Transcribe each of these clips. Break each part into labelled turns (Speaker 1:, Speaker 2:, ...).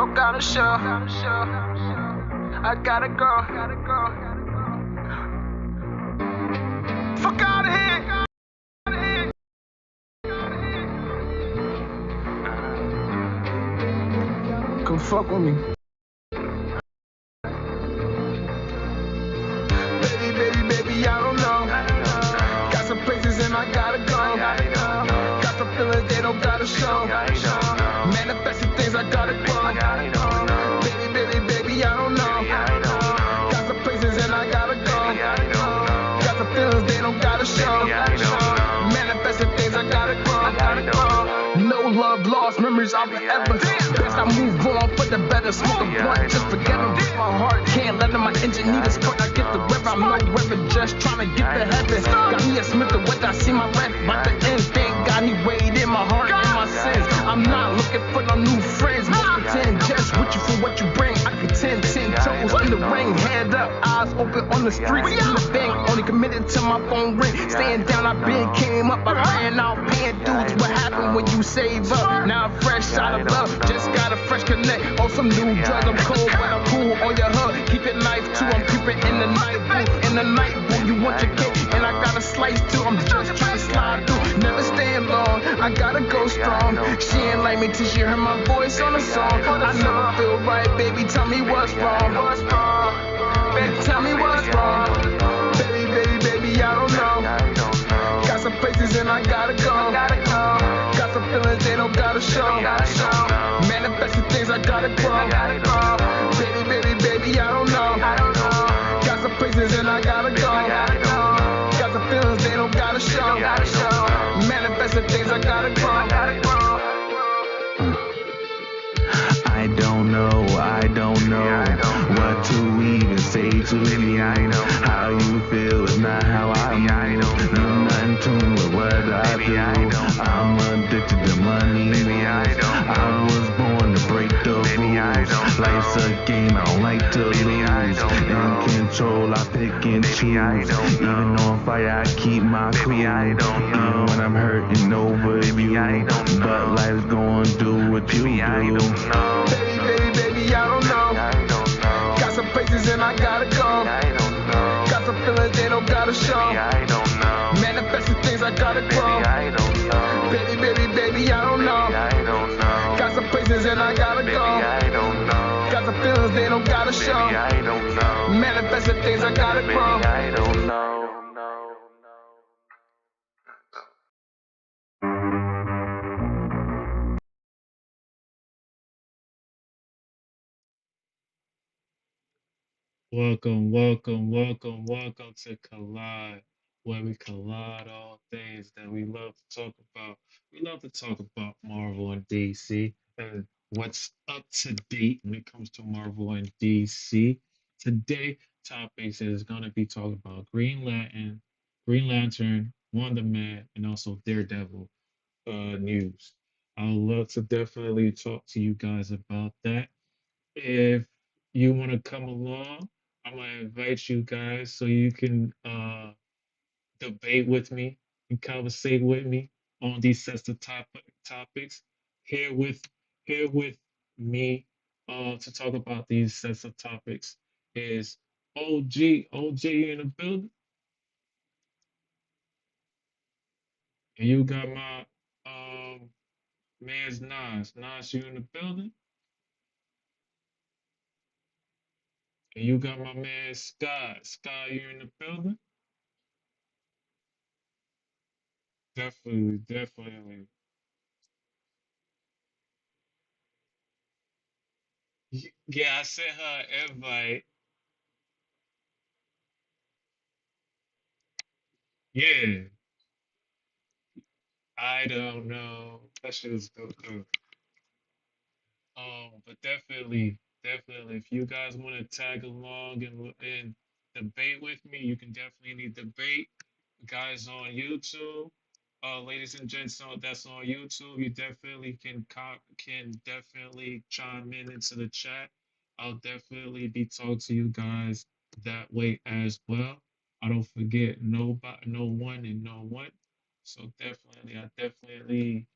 Speaker 1: don't gotta show. I gotta go. Fuck out of here. Come fuck with me. Baby, I don't know. Got some places and I gotta go. Got some feelings they don't gotta show. Manifesting things I gotta grow. Baby, I don't know. Got some places and I gotta go. Got some feelings they don't gotta show. Manifesting things I gotta grow. No love lost, memories I'll be ever. Best I move on for the better. Smoke a blunt, just forget them. My heart can't let them. My engine need a spark. I get the river. I'm no river, just trying to get the heaven. Got me a Smith the what I see my rent about to end. Thank God he weighed in my heart and my sins. I'm not looking for no new friends. Most pretend just with you for what you bring. I contend 10 toes in the ring, head up, eyes open on the streets. In the bank, only committed to my phone ring. Staying down, I been came up. I ran out paying dudes. What happened when you save up? Now I'm fresh out of love, just got a fresh connect. On some new drugs, I'm cold, but I'm cool on your hood. Keep it knife too, I'm creeping in the night, boo. In the night, boo, you want your cake, and I got a slice too. I'm just trying to slide through, never staying long. I gotta go strong. She ain't like me till she heard my voice on the song. I never feel right, baby, tell me what's wrong. Baby, tell me what's wrong. Baby, I don't know. Got some places and I gotta go. Got some feelings they don't gotta show. Manifesting things I gotta grow. Baby, I don't know. Got some places and I gotta go. Got some feelings they don't gotta show. Manifesting things I gotta grow.
Speaker 2: I don't know what to even say to you. How you feel is not how I move. You're not in tune with what I do. I'm addicted to money. I was born to break the rules. Life's a game, I don't like to lose. In control, I pick and choose. Even on fire, I keep my cool. Even when I'm hurting over you. But life's gonna do what you do.
Speaker 1: Baby, I don't know. Got some places and I gotta go. Got some feelings they don't gotta show. Manifesting things I gotta grow. Baby, I don't know. Got some places and I gotta go. Got some feelings they don't gotta show. Manifesting things I gotta grow.
Speaker 3: Welcome to Collide, where we collide all things that we love to talk about. We love to talk about Marvel and DC and what's up to date when it comes to Marvel and DC. Today, topics is going to be talking about Green Lantern, Wonder Man, and also Daredevil news. I would love to definitely talk to you guys about that. If you want to come along, I'm gonna invite you guys so you can debate with me and conversate with me on these sets of topics. Here with here with me to talk about these sets of topics is OG in the building, and you got my man's Nas you in the building, and you got my man Sky you in the building. Definitely. Yeah, I sent her an invite. Yeah, I don't know. That shit is go through. But definitely, if you guys want to tag along and debate with me, you can definitely debate. Guys on YouTube, ladies and gents that's on YouTube, you definitely can definitely chime in into the chat. I'll definitely be talking to you guys that way as well. I don't forget nobody, no one, and no one. So definitely, I definitely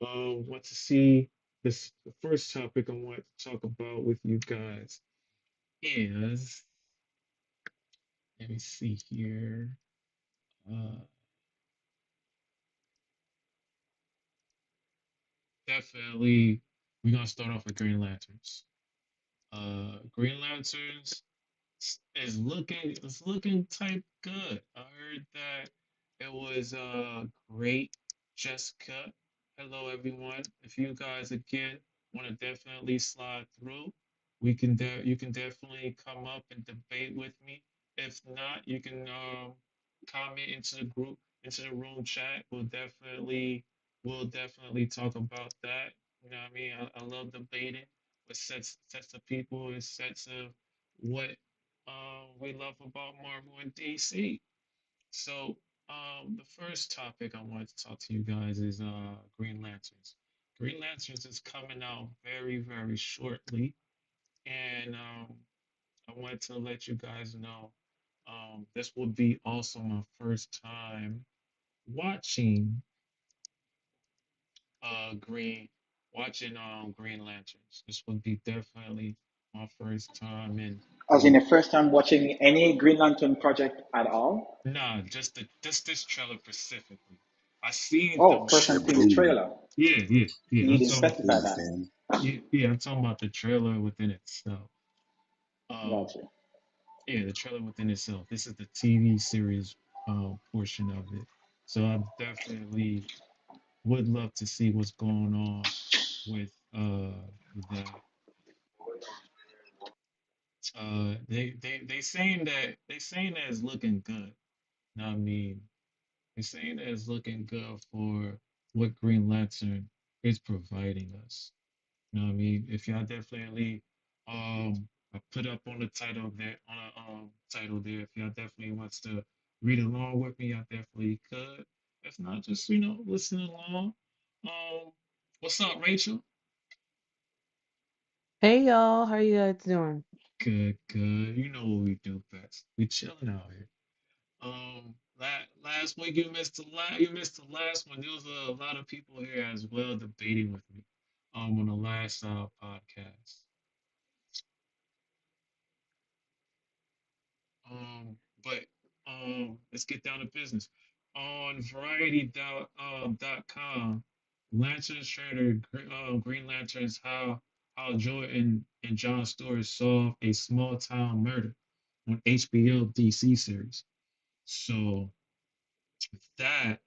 Speaker 3: want to see. this the first topic I want to talk about with you guys is, let me see here. Uh, Definitely, we're gonna start off with Green Lanterns. Green Lanterns is looking type good. I heard that it was great. Jessica, hello everyone. If you guys again want to definitely slide through, you can definitely come up and debate with me. If not, you can comment into the group, into the room chat. We'll definitely talk about that. You know what I mean? I love debating with sets of people and sets of what we love about Marvel and DC. So, the first topic I wanted to talk to you guys is Green Lanterns. Green Lanterns is coming out very, very shortly, and I wanted to let you guys know this will be also my first time watching Green Green Lanterns. This would be definitely my first time in.
Speaker 4: As in the first time watching any Green Lantern project at all?
Speaker 3: Nah, just this trailer specifically. I seen the
Speaker 4: Oh, first time
Speaker 2: Shit,
Speaker 4: seeing the
Speaker 3: movie.
Speaker 2: boom.
Speaker 4: trailer.
Speaker 3: Yeah, yeah, yeah.
Speaker 4: You
Speaker 3: I'm
Speaker 4: didn't
Speaker 3: talking.
Speaker 4: specify that.
Speaker 2: Understand?
Speaker 3: Yeah, I'm talking about the trailer within itself. Um,
Speaker 4: Gotcha.
Speaker 3: yeah, the trailer within itself. This is the TV series portion of it. So I definitely would love to see what's going on with that. They saying that it's looking good. Know what I mean, they're saying that it's looking good for what Green Lantern is providing us. You know what I mean? If y'all definitely I put up on the title there on a title there. If y'all definitely wants to read along with me, y'all definitely could. If not, just listen along. What's up, Rachel?
Speaker 5: Hey y'all, how you guys doing?
Speaker 3: Good, good. You know what we do best. We chilling out here. Last week you missed the last one. There was a lot of people here as well debating with me on the last podcast. But let's get down to business. On Variety.com, Lantern Shredder, Green Lanterns, how Jordan and John Stewart solve a small town murder on HBO DC series. So that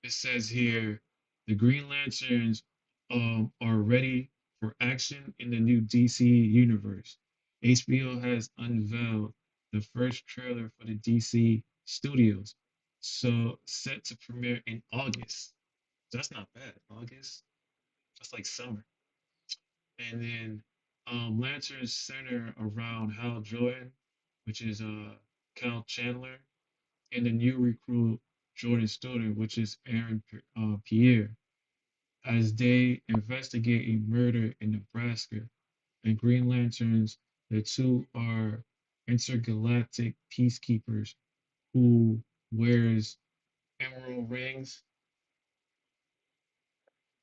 Speaker 3: it says here the Green Lanterns are ready for action in the new DC universe. HBO has unveiled the first trailer for the DC studios, so set to premiere in August. So that's not bad. August, that's like summer. And then Lanterns center around Hal Jordan, which is Cal Chandler, and the new recruit Jordan Stewart, which is Aaron Pierre, as they investigate a murder in Nebraska. And Green Lanterns, the two are intergalactic peacekeepers who wears emerald rings,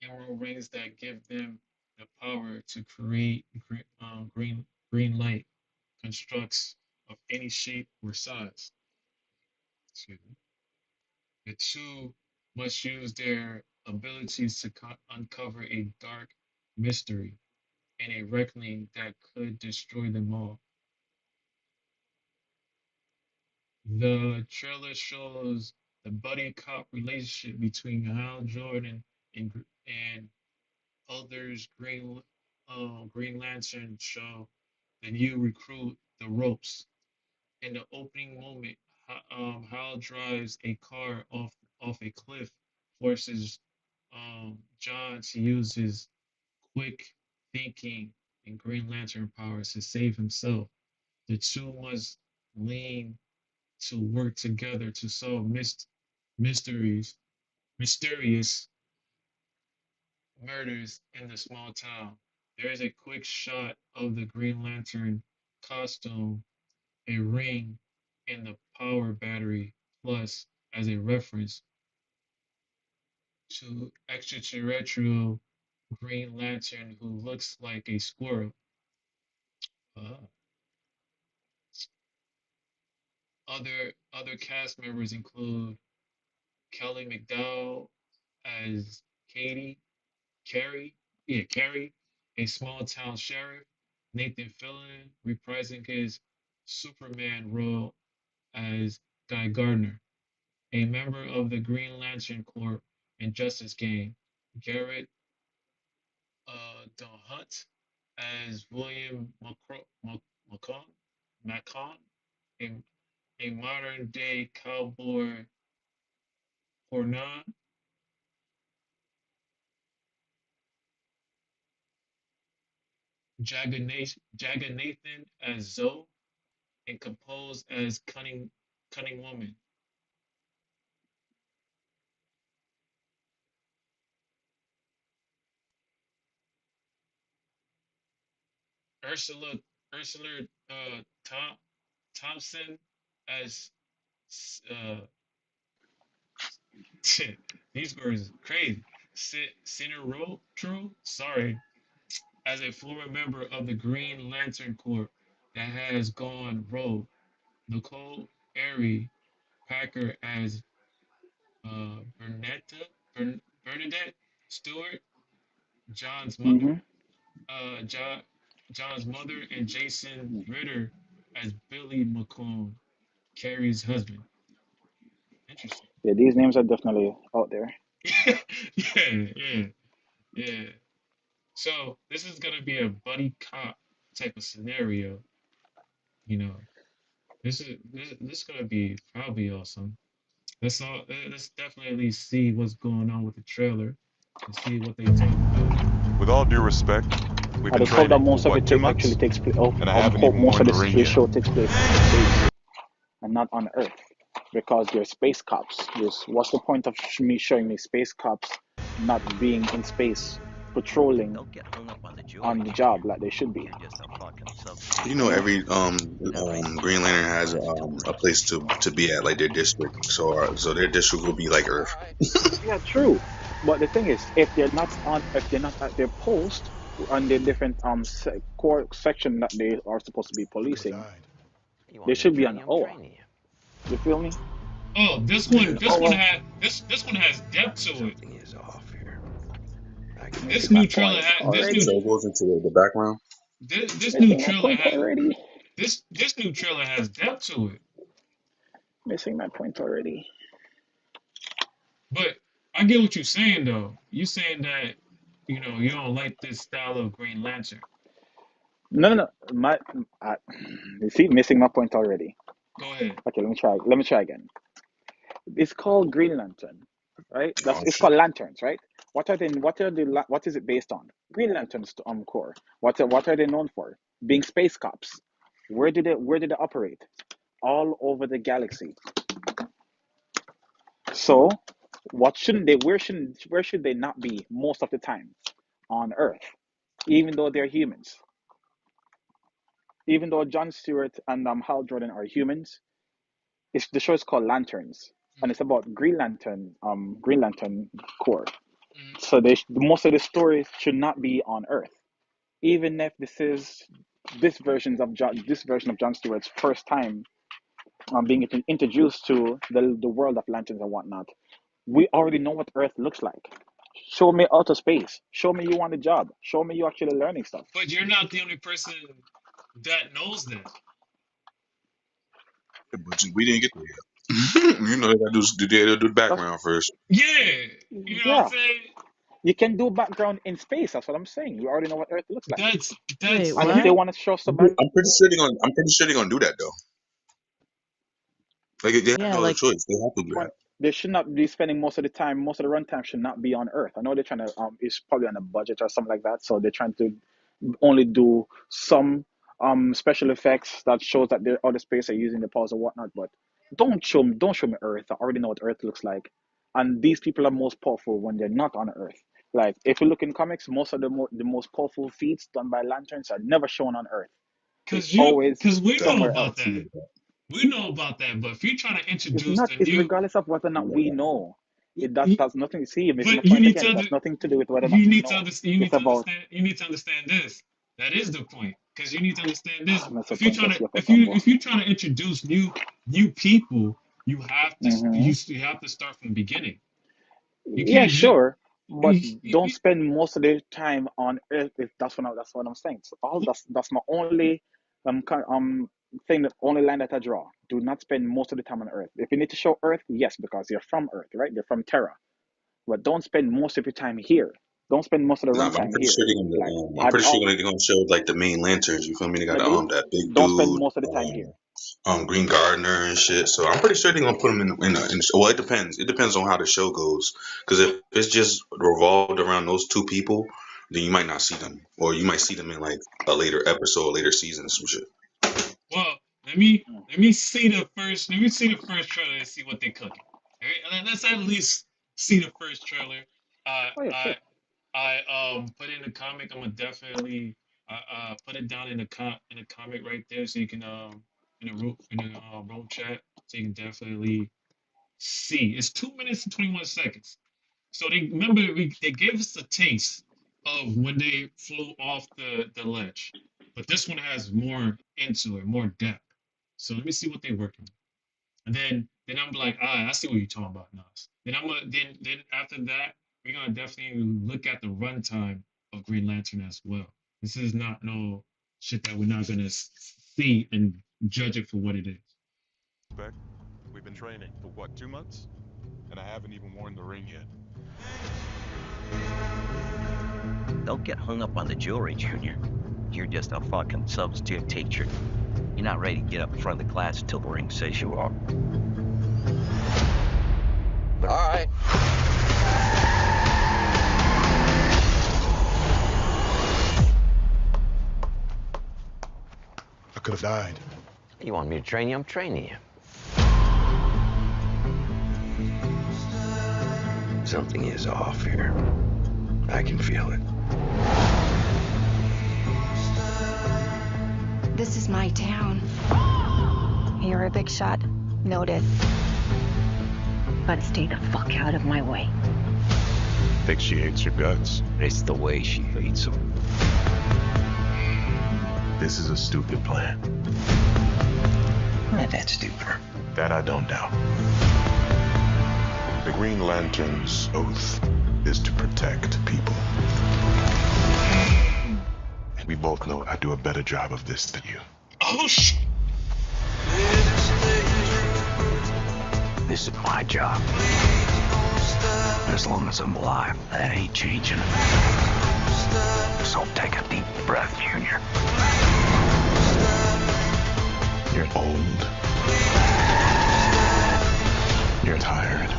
Speaker 3: emerald rings that give them the power to create green light constructs of any shape or size. Excuse me. The two must use their abilities to uncover a dark mystery and a reckoning that could destroy them all. The trailer shows the buddy cop relationship between Hal Jordan and others. Green Lantern show the new recruit the ropes. In the opening moment, Hal drives a car off a cliff, forces John to use his quick thinking and Green Lantern powers to save himself. The two must lean to work together to solve mysteries, mysterious murders in the small town. There is a quick shot of the Green Lantern costume, a ring, and the power battery plus as a reference to extraterrestrial Green Lantern who looks like a squirrel. Uh, other cast members include Kelly McDowell as Katie, Carrie, Carrie, a small town sheriff, Nathan Fillion reprising his Superman role as Guy Gardner, a member of the Green Lantern Corps and Justice Gang, Garrett DeHunt as William McCon, Macon, a, a modern day cowboy Hornan, Jaganathan as Zoe, and composed as Cunning Woman. Ursula Ursula Thompson as uh these words are crazy. Sinner True, sorry, as a former member of the Green Lantern Corps that has gone rogue. Nicole Airy Packer as Bernadette Stewart, John's mother,
Speaker 4: Mm-hmm.
Speaker 3: John, John's mother, and Jason Ritter as Billy McClone, Carrie's husband. Interesting.
Speaker 4: Yeah, these names are definitely out there.
Speaker 3: Yeah. Yeah. So this is gonna be a buddy cop type of scenario. You know, this is gonna be probably awesome. Let's definitely at least see what's going on with the trailer and see what they talk about.
Speaker 6: With all due respect, we've
Speaker 4: I
Speaker 6: been
Speaker 4: just hope that
Speaker 6: training for
Speaker 4: most of
Speaker 6: what,
Speaker 4: it
Speaker 6: 2 months?
Speaker 4: actually takes place. Oh,
Speaker 6: And I haven't
Speaker 4: hope
Speaker 6: even
Speaker 4: most
Speaker 6: worn
Speaker 4: of
Speaker 6: the ring
Speaker 4: this
Speaker 6: yet.
Speaker 4: show takes place in space and not on Earth, because they're space cops. What's the point of showing me space cops not being in space patrolling
Speaker 7: Don't get hung up on the
Speaker 4: on the
Speaker 7: joy.
Speaker 4: job like they should be?
Speaker 7: You're just a fucking
Speaker 8: You
Speaker 7: substitute.
Speaker 8: know,
Speaker 4: You know?
Speaker 8: every Green Lantern has a place to be at, like their district. So their district will be like Earth.
Speaker 4: Yeah, true. But the thing is, if they're not at their post on the different core section that they are supposed to be policing,
Speaker 7: You
Speaker 4: they
Speaker 7: want me to
Speaker 4: should be
Speaker 7: train
Speaker 4: on
Speaker 7: you? I'm
Speaker 4: OWA.
Speaker 7: training you.
Speaker 4: You feel me?
Speaker 3: Oh,
Speaker 4: Mission OWA.
Speaker 3: this one has depth to it.
Speaker 7: Something is off here.
Speaker 3: This
Speaker 4: Missing my
Speaker 3: new trailer
Speaker 4: point
Speaker 3: had
Speaker 4: already.
Speaker 8: So it goes into the background.
Speaker 3: this new
Speaker 4: Missing my
Speaker 3: trailer
Speaker 4: point
Speaker 3: had
Speaker 4: already.
Speaker 3: this new trailer has depth to it.
Speaker 4: Missing my point already.
Speaker 3: But I get what you're saying though. You're saying that you don't like this style of Green Lantern.
Speaker 4: No, no, no. Uh, you see, missing my point already.
Speaker 3: Go ahead.
Speaker 4: Okay, let me try. Let me try again. It's called Green Lantern, right?
Speaker 8: Oh
Speaker 4: It's
Speaker 8: shit!
Speaker 4: called lanterns, right? What is it based on? Green Lantern's core. What are they known for? Being space cops. Where did they operate? All over the galaxy. So, what shouldn't they? Where should they not be most of the time? On Earth, even though they're humans. Even though John Stewart and Hal Jordan are humans, the show is called Lanterns, and it's about Green Lantern Corps.
Speaker 3: Mm-hmm.
Speaker 4: So most of the stories should not be on Earth, even if this version of John Stewart's first time being introduced to the world of lanterns and whatnot. We already know what Earth looks like. Show me outer space. Show me you want a job. Show me you actually learning stuff.
Speaker 3: But you're not the only person that knows that.
Speaker 8: But we didn't get there yet. You know, they gotta do the
Speaker 4: That's
Speaker 8: background first.
Speaker 3: Yeah, you know what I'm
Speaker 4: yeah.
Speaker 3: saying?
Speaker 4: You can do background in space. That's what I'm saying. You already know what Earth looks like.
Speaker 3: That's
Speaker 5: Wait,
Speaker 3: that's
Speaker 4: And if they
Speaker 5: what?
Speaker 4: want to show somebody,
Speaker 8: I'm pretty sure they're gonna do that though. Like they have
Speaker 5: Yeah,
Speaker 8: no other
Speaker 5: like,
Speaker 8: choice. They have to do that.
Speaker 4: they should not be spending most of the runtime should not be on Earth. I know they're trying to it's probably on a budget or something like that, so they're trying to only do some special effects that shows that they're outer space are using the powers and whatnot. But don't show me Earth. I already know what Earth looks like, and these people are most powerful when they're not on Earth. Like if you look in comics, most of the most powerful feats done by lanterns are never shown on Earth. It's always
Speaker 3: because we know
Speaker 4: somewhere
Speaker 3: about
Speaker 4: else.
Speaker 3: that. We know about that. But if you're trying to
Speaker 4: It's
Speaker 3: introduce
Speaker 4: not.
Speaker 3: the
Speaker 4: It's
Speaker 3: new,
Speaker 4: regardless of whether or not we know. That's nothing. See, missing the
Speaker 3: But you
Speaker 4: point
Speaker 3: need to
Speaker 4: again. That's nothing to do with whether or not
Speaker 3: you
Speaker 4: you
Speaker 3: need to
Speaker 4: know.
Speaker 3: understand. You need
Speaker 4: It's
Speaker 3: to
Speaker 4: about
Speaker 3: understand. You need to understand this. That is the point, because you need to understand this.
Speaker 4: that's the
Speaker 3: If you're
Speaker 4: point.
Speaker 3: trying
Speaker 4: That's
Speaker 3: to,
Speaker 4: your combo.
Speaker 3: if you're trying to introduce new people,
Speaker 4: Mm-hmm.
Speaker 3: you have to start from the beginning. You
Speaker 4: Yeah,
Speaker 3: can't just
Speaker 4: sure, but don't spend most of the time on Earth. If that's what I'm saying. So all that's my only thing, that only line that I draw. Do not spend most of the time on Earth. If you need to show Earth, yes, because you're from Earth, right? You're from Terra, but don't spend most of your time here. Don't spend most of the
Speaker 8: Nah, but I'm
Speaker 4: runtime
Speaker 8: pretty
Speaker 4: here.
Speaker 8: sure they're
Speaker 4: Like
Speaker 8: I'm
Speaker 4: add
Speaker 8: pretty sure
Speaker 4: all
Speaker 8: they're gonna show like the main lanterns. You feel me? They got
Speaker 4: maybe.
Speaker 8: that big
Speaker 4: Don't spend
Speaker 8: dude,
Speaker 4: most of the time here.
Speaker 8: Green Gardener and shit. So I'm pretty sure they're gonna put him in the show. Well, it depends. It depends on how the show goes. Because if it's just revolved around those two people, then you might not see them, or you might see them in like a later episode, later season, some shit.
Speaker 3: well, let me see the first trailer and see what they're cooking. All right? And let's at least see the first trailer. Uh,
Speaker 4: Oh yeah,
Speaker 3: I
Speaker 4: sure.
Speaker 3: put in the comic. I'm gonna definitely put it down in the comic right there, so you can room chat, so you can definitely see. It's 2 minutes and 21 seconds. So they remember they gave us a taste of when they flew off the ledge, but this one has more into it, more depth. So let me see what they're working with. And then I'm like, I see what you're talking about, Nas. Then I'm gonna then after that, we're gonna definitely look at the runtime of Green Lantern as well. This is not no shit that we're not gonna see and judge it for what it is.
Speaker 6: Respect. We've been training for what, 2 months? And I haven't even worn the ring yet.
Speaker 7: Don't get hung up on the jewelry, Junior. You're just a fucking substitute teacher. You're not ready to get up in front of the class until the ring says you are. All right.
Speaker 9: I could have died.
Speaker 7: You want me to train you? I'm training you. Something is off here. I can feel it.
Speaker 10: This is my town. You're a big shot. Noted. But stay the fuck out of my way.
Speaker 9: Think she hates your guts.
Speaker 7: It's the way she hates them.
Speaker 9: This is a stupid plan.
Speaker 7: Not that stupid.
Speaker 9: That I don't doubt. The Green Lantern's oath is to protect people. And we both know I do a better job of this than you.
Speaker 3: Oh shit!
Speaker 7: This is my job. As long as I'm alive, that ain't changing. So take a deep breath, Junior.
Speaker 9: You're old. You're tired.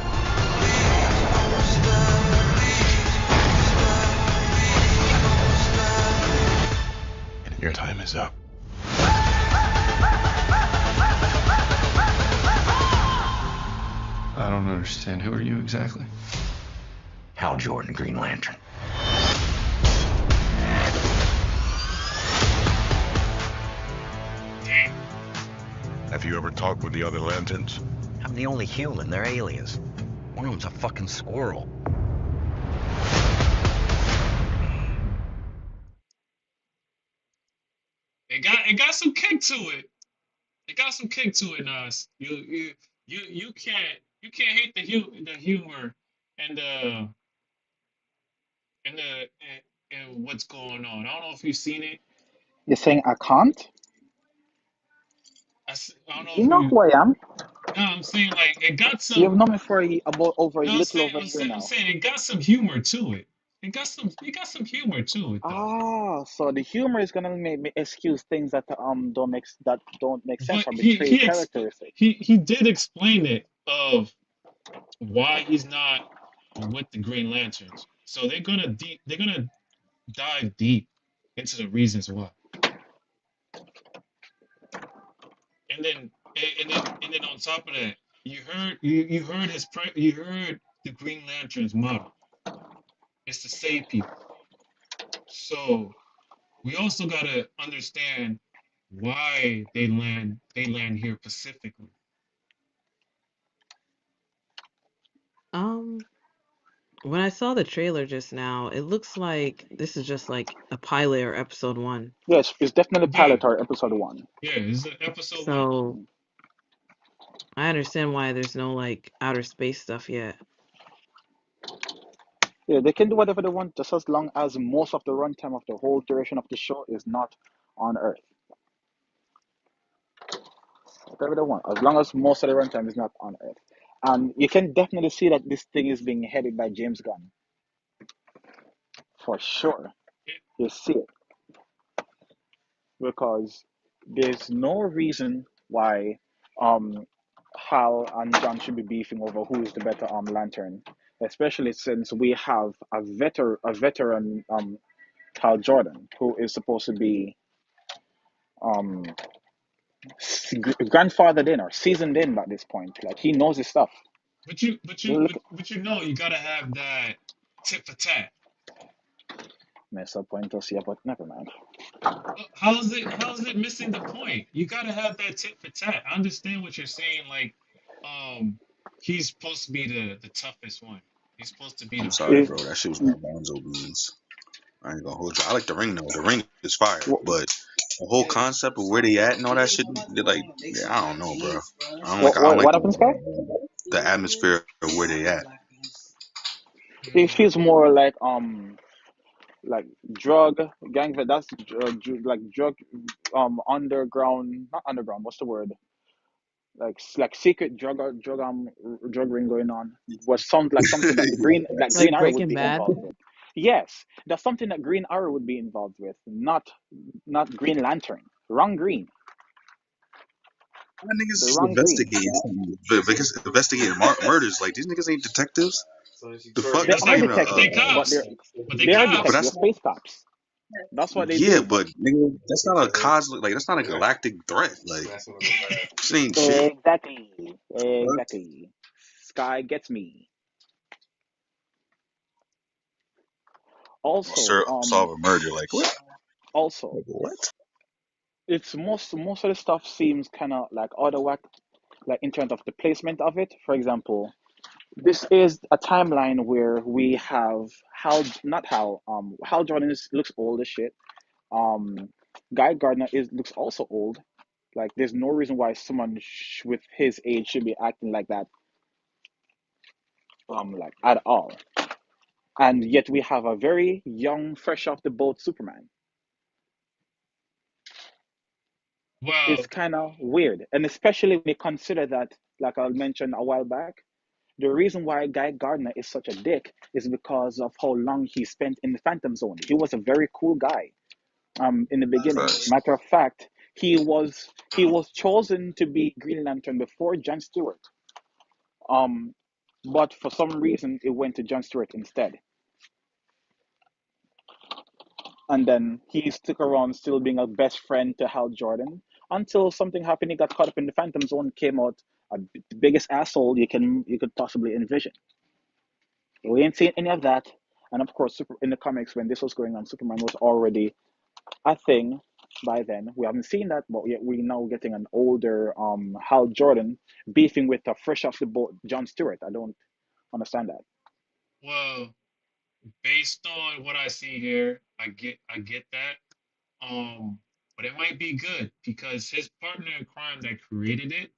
Speaker 9: And your time is up.
Speaker 11: I don't understand. Who are you exactly?
Speaker 7: Hal Jordan, Green Lantern.
Speaker 9: Have you ever talked with the other lanterns?
Speaker 7: I'm the only human. They're aliens. One of them's a fucking squirrel.
Speaker 3: It got some kick to it. It got some kick to it, Nas. You can't hate the humor and and the and what's going on. I don't know if you've seen it.
Speaker 4: You're saying I can't?
Speaker 3: I don't know
Speaker 4: You
Speaker 3: if
Speaker 4: know
Speaker 3: you.
Speaker 4: who I am.
Speaker 3: No, I'm saying like it got
Speaker 4: You've
Speaker 3: some.
Speaker 4: known me for about over a
Speaker 3: No,
Speaker 4: little over a year
Speaker 3: I'm
Speaker 4: now.
Speaker 3: saying it got some humor to it. It got some humor to it though.
Speaker 4: Ah, so the humor is gonna make me excuse things that don't make sense
Speaker 3: But
Speaker 4: or betray characteristics.
Speaker 3: he did explain it of why he's not with the Green Lanterns. So they're gonna dive deep into the reasons why. And then on top of that, you heard the Green Lantern's motto. It's to save people. So we also gotta understand why they land here pacifically.
Speaker 5: When I saw the trailer just now, it looks like this is just like a pilot or episode 1.
Speaker 4: Yes, it's definitely
Speaker 3: Yeah,
Speaker 4: pilot or episode 1.
Speaker 3: yeah, it's episode 1.
Speaker 5: So I understand why there's no like outer space stuff yet.
Speaker 4: Yeah, they can do whatever they want just as long as most of the runtime of the whole duration of the show is not on Earth. Whatever they want, as long as most of the runtime is not on Earth. And you can definitely see that this thing is being headed by James Gunn. For sure. You see it. Because there's no reason why um Hal and John should be beefing over who is the better Lantern. Especially since we have a veteran Hal Jordan, who is supposed to be um grandfathered in or seasoned in by this point. Like he knows his stuff.
Speaker 3: But you, but you,
Speaker 4: Look,
Speaker 3: but, but you know, you gotta have that tit for tat.
Speaker 4: mess up point to see, but never mind.
Speaker 3: How is it missing the point? You gotta have that tit for tat. I understand what you're saying. Like, um, he's supposed to be the toughest one. He's supposed to be
Speaker 8: I'm
Speaker 3: the
Speaker 8: sorry,
Speaker 4: It,
Speaker 8: bro. That shit was my bonzo beans. I ain't gonna hold you. I like the ring though. The ring is fire, but the whole concept of where they at and all that shit, they're like, yeah, I don't know, bro. I don't like
Speaker 4: what happens, Sky?
Speaker 8: the atmosphere of where they at.
Speaker 4: It feels more like drug gang. That's like drug underground, not underground. What's the word? Like secret drug ring going on. Was sounds like something that Green
Speaker 5: Like
Speaker 4: Arrow would
Speaker 5: Breaking
Speaker 4: be
Speaker 5: Bad.
Speaker 4: involved with. Yes, that's something that Green Arrow would be involved with, not Green Lantern. Wrong Green,
Speaker 8: My niggas
Speaker 4: the
Speaker 8: just
Speaker 4: wrong Green.
Speaker 8: investigating something, investigating murders. Like these niggas ain't detectives. The fuck?
Speaker 4: They
Speaker 8: That's not
Speaker 4: are
Speaker 8: even a.
Speaker 3: But they
Speaker 4: detectives, but
Speaker 3: cops. But they
Speaker 4: they are
Speaker 8: But
Speaker 3: cops.
Speaker 4: detectives. They're
Speaker 8: that's
Speaker 4: space cops. That's what they
Speaker 8: yeah,
Speaker 4: do.
Speaker 8: but nigga, that's not a cosmic. Like that's not a galactic threat. Like this ain't shit.
Speaker 4: Exactly.
Speaker 8: What?
Speaker 4: Exactly. Sky gets me. Also,
Speaker 8: Solve a murder. Like what?
Speaker 4: also,
Speaker 8: Like, what?
Speaker 4: it's most of the stuff seems kind of like out of whack, like in terms of the placement of it. For example, this is a timeline where we have Hal Jordan looks old as shit. Um, Guy Gardner looks also old. Like, there's no reason why someone with his age should be acting like that, like at all. And yet we have a very young, fresh off the boat Superman. It's
Speaker 3: Well,
Speaker 4: kind of weird, and especially when you consider that, like I mentioned a while back, the reason why Guy Gardner is such a dick is because of how long he spent in the Phantom Zone. He was a very cool guy, in the beginning.
Speaker 8: Facts.
Speaker 4: Matter of fact, he was chosen to be Green Lantern before John Stewart. Um, but for some reason, it went to John Stewart instead. And then he stuck around, still being a best friend to Hal Jordan, until something happened. He got caught up in the Phantom Zone, came out the biggest asshole you could possibly envision. We ain't seen any of that. And of course, in the comics, when this was going on, Superman was already a thing by then. We haven't seen that, but yet we're now getting an older Hal Jordan beefing with a fresh off the boat John Stewart. I don't understand that.
Speaker 3: well, based on what I see here, I get that. But it might be good because his partner in crime that created it,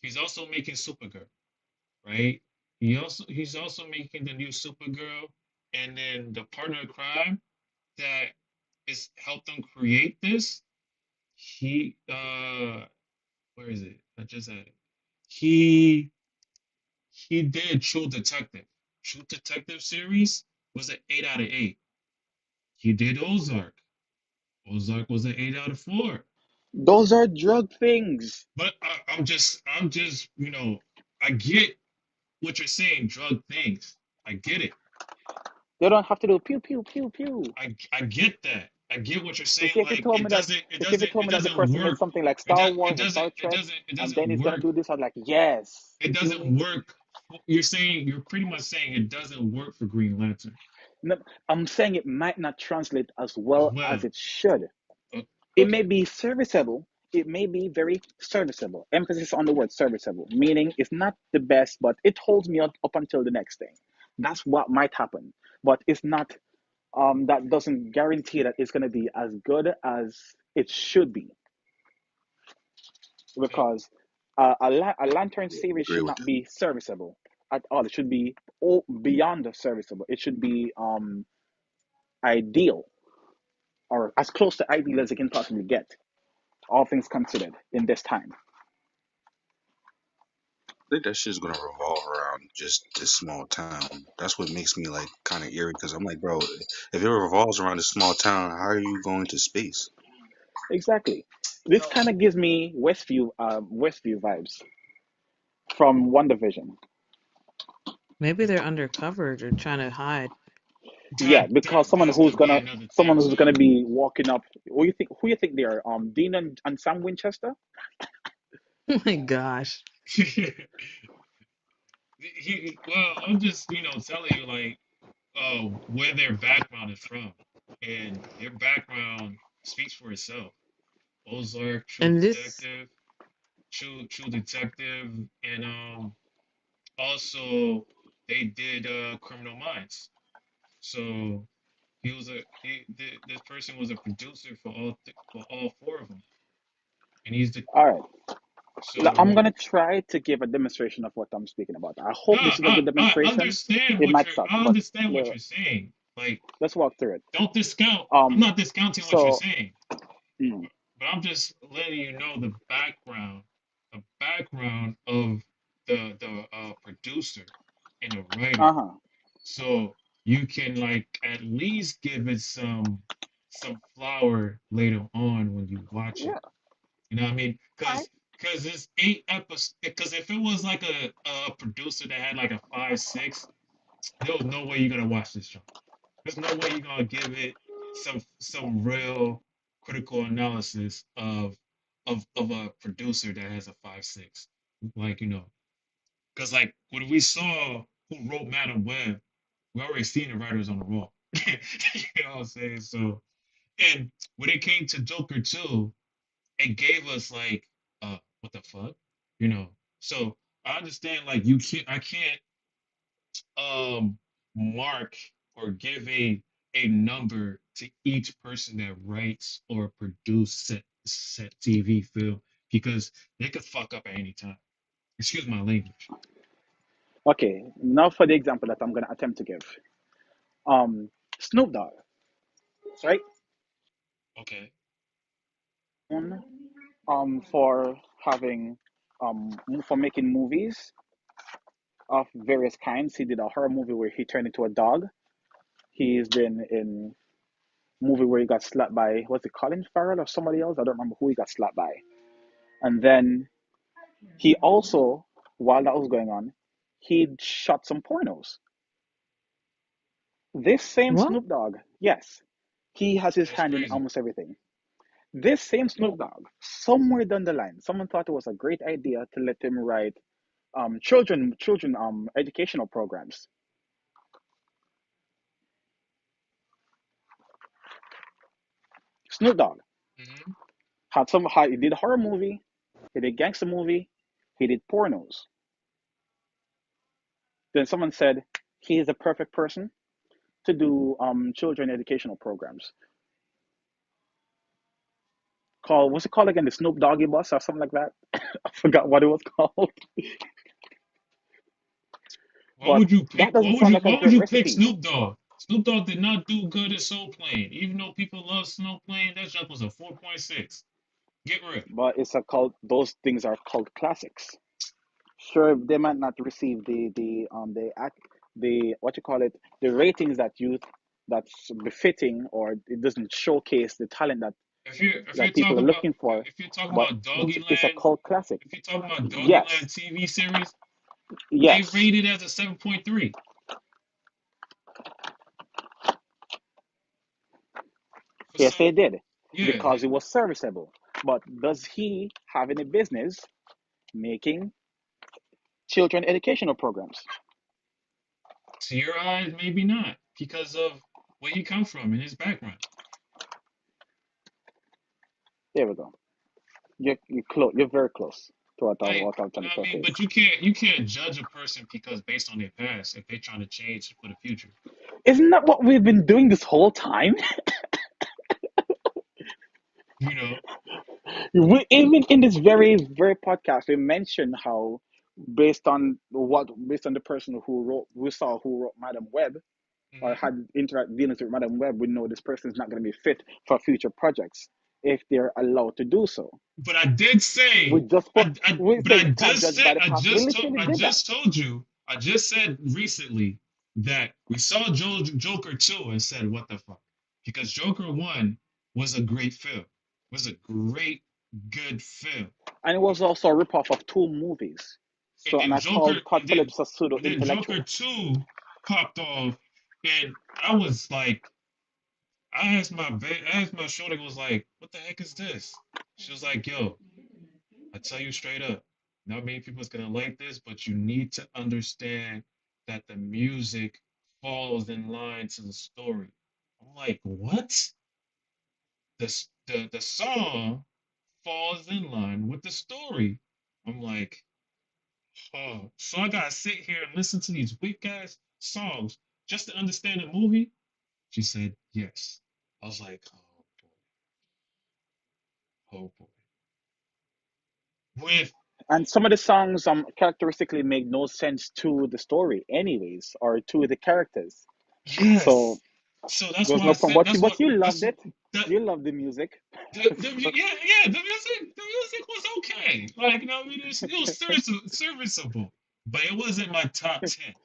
Speaker 3: he's also making Supergirl, right? He's also making the new Supergirl, and then the partner in crime that is helped them create this. He where is it? I just had it. He he did True Detective. True Detective series was an 8 out of 8. He did Ozark. Ozark was an 8 out of 4.
Speaker 4: Those are drug things.
Speaker 3: But I'm just, I get what you're saying, drug things. I get it.
Speaker 4: They don't have to do pew pew pew pew.
Speaker 3: I get that. I get what you're
Speaker 4: You
Speaker 3: saying.
Speaker 4: see, if you
Speaker 3: Like
Speaker 4: told
Speaker 3: it
Speaker 4: me that,
Speaker 3: doesn't, it
Speaker 4: you see, if you
Speaker 3: doesn't,
Speaker 4: told
Speaker 3: it
Speaker 4: me that the
Speaker 3: doesn't
Speaker 4: person made
Speaker 3: work.
Speaker 4: something like
Speaker 3: It
Speaker 4: Star
Speaker 3: does, it
Speaker 4: Wars or
Speaker 3: doesn't,
Speaker 4: Star
Speaker 3: it
Speaker 4: Trek,
Speaker 3: doesn't, it
Speaker 4: and then
Speaker 3: doesn't
Speaker 4: he's gonna
Speaker 3: work.
Speaker 4: do this, I'm like, yes.
Speaker 3: It
Speaker 4: You feel
Speaker 3: doesn't
Speaker 4: me?
Speaker 3: work. You're pretty much saying it doesn't work for Green Lantern.
Speaker 4: No, I'm saying it might not translate as well as
Speaker 3: Well,
Speaker 4: it should. It may
Speaker 3: okay.
Speaker 4: be serviceable. It may be very serviceable. Emphasis on the word serviceable, meaning it's not the best, but it holds me up until the next thing. That's what might happen, but it's not. That doesn't guarantee that it's going to be as good as it should be,
Speaker 3: So
Speaker 4: because a lantern
Speaker 8: Yeah, I
Speaker 4: series
Speaker 8: agree
Speaker 4: should
Speaker 8: with
Speaker 4: not be serviceable at all. It should be beyond serviceable. It should be ideal, or as close to ideal as it can possibly get, all things considered in this time.
Speaker 8: I think that shit's gonna revolve around just this small town. That's what makes me like kind of eerie because I'm like, bro, if it revolves around this small town, how are you going to space?
Speaker 4: Exactly. This kind of gives me Westview vibes from One Division.
Speaker 5: Maybe they're undercover. They're trying to hide.
Speaker 4: Yeah,
Speaker 3: that
Speaker 4: because
Speaker 3: that has to be another
Speaker 4: someone
Speaker 3: thing
Speaker 4: who's gonna
Speaker 3: too.
Speaker 4: be walking up. Who you think they are? Dean and Sam Winchester.
Speaker 5: Oh my gosh.
Speaker 3: Well, I'm just telling you like where their background is from, and their background speaks for itself. Ozark,
Speaker 5: And this,
Speaker 3: True Detective, and also they did Criminal Minds. So this person was a producer for for all four of them, and he's the
Speaker 4: All right, I'm
Speaker 3: so
Speaker 4: gonna try to give a demonstration of what I'm speaking about. I
Speaker 3: no,
Speaker 4: hope this is a good demonstration. It might suck,
Speaker 3: I
Speaker 4: but
Speaker 3: understand what
Speaker 4: uh,
Speaker 3: you're saying. Like,
Speaker 4: let's walk through it.
Speaker 3: don't discount. I'm
Speaker 4: Um,
Speaker 3: not discounting what you're
Speaker 4: so
Speaker 3: saying,
Speaker 4: mm,
Speaker 3: but I'm just letting you know the background of the producer and the writer,
Speaker 4: uh-huh.
Speaker 3: so you can like at least give it some flower later on when you watch it.
Speaker 4: Yeah.
Speaker 3: You know what I mean?
Speaker 4: All right.
Speaker 3: Because it's 8 episodes. Because if it was like a producer that had like a 5, 6, there's no way you're gonna watch this show. There's no way you're gonna give it some real critical analysis of a producer that has a 5, 6. Like because like when we saw who wrote Madam Web, we already seen the writers on the wall. You know what I'm saying? So, and when it came to Joker 2, it gave us like, what the fuck? You know. So I understand like I can't mark or give a number to each person that writes or produce set TV film because they could fuck up at any time. Excuse my language.
Speaker 4: Okay. Now for the example that I'm gonna attempt to give. Um, Snoop Dogg, right?
Speaker 3: Okay.
Speaker 4: For having for making movies of various kinds. He did a horror movie where he turned into a dog. He's been in movie where he got slapped by, was it Colin Farrell or somebody else? I don't remember who he got slapped by. And then he also, while that was going on, he shot some pornos. This same
Speaker 5: what?
Speaker 4: Snoop Dogg, yes, he has his
Speaker 3: That's
Speaker 4: hand in
Speaker 3: crazy.
Speaker 4: almost everything. This same Snoop Dogg, somewhere down the line, someone thought it was a great idea to let him write children educational programs. Snoop Dogg
Speaker 3: Hmm.
Speaker 4: he did a horror movie, he did gangster movie, he did pornos. Then someone said he is the perfect person to do children educational programs. Called, what's it called again? The Snoop Doggy Bus or something like that. I forgot what it was called, but that doesn't sound like a
Speaker 3: Why would
Speaker 4: great
Speaker 3: you pick
Speaker 4: recipe.
Speaker 3: Snoop Dogg? Snoop Dogg did not do good at Soul Plane. Even though people love Soul Plane, that jump was a 4.6. Get real.
Speaker 4: But it's a cult. Those things are cult classics. Sure, they might not receive the what you call it, the ratings that's befitting, or it doesn't showcase the talent
Speaker 3: If you're
Speaker 4: that people
Speaker 3: talking
Speaker 4: are
Speaker 3: about
Speaker 4: looking for.
Speaker 3: if you're talking
Speaker 4: But
Speaker 3: about
Speaker 4: it's a cult classic.
Speaker 3: If you're talking about
Speaker 4: Yes,
Speaker 3: Doggyland TV series, they
Speaker 4: yes,
Speaker 3: rated as a 7.3. For
Speaker 4: yes, they
Speaker 3: so
Speaker 4: did,
Speaker 3: yeah,
Speaker 4: because it was serviceable. But does he have any business making children educational programs?
Speaker 3: to your eyes, maybe not because of where he come from and his background.
Speaker 4: There we go. You're close. You're very close. to
Speaker 3: Like,
Speaker 4: what I'm
Speaker 3: you
Speaker 4: trying
Speaker 3: know
Speaker 4: to
Speaker 3: what I mean?
Speaker 4: showcase.
Speaker 3: But you can't judge a person because based on their past if they're trying to change for the future.
Speaker 4: Isn't that what we've been doing this whole time?
Speaker 3: You know?
Speaker 4: Even in this very podcast, we mentioned how based on the person who wrote Madam Web or
Speaker 3: Hmm.
Speaker 4: had interact dealings with Madam Web, we know this person is not going to be fit for future projects if they're allowed to do so.
Speaker 3: But I did say,
Speaker 4: We
Speaker 3: but
Speaker 4: say
Speaker 3: I
Speaker 4: you can't
Speaker 3: just
Speaker 4: judge by
Speaker 3: said,
Speaker 4: the past. We literally
Speaker 3: I
Speaker 4: did that.
Speaker 3: just told you, I just said recently that we saw Joker 2 and said, what the fuck? Because Joker 1 was a great film, was a great, good film.
Speaker 4: And it was also a ripoff of two movies.
Speaker 3: And
Speaker 4: So, and
Speaker 3: then
Speaker 4: I called Todd Phillips a pseudo
Speaker 3: Joker
Speaker 4: intellectual.
Speaker 3: 2 popped off, and I was like, I asked my shorty, was like, what the heck is this? She was like, yo, I tell you straight up, not many people's gonna like this, but you need to understand that the music falls in line to the story. I'm like, what? The song falls in line with the story. I'm like, oh, so I gotta sit here and listen to these weak ass songs just to understand the movie? She said, yes. I was like, oh boy, oh boy. With
Speaker 4: And some of the songs characteristically make no sense to the story, anyways, or to the characters. So
Speaker 3: yes. So
Speaker 4: there was no point. But you loved it.
Speaker 3: that
Speaker 4: You loved the music. So,
Speaker 3: yeah, the music was okay. Like, you know, I mean, it was serviceable, but it wasn't my top 10. It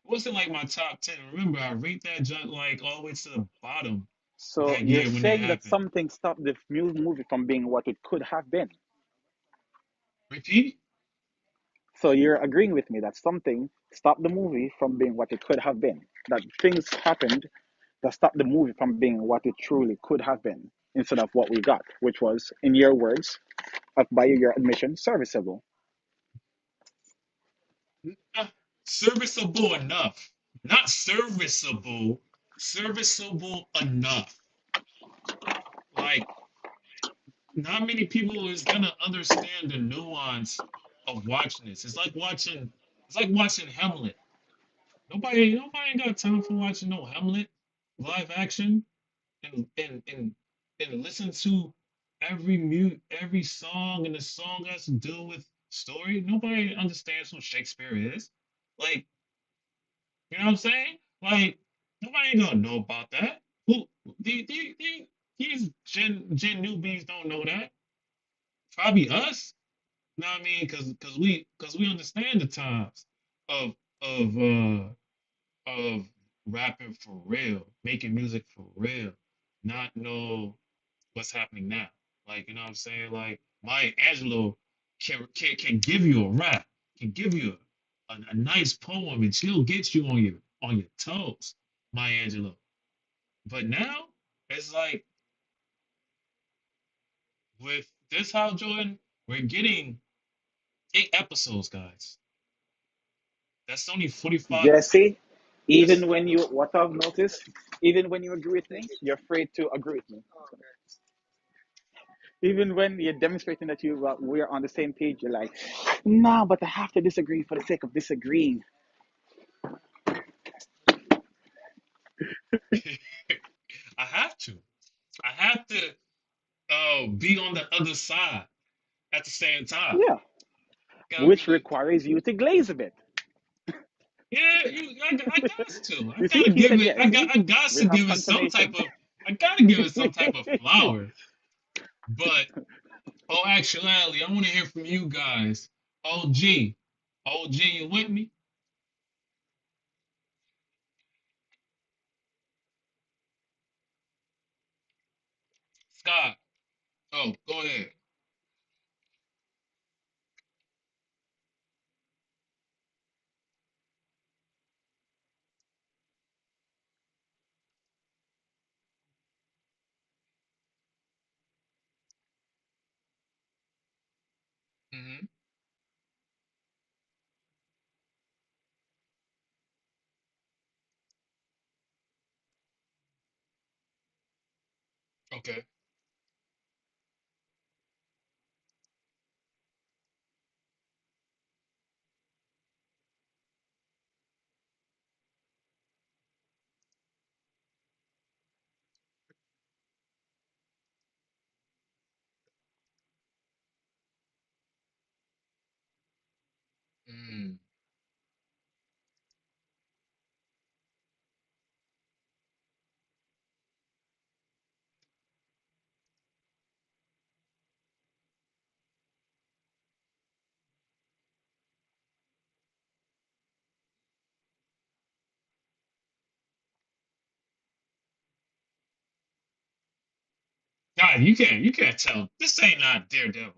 Speaker 3: wasn't like my top 10. Remember, I rate that junk like all the way to the bottom
Speaker 4: so
Speaker 3: that
Speaker 4: you're
Speaker 3: year when it
Speaker 4: saying that
Speaker 3: happened.
Speaker 4: something stopped the movie from being what it could have been.
Speaker 3: Repeat?
Speaker 4: So you're agreeing with me that something stopped the movie from being what it could have been. That things happened that stopped the movie from being what it truly could have been instead of what we got, which was, in your words, by your admission, serviceable.
Speaker 3: Uh, serviceable enough. Not serviceable, serviceable enough. Like, not many people is gonna understand the nuance of watching this. It's like watching Hamlet. Nobody ain't got time for watching no Hamlet live action and listen to every song and the song has to do with story. Nobody understands who Shakespeare is. Like, you know what I'm saying? Like, nobody ain't gonna know about that. Who these Gen newbies don't know that. Probably us. You know what I mean? Cause we understand the times of of uh of rapping for real, making music for real, not know what's happening now. Like, you know what I'm saying? Like, Maya Angelou can give you a rap, can give you a nice poem, and she'll get you on your toes, Maya Angelou. But now it's like with this Hal Jordan, we're getting 8 episodes, guys. That's only 45.
Speaker 4: Jesse,
Speaker 3: That's
Speaker 4: what I've noticed, even when you agree with me, you're afraid to agree with me. Even when you're demonstrating that we're on the same page, you're like, nah, but I have to disagree for the sake of disagreeing.
Speaker 3: I have to. I have to be on the other side at the same time.
Speaker 4: Yeah,
Speaker 3: I
Speaker 4: which
Speaker 3: mean,
Speaker 4: requires you to glaze a bit.
Speaker 3: yeah, I got to. I
Speaker 4: You see,
Speaker 3: gotta
Speaker 4: he
Speaker 3: give
Speaker 4: said
Speaker 3: it.
Speaker 4: yes. See,
Speaker 3: I got
Speaker 4: we
Speaker 3: to
Speaker 4: have
Speaker 3: give it some type
Speaker 4: confirmation.
Speaker 3: of. I gotta give it some type of flower. But actually, I want to hear from you guys. OG, you with me? Scott. Oh, go ahead. Hmm. Okay. God, you can't tell. This ain't not Daredevil.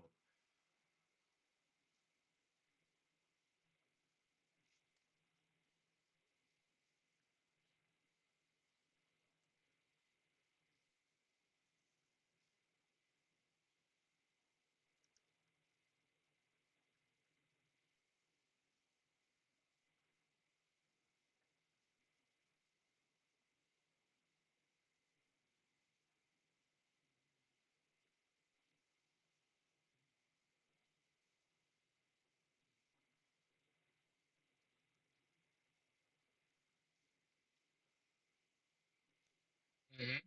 Speaker 3: Mhm.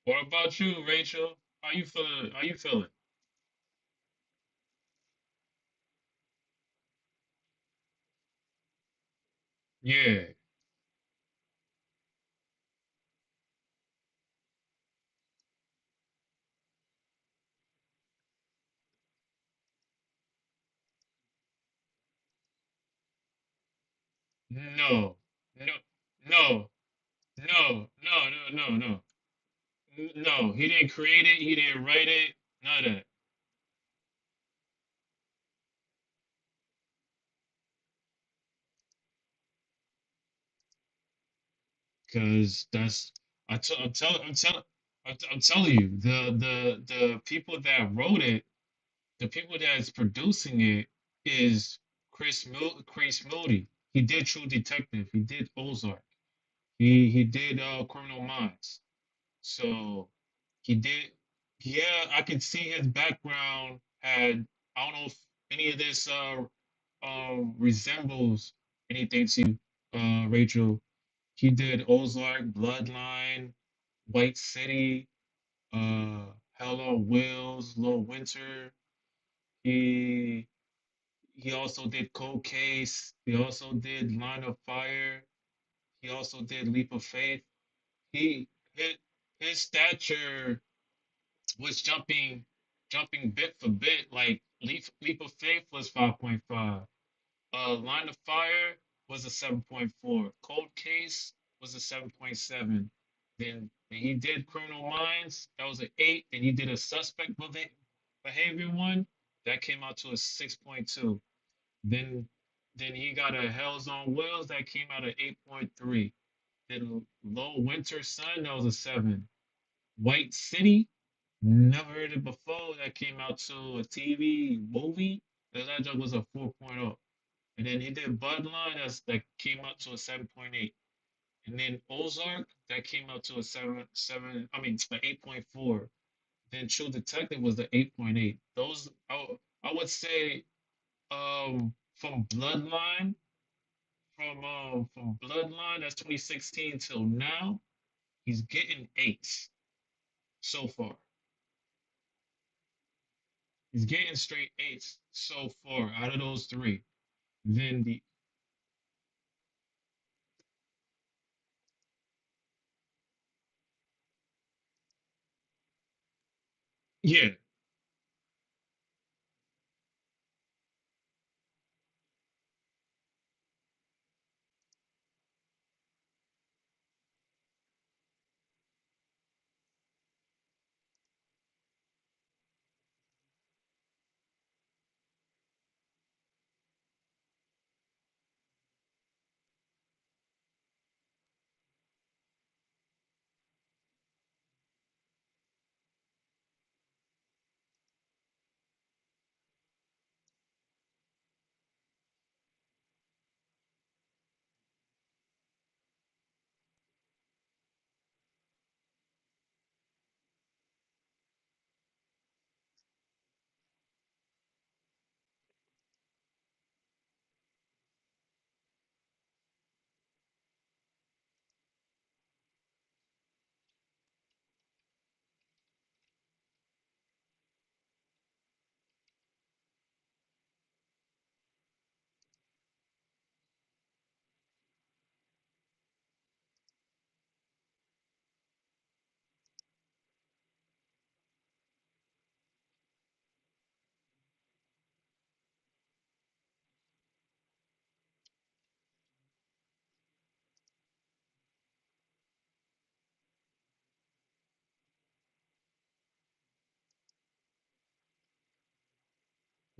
Speaker 3: What about you, Rachel? How you feeling? How you feeling? Yeah. No. No. No. No. No. No. No. No. No. He didn't create it. He didn't write it. None of that. Because that's I'm telling you the people that wrote it, the people that's producing it is Chris Moody. He did True Detective. He did Ozark. He did Criminal Minds. So he did. Yeah, I can see his background had. I don't know if any of this resembles anything to Rachel. He did Ozark, Bloodline, White City, Hell on Wheels, Little Winter. He he also did Cold Case. He also did Line of Fire. He also did Leap of Faith. He his, his stature was jumping bit for bit. Like Leap of Faith was 5.5. Line of Fire was a 7.4. Cold Case was a 7.7. Then he did Criminal Minds. That was an 8. Then he did a Suspect Behavior one. That came out to a 6.2. Then then he got a Hell's on Wheels that came out at 8.3. Then Low Winter Sun, that was a 7. White City, never heard it before. That came out to a TV movie. That joke was a 4.0. And then he did Bloodline, that came out to a 7.8. And then Ozark, that came out to a 7, I mean, 8.4. Then True Detective was the 8.8. Those, I would say, from Bloodline, that's 2016 till now, he's getting eights so far. He's getting straight eights so far out of those three. Then the yeah,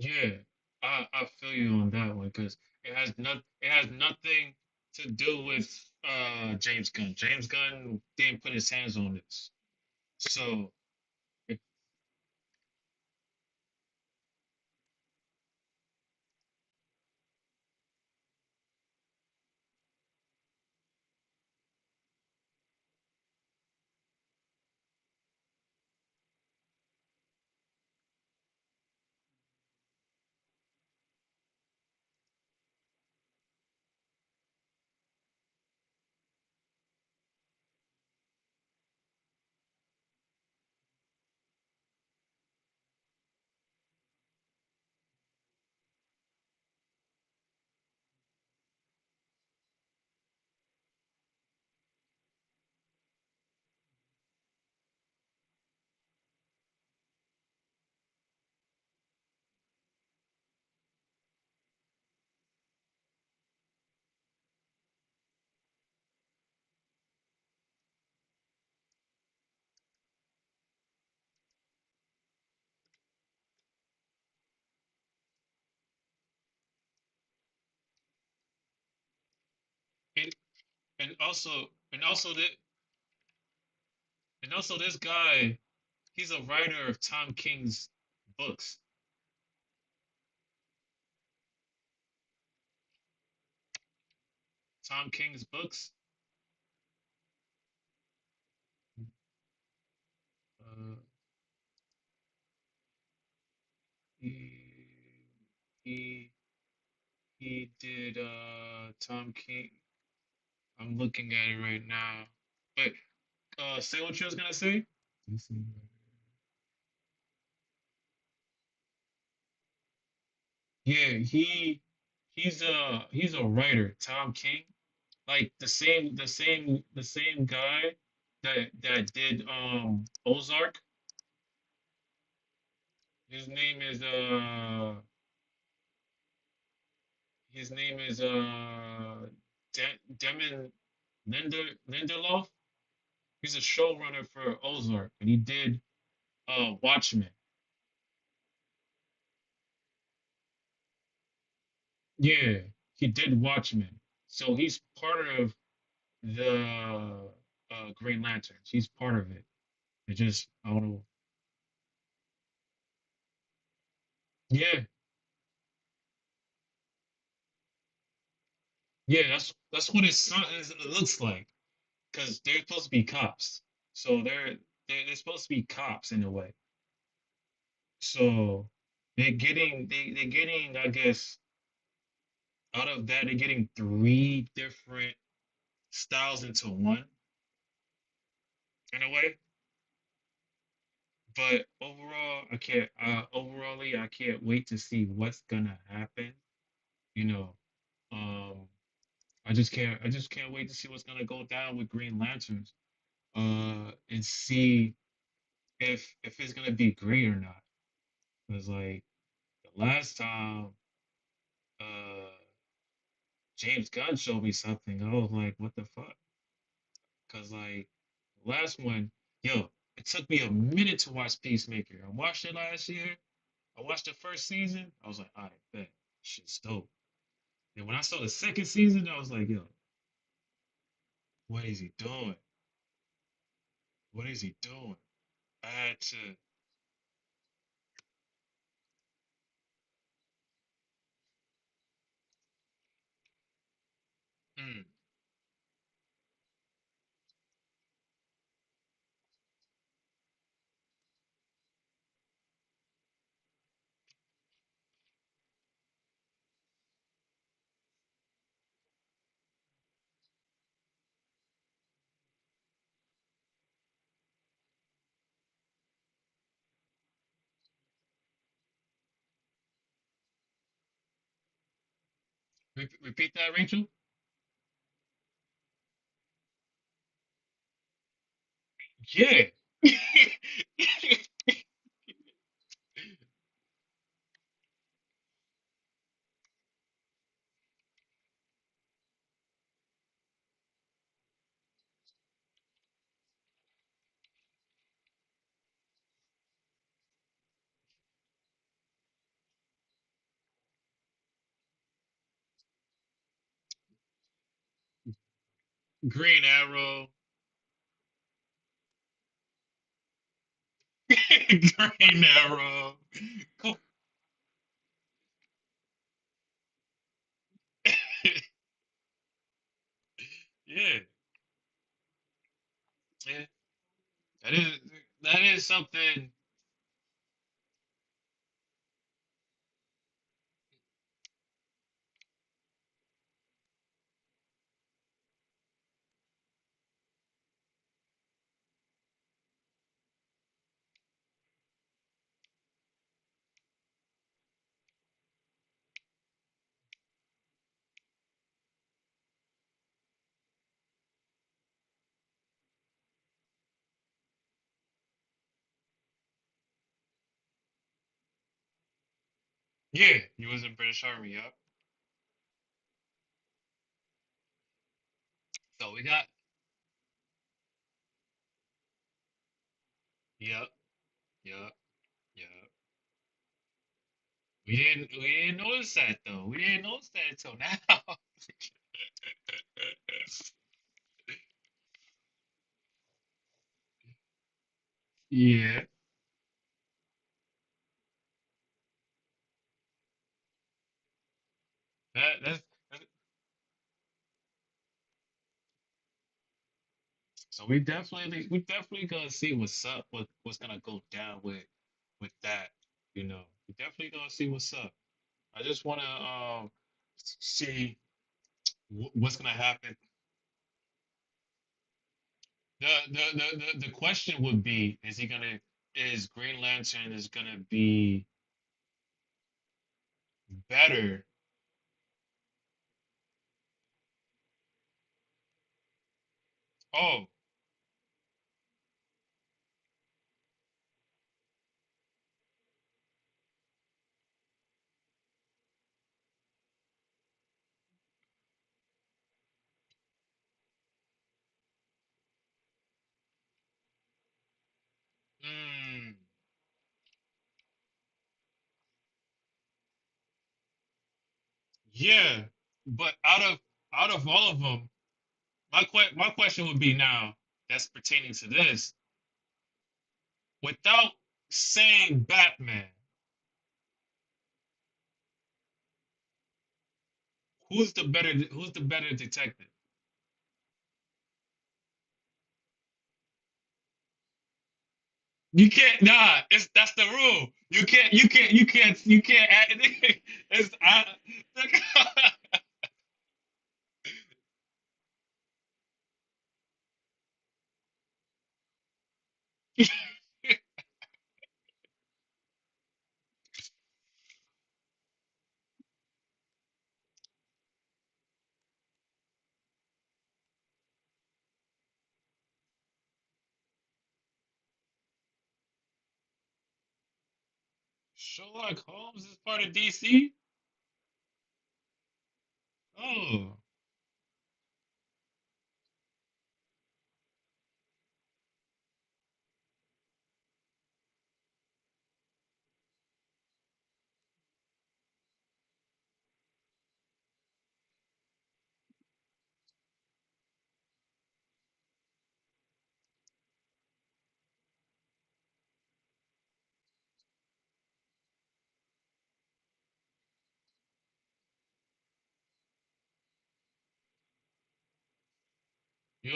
Speaker 3: Yeah, I feel you on that one because it has nothing to do with James Gunn. James Gunn didn't put his hands on this. So it, and and also and also that and also this guy, he's a writer of Tom King's books. Tom King's books. Uh, he he he did Tom King. I'm looking at it right now. But say what you was gonna say. DC. Yeah, he's a writer, Tom King. Like the same guy that did Ozark. His name is his name is Demon Lindelof. He's a showrunner for Ozark, and he did Watchmen. Yeah, he did Watchmen. So he's part of the Green Lanterns. He's part of it. It just I don't know. Yeah, yeah. That's what his son is, it looks like. Because they're supposed to be cops. So they're supposed to be cops in a way. So they're getting I guess out of that they're getting three different styles into one in a way. But overall, I can't. Overally, I can't wait to see what's gonna happen. You know, um, I just can't. I just can't wait to see what's gonna go down with Green Lanterns. And see if it's gonna be great or not. Because like the last time, uh, James Gunn showed me something, I was like, what the fuck? Because like the last one, yo, it took me a minute to watch Peacemaker. I watched it last year. I watched the first season. I was like, all right, bet. Shit's dope. And when I saw the second season, I was like, yo, what is he doing? What is he doing? I had to mm, repeat that, Rachel. Yeah. Green Arrow. Green Arrow. Cool. Yeah, yeah. That is that is something. Yeah, he was in British Army. Yep. So we got. Yep. Yep. Yep. We didn't notice that though. We didn't notice that until now. Yeah. That's so we definitely gonna see what's up, what's gonna go down with that. We definitely gonna see what's up. I just wanna see what's gonna happen. The question would be, is Green Lantern is gonna be better? Oh, mm, yeah. But out of all of them, my question would be now that's pertaining to this, without saying Batman, who's the better detective? You can't it's that's the rule. You can't add it's Sherlock Holmes is part of DC? Oh. You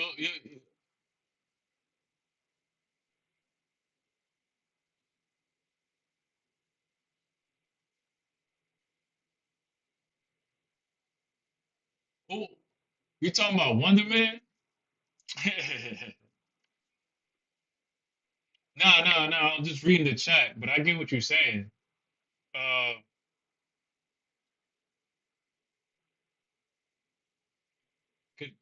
Speaker 3: who you talking about Wonder Man? No. I'm just reading the chat, but I get what you're saying. Uh, could,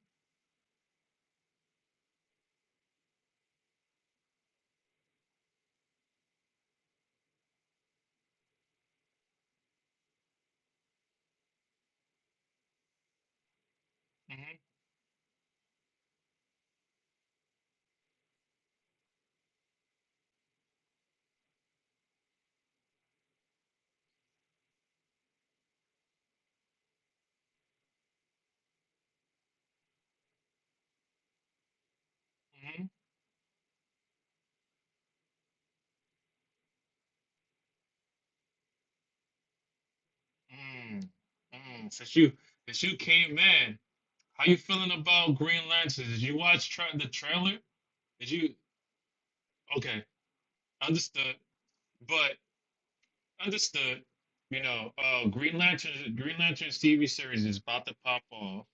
Speaker 3: mhm. since you came in, how you feeling about Green Lantern? Did you watch the trailer? Did you? Okay, understood. But understood. Green Lantern's TV series is about to pop off.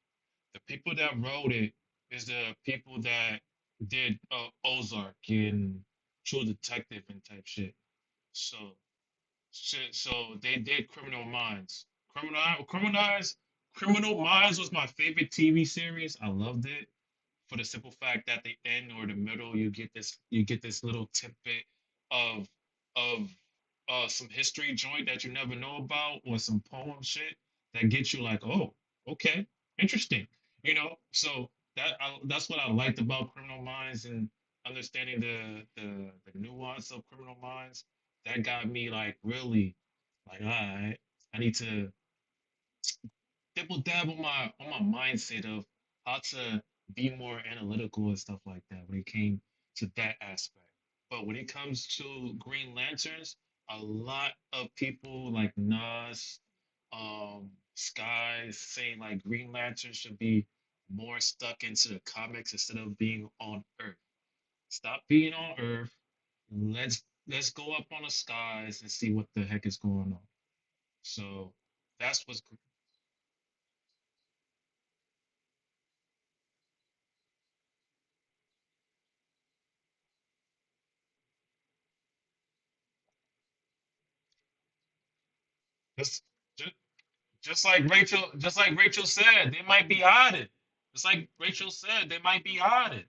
Speaker 3: The people that wrote it is the people that did Ozark and True Detective and type shit. So, so they did Criminal Minds. Criminal Minds was my favorite TV series. I loved it for the simple fact that the end or the middle you get this little tidbit of of some history joint that you never know about or some poem shit that gets you like, oh, okay, interesting. So that's what I liked about Criminal Minds and understanding the nuance of Criminal Minds. That got me like really like, all right, I need to dibble dab on my mindset of how to be more analytical and stuff like that when it came to that aspect. But when it comes to Green Lanterns, a lot of people like Nas, Sky saying like Green Lantern should be more stuck into the comics instead of being on Earth. Stop being on Earth. Let's go up on the skies and see what the heck is going on. So that's what's just just like Rachel said, they might be hiding. Just like Rachel said, they might be hiding.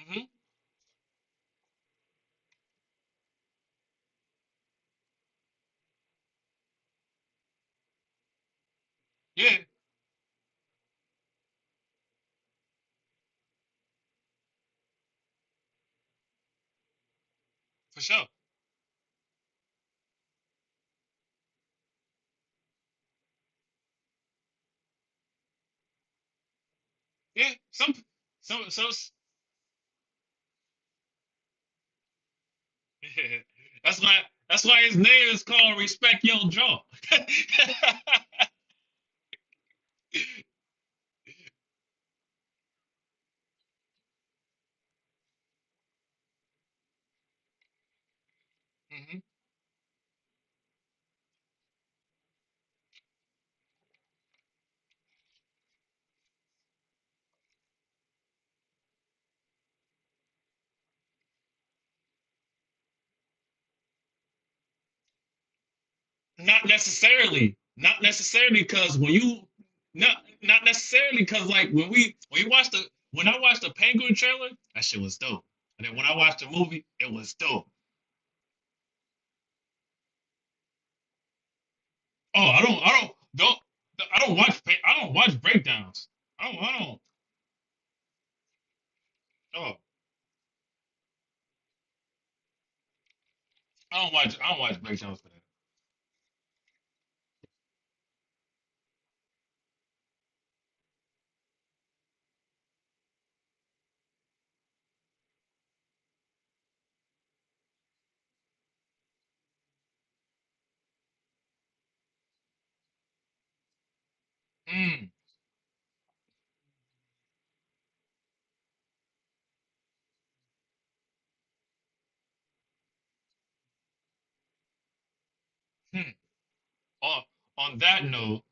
Speaker 3: Hmm. Yeah, for sure. Yeah, so yeah. That's why his name is called Respect Your Jaw. Hmm. Not necessarily, because not necessarily because like when I watched the Penguin trailer, that shit was dope. And then when I watched the movie, it was dope. Oh, I don't watch breakdowns. I don't. Oh, I don't watch breakdowns for that. Mm, hmm. On on that note,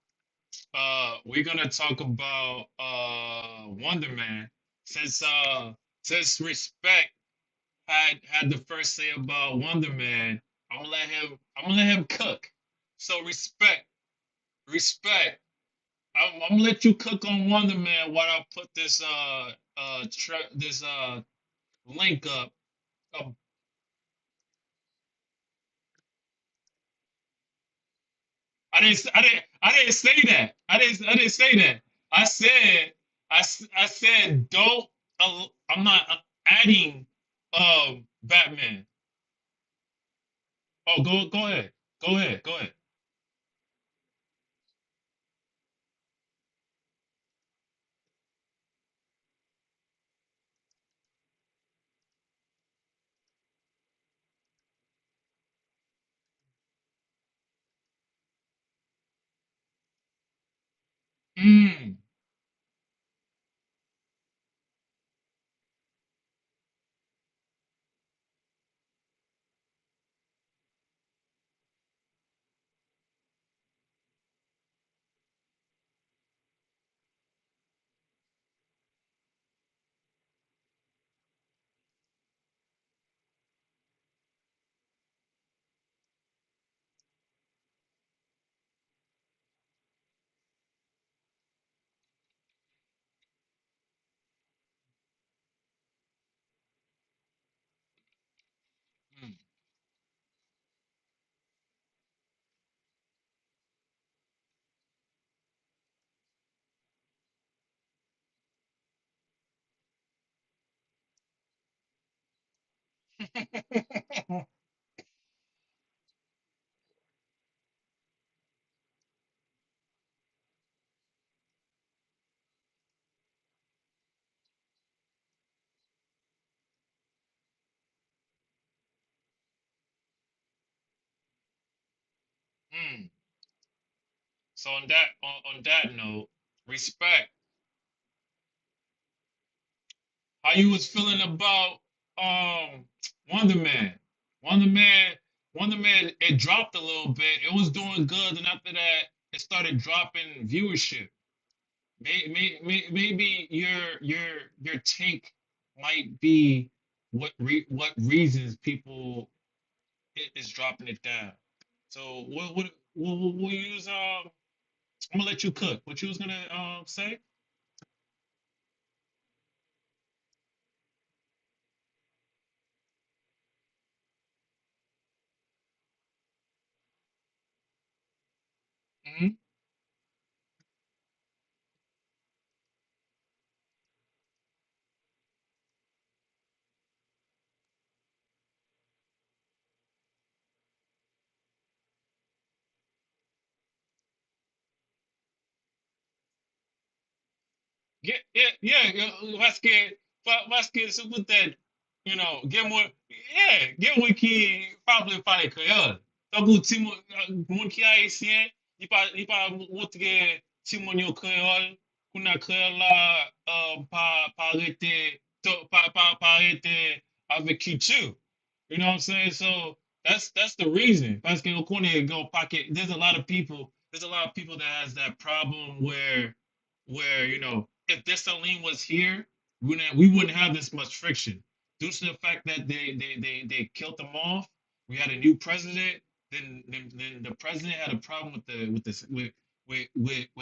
Speaker 3: we're gonna talk about Wonder Man since Respect had the first say about Wonder Man. I'm gonna let him cook. So respect. I'm gonna let you cook on Wonder Man while I put this link up. Uh, I didn't say that. I didn't say that. I said don't. I'm not adding Batman. Oh, go ahead. Go ahead. Go ahead. Mm, mm, mm. So on that note, respect. How you was feeling about Wonder Man? Wonder Man, Wonder Man, it dropped a little bit. It was doing good, and after that, it started dropping viewership. Maybe your take might be what reasons people is dropping it down. So what you was I'm gonna let you cook. What you was gonna say? Hmm. Parce que, parce que c'est peut-être, gen mwen ki pable pale kreol. Tan kou ti moun ki haisyen, li pa montre ti moun yo kreol, kou na kreol la pa rete, pa rete avek ki too. You know what I'm saying? So that's the reason. Parce que go pocket. There's a lot of people that has that problem where if Dessalines was here, we wouldn't have this much friction due to the fact that they killed them off. We had a new president. Then the president had a problem with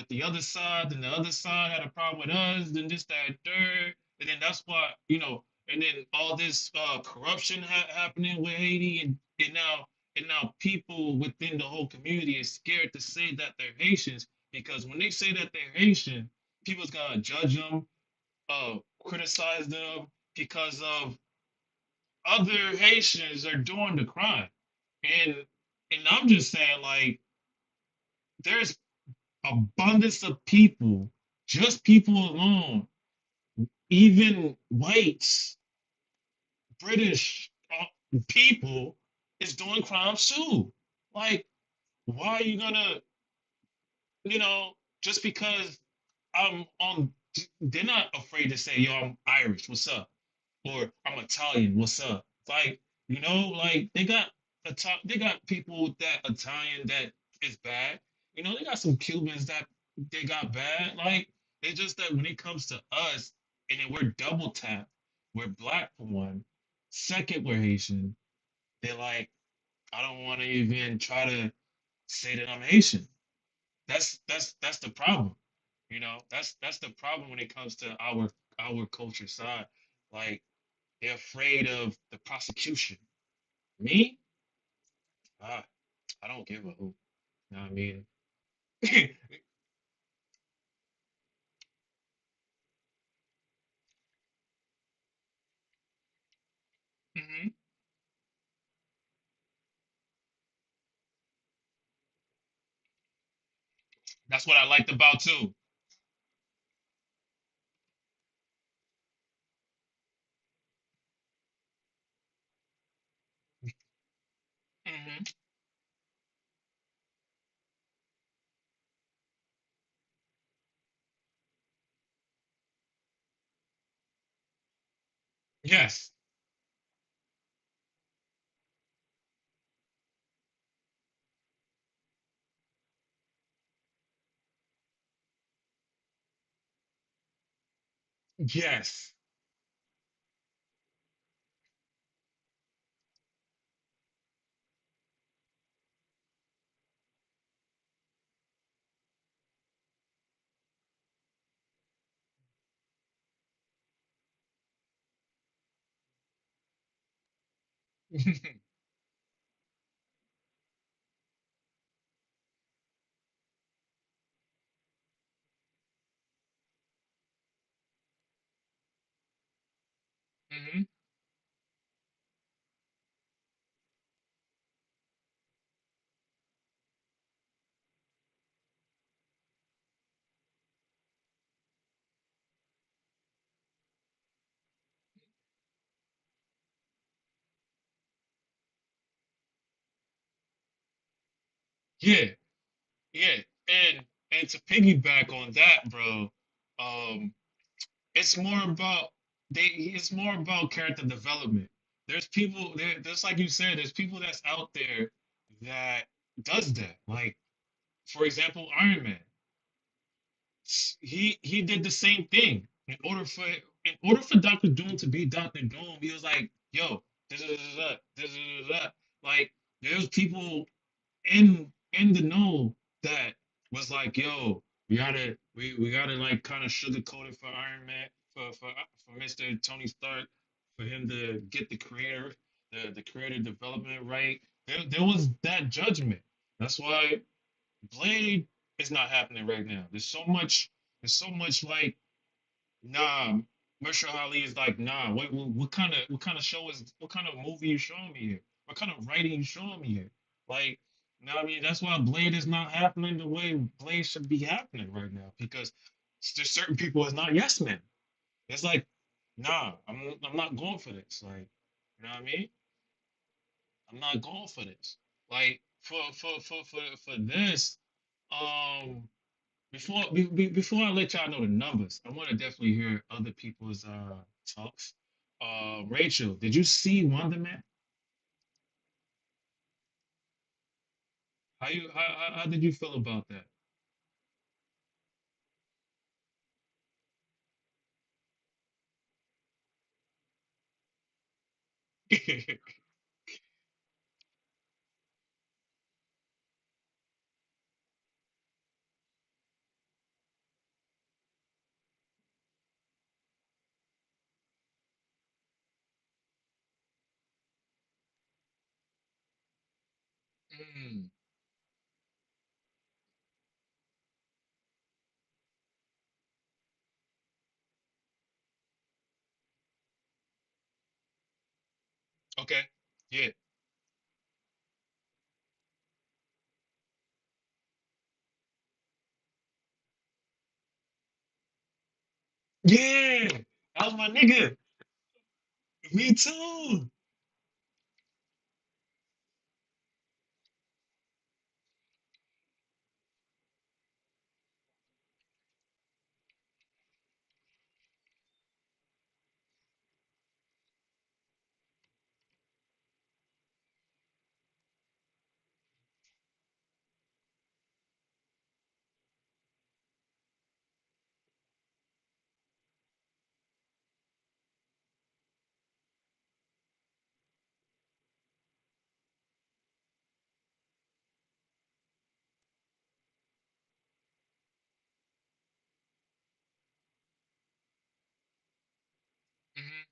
Speaker 3: the other side. Then the other side had a problem with us. Then this, that, third. And then that's why and then all this corruption happening with Haiti, and now people within the whole community is scared to say that they're Haitians, because when they say that they're Haitian, people's gonna judge them, criticize them because of other Haitians are doing the crime, and I'm just saying, like, there's abundance of people, just people alone, even whites, British people is doing crimes too. Like, why are you gonna, you know, just because I'm on, they're not afraid to say, yo, I'm Irish, what's up? Or I'm Italian, what's up? Like, like they got people that Italian that is bad. They got some Cubans that they got bad. Like, it's just that when it comes to us, and then we're double tapped, we're black for one. Second, we're Haitian. They're like, I don't want to even try to say that I'm Haitian. That's the problem. That's the problem when it comes to our culture side. Like, they're afraid of the prosecution. Me, ah, I don't give a hoot. You know what I mean? Hmm. That's what I liked about too. Hmm. Yes. Yes. Hmm. Yeah. Yeah. And to piggyback on that, bro, um, it's more about it's more about character development. There's people there, just like you said, there's people that's out there that does that. Like, for example, Iron Man. He did the same thing. In order for Doctor Doom to be Doctor Doom, he was like, yo, this is that, this is that. Like, there's people in the know that was like, yo, we gotta like kind of sugarcoat it for Iron Man, for Mr. Tony Stark, for him to get the creator development right. There was that judgment. That's why Blade is not happening right now. There's so much like, nah. Mahershala Ali is like, nah. What kind of show is what kind of movie you showing me here? What kind of writing you showing me here? Like, you know what I mean? That's why Blade is not happening the way Blade should be happening right now, because there's certain people is not yes men. It's like, nah, I'm not going for this. Like, you know what I mean? I'm not going for this. Like, for this, um. Before I let y'all know the numbers, I want to definitely hear other people's talks. Rachel, did you see Wonder Man? How did you feel about that? Mm, okay. Yeah. Yeah. That was my nigga. Me too. Hmm.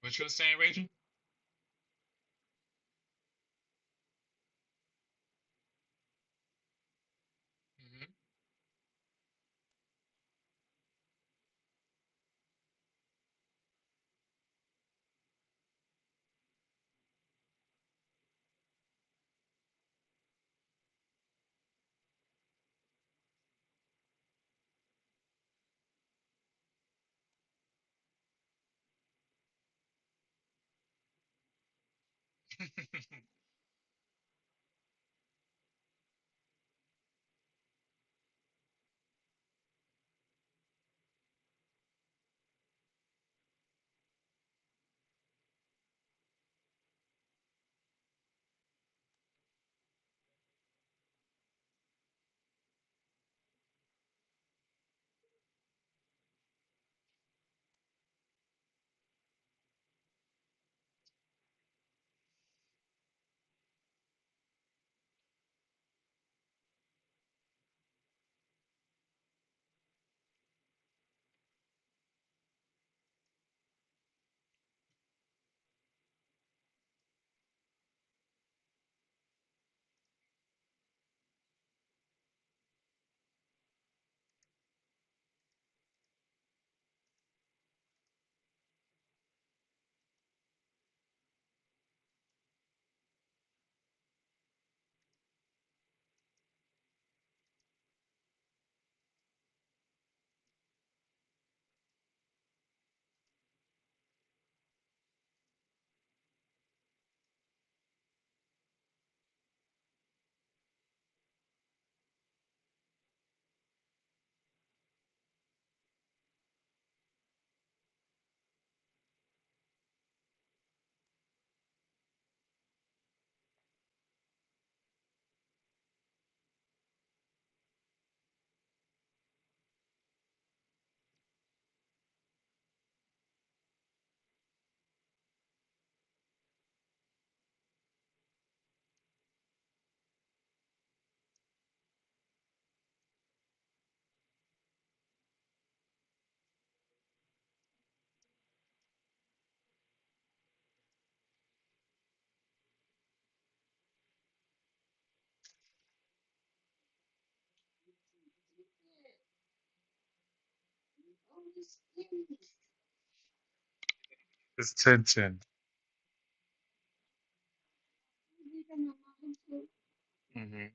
Speaker 3: What you were saying, Rachel? Hmm. It's 10-10. Mm-hmm.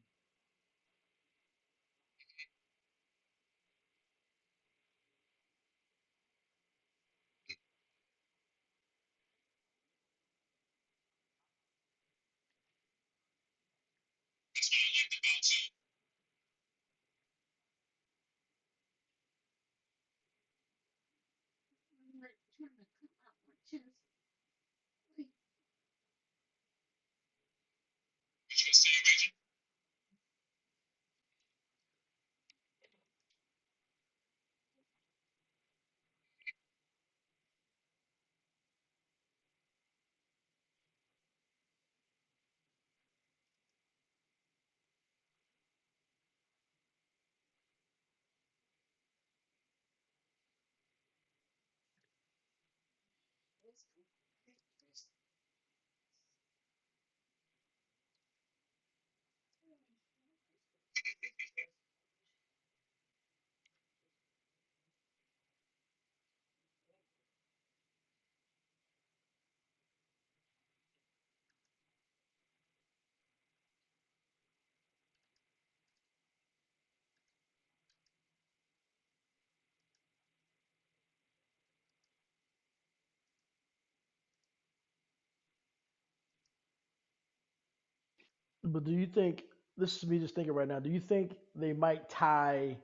Speaker 12: But do you think this is me just thinking right now? Do you think they might tie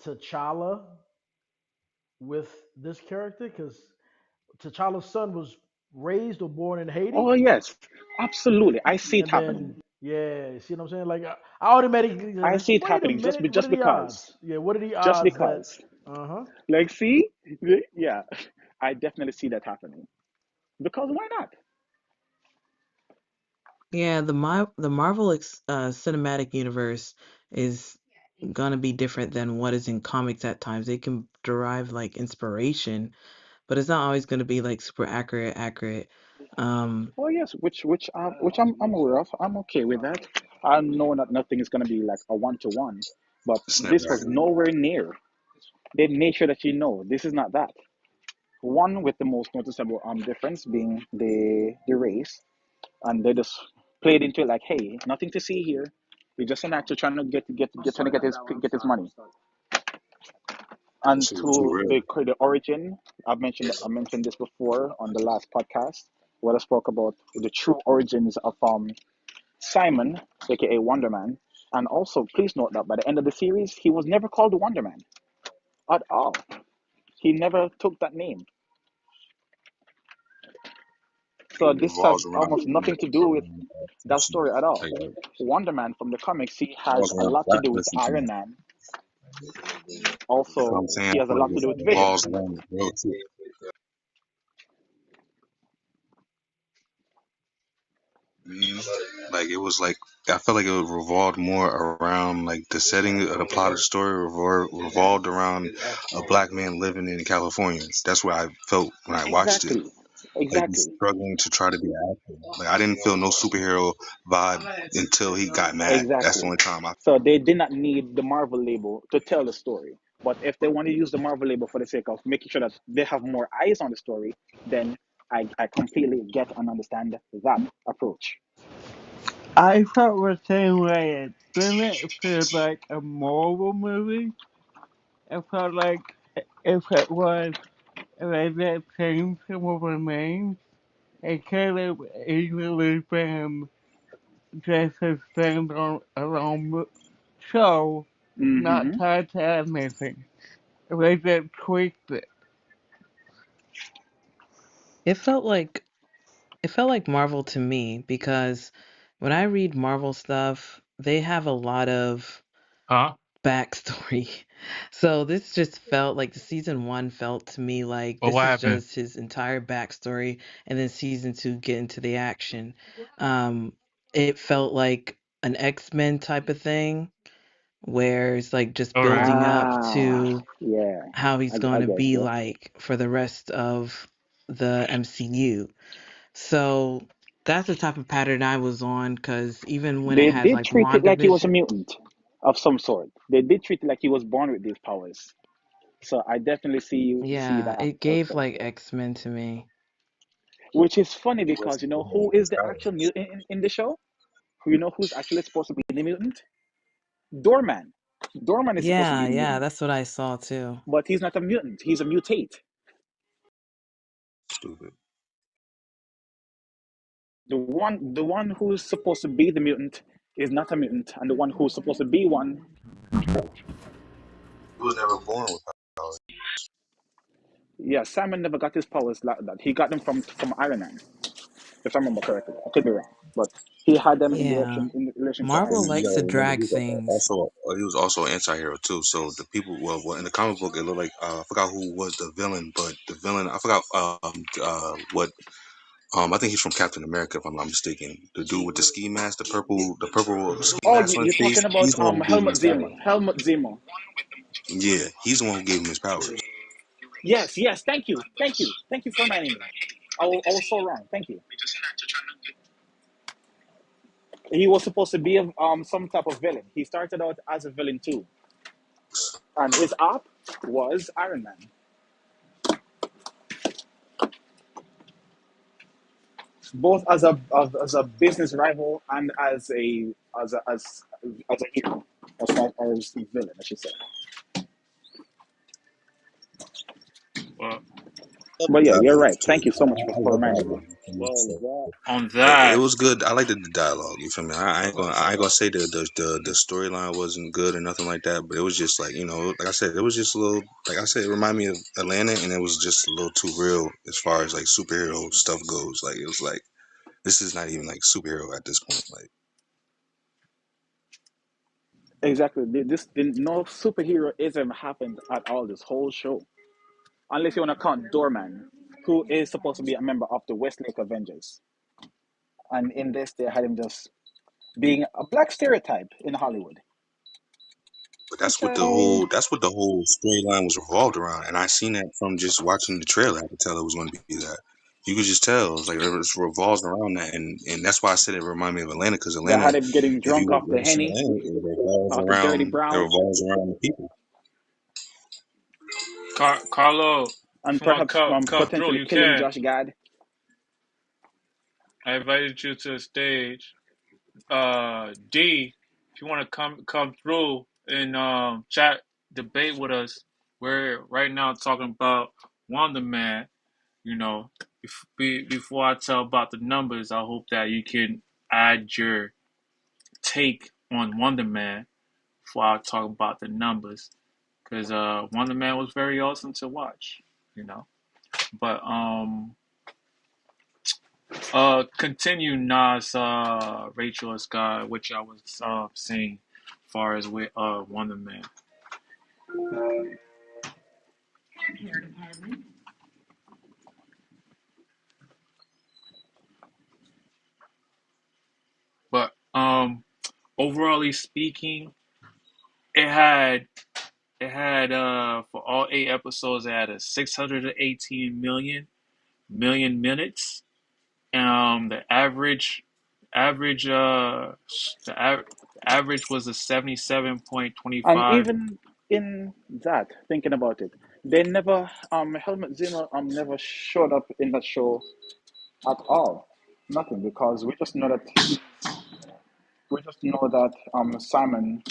Speaker 12: T'Challa with this character? Because T'Challa's son was raised or born in
Speaker 4: Oh
Speaker 12: Haiti,
Speaker 4: yes, absolutely. I see it
Speaker 12: and
Speaker 4: happening.
Speaker 12: then yeah, see what I'm saying? Like I automatically
Speaker 4: I
Speaker 12: like,
Speaker 4: see it
Speaker 12: wait a
Speaker 4: happening
Speaker 12: minute, what are
Speaker 4: just
Speaker 12: the
Speaker 4: because.
Speaker 12: odds? Yeah, what are the
Speaker 4: Just
Speaker 12: odds that?
Speaker 4: because.
Speaker 12: Uh huh.
Speaker 4: Like, see, yeah, I definitely see that happening. Because why not?
Speaker 5: Yeah, the Marvel cinematic universe is gonna be different than what is in comics at times. They can derive like inspiration, but it's not always gonna be like super accurate. Um,
Speaker 4: Oh yes, which I'm aware of. I'm okay with that. I know that nothing is gonna be like a one to one, but this was
Speaker 8: Snapdragon.
Speaker 4: nowhere near. They made sure that you know this is not that. One with the most noticeable difference being the race, and they just played into it like, hey, nothing to see here. He's just an actor trying to get his money.
Speaker 8: That
Speaker 4: And
Speaker 8: shit was too
Speaker 4: to
Speaker 8: real.
Speaker 4: the origin, I mentioned this before on the last podcast. where I spoke about the true origins of Simon, aka Wonder Man. And also, please note that by the end of the series, he was never called the Wonder Man at all. He never took that name. So
Speaker 8: It
Speaker 4: this has
Speaker 8: revolves around
Speaker 4: almost nothing to do with that story at all.
Speaker 8: like
Speaker 4: Wonder Man from the comics, he has
Speaker 8: revolves
Speaker 4: a
Speaker 8: around
Speaker 4: lot to
Speaker 8: black
Speaker 4: do with
Speaker 8: person.
Speaker 4: Iron Man.
Speaker 8: You know what
Speaker 4: Also,
Speaker 8: I'm saying?
Speaker 4: he
Speaker 8: I
Speaker 4: has a
Speaker 8: feel like
Speaker 4: lot to do
Speaker 8: it
Speaker 4: with Vision.
Speaker 8: revolves around the real too. Like it was like I felt like it revolved more around like the setting of the plot of the story revolved around a black man living in California. That's what I felt when I watched it.
Speaker 4: Exactly.
Speaker 8: Like he's
Speaker 4: Exactly.
Speaker 8: struggling to try to be an actor. Like I didn't feel no superhero vibe until he got mad. That's the
Speaker 4: Exactly.
Speaker 8: only time I.
Speaker 4: So they did not need the Marvel label to tell the story. But if they want to use the Marvel label for the sake of making sure that they have more eyes on the story, then I completely get and understand that approach.
Speaker 13: I felt the same way. It didn't feel like a Marvel movie. It felt like if it was, if they did change some of the names, it could have easily been just a standalone show, not
Speaker 4: Hmm.
Speaker 13: tied to anything. If they just tweaked it.
Speaker 5: It felt like Marvel to me because when I read Marvel stuff, they have a lot of
Speaker 3: Huh?
Speaker 5: backstory. So this just felt like the season one felt to me like
Speaker 3: Well, what
Speaker 5: this is
Speaker 3: happened?
Speaker 5: just his entire backstory, and then season two get into the action. Um, it felt like an X-Men type of thing where it's like just
Speaker 3: All right.
Speaker 5: building up
Speaker 4: Ah,
Speaker 5: to
Speaker 4: yeah.
Speaker 5: how he's going
Speaker 4: I
Speaker 5: to
Speaker 4: get
Speaker 5: be
Speaker 4: you.
Speaker 5: like for the rest of the MCU. So that's the type of pattern I was on because even when it
Speaker 4: They
Speaker 5: has
Speaker 4: did
Speaker 5: like
Speaker 4: treat it like he was a
Speaker 5: WandaVision,
Speaker 4: mutant of some sort. They did treat it like he was born with these powers. So I definitely see
Speaker 5: yeah,
Speaker 4: that
Speaker 5: it gave
Speaker 4: also.
Speaker 5: like X-Men to me.
Speaker 4: Which is funny
Speaker 8: He was
Speaker 4: because you know who is the actual
Speaker 8: disguised.
Speaker 4: mutant in the show? Who you know who's actually supposed to be the mutant? Doorman. Doorman is supposed to be
Speaker 5: Yeah,
Speaker 4: the
Speaker 5: yeah,
Speaker 4: mutant,
Speaker 5: that's what I saw too.
Speaker 4: but he's not a mutant. He's a mutate.
Speaker 8: Stupid.
Speaker 4: The one who's supposed to be the mutant is not a mutant, and the one who's supposed to be one,
Speaker 8: He was never born with powers.
Speaker 4: yeah, Simon never got his powers like that. He got them from Iron Man, if I remember correctly. I could be wrong, but he had them
Speaker 5: Yeah.
Speaker 4: in relation to
Speaker 8: And
Speaker 5: Marvel
Speaker 4: Iron Man.
Speaker 8: you
Speaker 5: likes to
Speaker 8: gotta remember,
Speaker 5: drag things.
Speaker 8: he was also an anti-hero too. So the people, well, in the comic book, it looked like I forgot who was the villain, but the villain, I forgot what I think he's from Captain America, if I'm not mistaken. The dude with the ski mask, the purple ski
Speaker 4: Oh,
Speaker 8: mask on his
Speaker 4: you're
Speaker 8: face.
Speaker 4: talking
Speaker 8: He's
Speaker 4: about
Speaker 8: the one who gave him
Speaker 4: Helmut
Speaker 8: his powers.
Speaker 4: Zemo. Helmut Zemo.
Speaker 8: Yeah, he's the one who gave him his powers.
Speaker 4: Yes, yes. Thank you for reminding me. I was so wrong. Thank you. He was supposed to be some type of villain. He started out as a villain too, and his op was Iron Man, both as a business rival and as a hero, as far as villain, I should say.
Speaker 3: Well,
Speaker 8: I love
Speaker 4: But
Speaker 8: the
Speaker 4: yeah, you're
Speaker 8: dialogue
Speaker 4: right.
Speaker 8: too.
Speaker 4: Thank you so much
Speaker 8: I
Speaker 4: for
Speaker 8: love
Speaker 4: reminding me.
Speaker 8: dialogue.
Speaker 3: well,
Speaker 8: So,
Speaker 3: on
Speaker 8: it
Speaker 3: that,
Speaker 8: was good. I liked the dialogue. You feel me? I ain't gonna say the storyline wasn't good or nothing like that, but it was just like like I said, it was just a little. Like I said, it reminded me of Atlanta, and it was just a little too real as far as like superhero stuff goes. Like it was like this is not even like superhero at this point. Like
Speaker 4: Exactly. No superheroism happened at all this whole show, unless you want to count Doorman, who is supposed to be a member of the Westlake Avengers, and in this they had him just being a black stereotype in Hollywood,
Speaker 8: But
Speaker 4: which I
Speaker 8: that's what the whole storyline was revolved around, and I seen that from just watching the trailer. I could tell it was going to be that. You could just tell. It's like it was revolves around that, and that's why I said it reminded me of Atlanta because
Speaker 4: that
Speaker 8: Atlanta,
Speaker 4: had him getting
Speaker 8: if you
Speaker 4: drunk off the
Speaker 8: ever seen
Speaker 4: henny,
Speaker 8: Atlanta,
Speaker 4: off the dirty
Speaker 8: it
Speaker 4: brown,
Speaker 8: revolves around the people.
Speaker 3: Carlo, if
Speaker 4: and
Speaker 3: you want to
Speaker 4: perhaps
Speaker 3: come through,
Speaker 4: potentially
Speaker 3: you
Speaker 4: killing
Speaker 3: can.
Speaker 4: Josh Gad.
Speaker 3: I invited you to the stage. D, if you want to come through and chat debate with us, we're right now talking about Wonder Man. You know.
Speaker 14: before I tell about the numbers, I hope that you can add your take on Wonder Man before I talk about the numbers, because Wonder Man was very awesome to watch, you know. But continue Nas, Rachel, or Scott, which I was saying, as far as with Wonder Man. But overall speaking, it had for all 8 episodes, it had a 618 million minutes. The average average was a
Speaker 4: And
Speaker 14: 77.25.
Speaker 4: even in that, thinking about it, they never Helmut Zimmer never showed up in that show at all. Nothing, because we just know that Simon,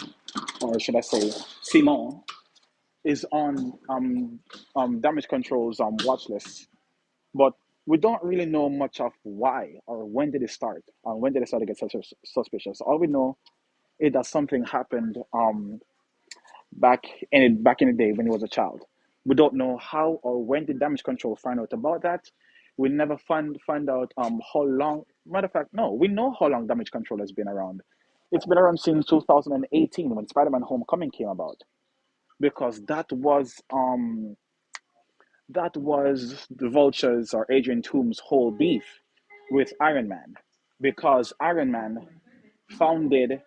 Speaker 4: or should I say Simon, is on damage control's watch list. But we don't really know much of why or when did it start, or when did it start to get suspicious. All we know is that something happened back in the day when he was a child. We don't know how or when did damage control find out about that. We never find out how long. Matter of fact, no, we know how long damage control has been around. It's been around since 2018 when Spider-Man Homecoming came about, because that was the Vulture's or Adrian Toome's whole beef with Iron Man, because Iron Man founded,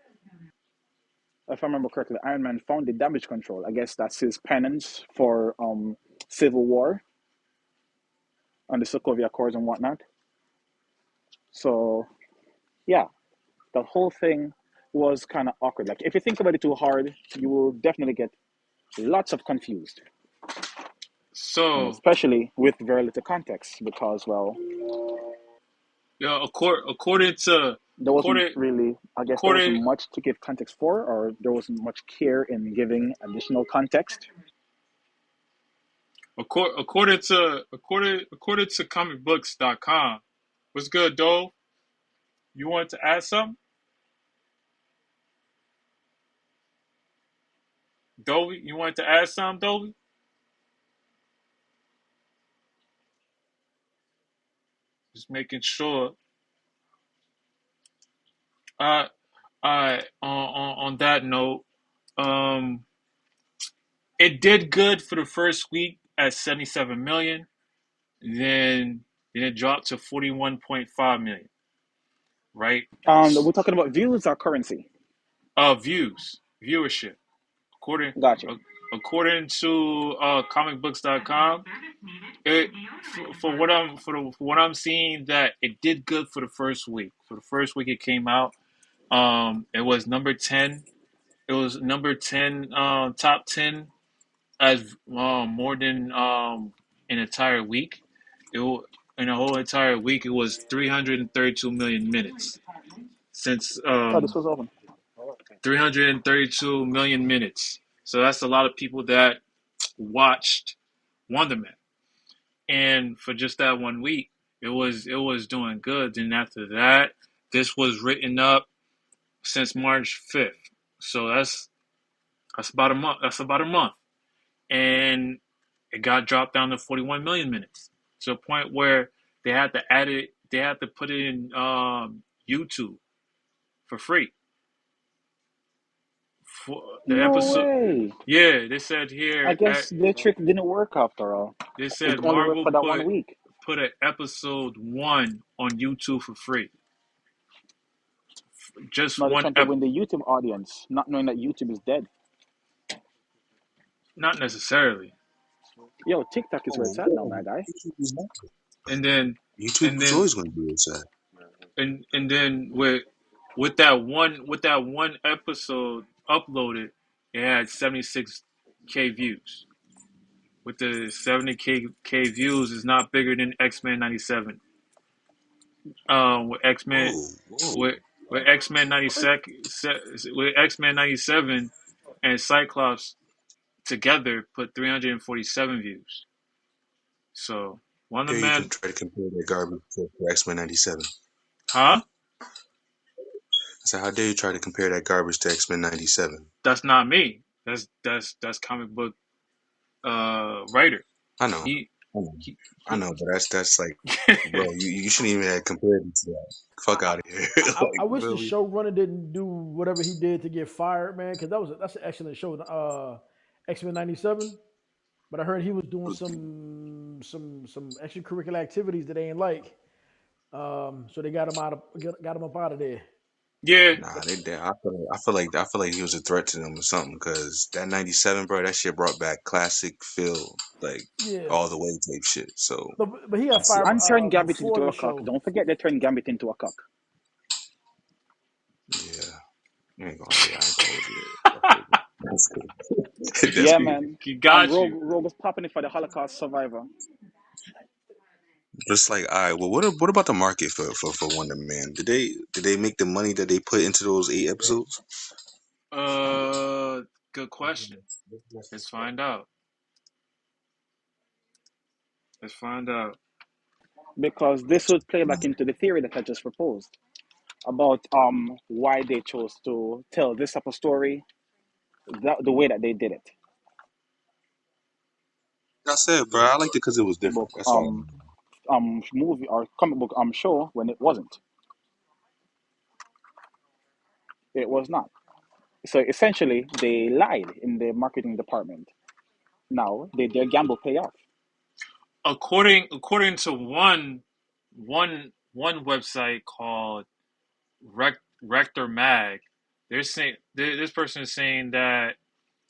Speaker 4: if I remember correctly, Iron Man founded damage control. I guess that's his penance for Civil War and the Sokovia Accords and whatnot. So yeah, the whole thing was kind of awkward. Like, if you think about it too hard, you will definitely get lots of confused, and
Speaker 14: So
Speaker 4: especially with very little context, because, well,
Speaker 14: yeah, according to
Speaker 4: there wasn't
Speaker 14: according
Speaker 4: really, I guess, there wasn't
Speaker 14: according
Speaker 4: much to give context for, or there wasn't much care in giving additional context.
Speaker 14: according to comicbooks.com. What's good, Dove? You wanted to add something? Dovey, you wanted to add something, Dovey? Just making sure. Uh, on that note, um, it did good for the first week at 77 million. Then it dropped to 41.5 million. Right?
Speaker 4: We're talking about views or currency.
Speaker 14: Viewership. According
Speaker 4: Gotcha.
Speaker 14: according to comicbooks.com, it for what I'm seeing, that it did good for the first week. For the first week it came out, it was number 10. It was number 10, top 10 as more than an entire week. In a whole entire week, it was 332 million minutes since
Speaker 4: Oh, this was open.
Speaker 14: 332 million minutes. So that's a lot of people that watched Wonder Man. And for just that 1 week, it was doing good. Then after that, this was written up since March 5th. So that's about a month. That's about a month. And it got dropped down to 41 million minutes, to a point where they had to add it. They had to put it in YouTube for free. For the
Speaker 4: No
Speaker 14: episode,
Speaker 4: way.
Speaker 14: yeah, they said
Speaker 4: I
Speaker 14: here
Speaker 4: guess the trick didn't work after all.
Speaker 14: they
Speaker 4: It
Speaker 14: said
Speaker 4: only worked
Speaker 14: Marvel
Speaker 4: for that 1 week.
Speaker 14: put an episode 1 on YouTube for free. Just
Speaker 4: Now they're
Speaker 14: one
Speaker 4: trying to win the YouTube audience, not knowing that YouTube is dead.
Speaker 14: not necessarily.
Speaker 4: Yo, TikTok is where
Speaker 8: Oh,
Speaker 4: it's at now,
Speaker 8: yeah.
Speaker 4: my guy.
Speaker 8: YouTube is not.
Speaker 14: And then
Speaker 8: YouTube
Speaker 14: and
Speaker 8: is
Speaker 14: then
Speaker 8: always going to be sad.
Speaker 14: and then with that one episode uploaded, it had 76K views. With the 70K views, is not bigger than X-Men 97. With X-Men
Speaker 8: Whoa, whoa.
Speaker 14: with with X-Men 97 with X-Men 97 and Cyclops together put 347 views. So Wonder
Speaker 8: Dare you
Speaker 14: Man,
Speaker 8: can try to compare that garbage to X-Men '97?
Speaker 14: huh?
Speaker 8: So how dare you try to compare that garbage to X-Men '97?
Speaker 14: That's not me. That's comic book writer.
Speaker 8: I know,
Speaker 14: He
Speaker 8: I know,
Speaker 14: he
Speaker 8: I
Speaker 14: he.
Speaker 8: know, but that's like, bro, you shouldn't even have compared it to that.
Speaker 12: I,
Speaker 8: Fuck out of here,
Speaker 12: I
Speaker 8: like
Speaker 12: wish the
Speaker 8: really.
Speaker 12: showrunner didn't do whatever he did to get fired, man, because that's an excellent show. X-Men '97. But I heard he was doing some extracurricular activities that they ain't like. So they got him up out of there.
Speaker 14: Yeah.
Speaker 8: Nah, I feel like he was a threat to them or something because that '97, bro, that shit brought back classic Phil, like
Speaker 12: Yeah,
Speaker 8: all the way type shit. So
Speaker 12: but he got
Speaker 8: that's it.
Speaker 12: fired
Speaker 4: And turn Gambit
Speaker 12: before
Speaker 4: into
Speaker 12: the
Speaker 4: a cock.
Speaker 12: show.
Speaker 4: Don't forget they turned Gambit into a cock.
Speaker 8: Yeah, I ain't gonna hold you. That's crazy. That's
Speaker 4: Yeah,
Speaker 8: crazy.
Speaker 4: man.
Speaker 14: He got you.
Speaker 4: Rogue was popping it for the Holocaust survivor.
Speaker 8: Just like, all right, well, what about the market for Wonder Man? Did they make the money that they put into those 8 episodes?
Speaker 14: Uh, Good question. Let's find out. Let's find out.
Speaker 4: Because this would play back into the theory that I just proposed about why they chose to tell this type of story the way that they did it.
Speaker 8: Like I said, bro, I liked it because it was different.
Speaker 4: Book
Speaker 8: That's all.
Speaker 4: movie or comic book show when it wasn't. It was not. So essentially they lied in the marketing department. Now their gamble pay off.
Speaker 14: According to one website called Rector Mag, they're saying this person is saying that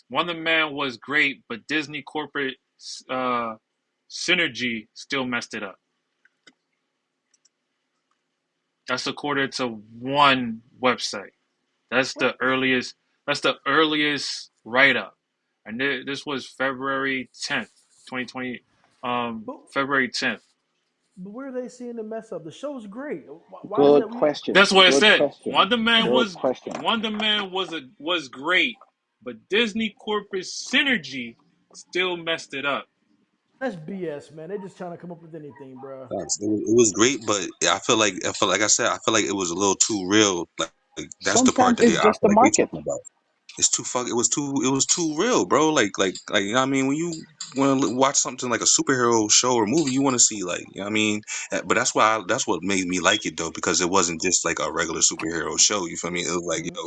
Speaker 14: Wonder Man was great, but Disney corporate uh, synergy still messed it up. That's according to one website. That's
Speaker 12: What?
Speaker 14: the earliest. That's the earliest write up, and this was February 10th, 2020.
Speaker 12: But,
Speaker 14: February 10th.
Speaker 12: but where are they seeing the mess up? The show's great. Why is
Speaker 4: Good
Speaker 12: that we?
Speaker 4: question.
Speaker 14: That's what it
Speaker 4: Good
Speaker 14: said.
Speaker 4: question. Good question.
Speaker 14: Wonder Man was great, but Disney corporate synergy still messed it up.
Speaker 12: That's BS, man. They're just trying to come up with anything, bro.
Speaker 8: Facts. It was great, but I feel like I said, I feel like it was a little too real. Like that's the part
Speaker 4: Sometimes
Speaker 8: that
Speaker 4: it's
Speaker 8: I feel
Speaker 4: just the
Speaker 8: like they
Speaker 4: market.
Speaker 8: talking about. It's too fuck. It was too real, bro. Like you know what I mean, when you want to watch something like a superhero show or movie, you want to see like you know what I mean. But that's what made me like it though because it wasn't just like a regular superhero show. You feel me? It was like
Speaker 12: Mhm.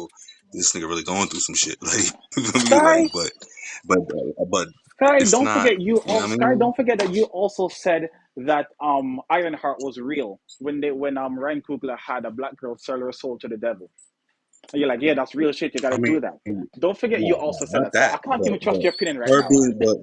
Speaker 8: this nigga really going through some shit. Like you feel me? Like
Speaker 4: Sky,
Speaker 8: but
Speaker 4: Sky,
Speaker 8: it's
Speaker 4: don't
Speaker 8: not.
Speaker 4: forget you.
Speaker 8: You know
Speaker 4: Oh,
Speaker 8: what I
Speaker 4: Sky,
Speaker 8: mean?
Speaker 4: don't forget that you also said that Ironheart was real when Ryan Coogler had a black girl sell her soul to the devil. And you're like, yeah, that's real shit. You got
Speaker 8: I
Speaker 4: to
Speaker 8: mean,
Speaker 4: do that. Don't forget you
Speaker 8: no, no,
Speaker 4: also said
Speaker 8: not
Speaker 4: that. So
Speaker 8: that.
Speaker 4: I can't even
Speaker 8: But
Speaker 4: trust your opinion right
Speaker 8: her
Speaker 4: now,
Speaker 8: being,
Speaker 4: man.
Speaker 8: but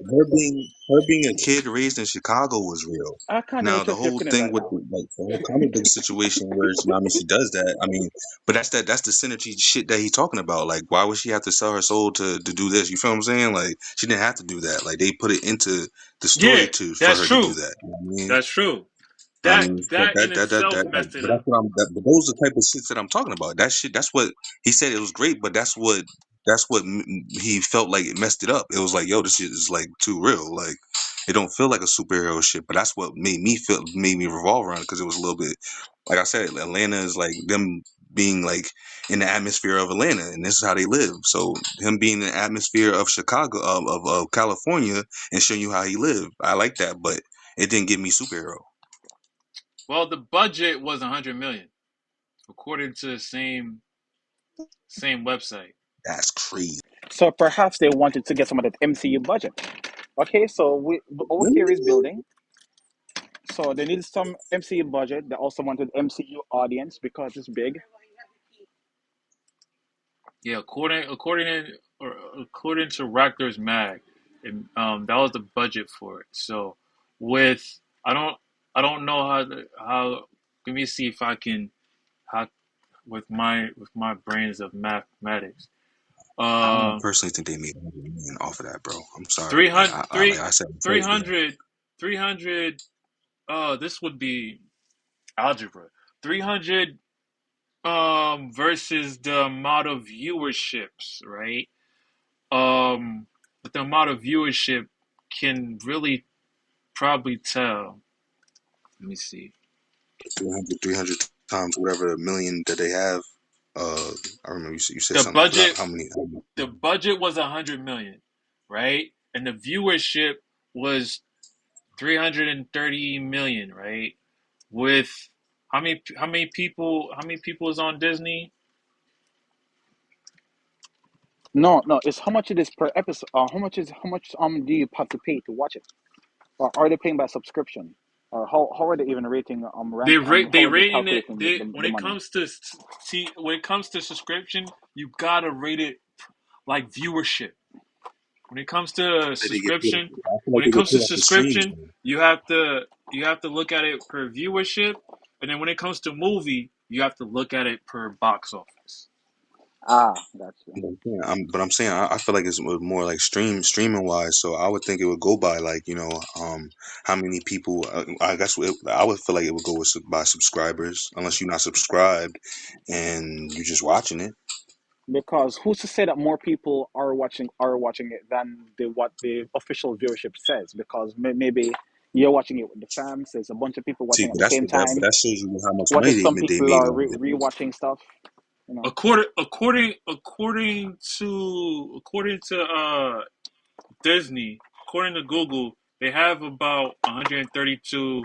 Speaker 8: her being a kid raised in Chicago was real.
Speaker 4: I can't even
Speaker 8: Now the
Speaker 4: trust your
Speaker 8: whole
Speaker 4: opinion
Speaker 8: thing
Speaker 4: right
Speaker 8: with
Speaker 4: now.
Speaker 8: the whole comic book situation where it's, I mean, she does that. I mean, but that's the synergy shit that he's talking about. Like, why would she have to sell her soul to do this? You feel what I'm saying? Like, she didn't have to do that. Like, they put it into the story
Speaker 14: Yeah,
Speaker 8: to for
Speaker 14: that's
Speaker 8: her to do
Speaker 14: true.
Speaker 8: that. You know what I mean?
Speaker 14: That's true.
Speaker 8: I
Speaker 14: That
Speaker 8: mean,
Speaker 14: that in itself messed it
Speaker 8: but
Speaker 14: up.
Speaker 8: that's what but those are the type of shit that I'm talking about. That shit, that's what he said. It was great, but that's what he felt like it messed it up. It was like, yo, this shit is like too real. Like, it don't feel like a superhero shit. But that's what made me revolve around because it was a little bit, like I said, Atlanta is like them being like in the atmosphere of Atlanta, and this is how they live. So him being in the atmosphere of Chicago, of California, and showing you how he lived, I like that, but it didn't give me superhero.
Speaker 14: Well, the budget was 100 million, according to the same website.
Speaker 8: That's crazy.
Speaker 4: So perhaps they wanted to get some of that MCU budget. Okay, so our theory is building. So they needed some MCU budget. They also wanted MCU audience because it's big.
Speaker 14: Yeah, according to Raptors Mag, that was the budget for it. So with I don't know how. Let me see if I can how with my brains of mathematics.
Speaker 8: I don't
Speaker 14: Uh,
Speaker 8: personally think they made 100 million off of that, bro. I'm sorry. Like
Speaker 14: 300,
Speaker 8: like I said,
Speaker 14: three
Speaker 8: before, yeah.
Speaker 14: hundred 300. This would be algebra. 300 versus the amount of viewerships, right? But the amount of viewership can really probably tell. Let me see.
Speaker 8: 300 times whatever million that they have. I remember you said
Speaker 14: The
Speaker 8: something. I forgot
Speaker 14: budget
Speaker 8: how many.
Speaker 14: the budget was 100 million, right? And the viewership was 330 million, right? With how many people is on Disney?
Speaker 4: No, it's how much it is per episode. How much do you have to pay to watch it? Or are they paying by subscription? Or how are they even rating
Speaker 14: They
Speaker 4: how are they
Speaker 14: rating it.
Speaker 4: calculating
Speaker 14: They
Speaker 4: the
Speaker 14: when it
Speaker 4: money?
Speaker 14: comes to see when it comes to subscription, you gotta rate it like viewership. When it comes to
Speaker 8: Did they get put?
Speaker 14: subscription,
Speaker 8: I feel like
Speaker 14: when it
Speaker 8: they get
Speaker 14: comes to
Speaker 8: put off the streams.
Speaker 14: subscription, you have to look at it per viewership, and then when it comes to movie, you have to look at it per box office.
Speaker 4: Ah, gotcha.
Speaker 8: But I'm saying I feel like it's more like streaming wise. So I would think it would go by like how many people. I guess I would feel like it would go by subscribers unless you're not subscribed and you're just watching it.
Speaker 4: Because who's to say that more people are watching it than what the official viewership says? Because maybe you're watching it with the fams. There's a bunch of people
Speaker 8: See,
Speaker 4: watching at the same
Speaker 8: but
Speaker 4: time.
Speaker 8: that shows you how much
Speaker 4: What
Speaker 8: money
Speaker 4: if some
Speaker 8: they
Speaker 4: people
Speaker 8: made
Speaker 4: are
Speaker 8: off it.
Speaker 4: rewatching stuff? You know,
Speaker 14: According to Disney, according to Google, they have about 132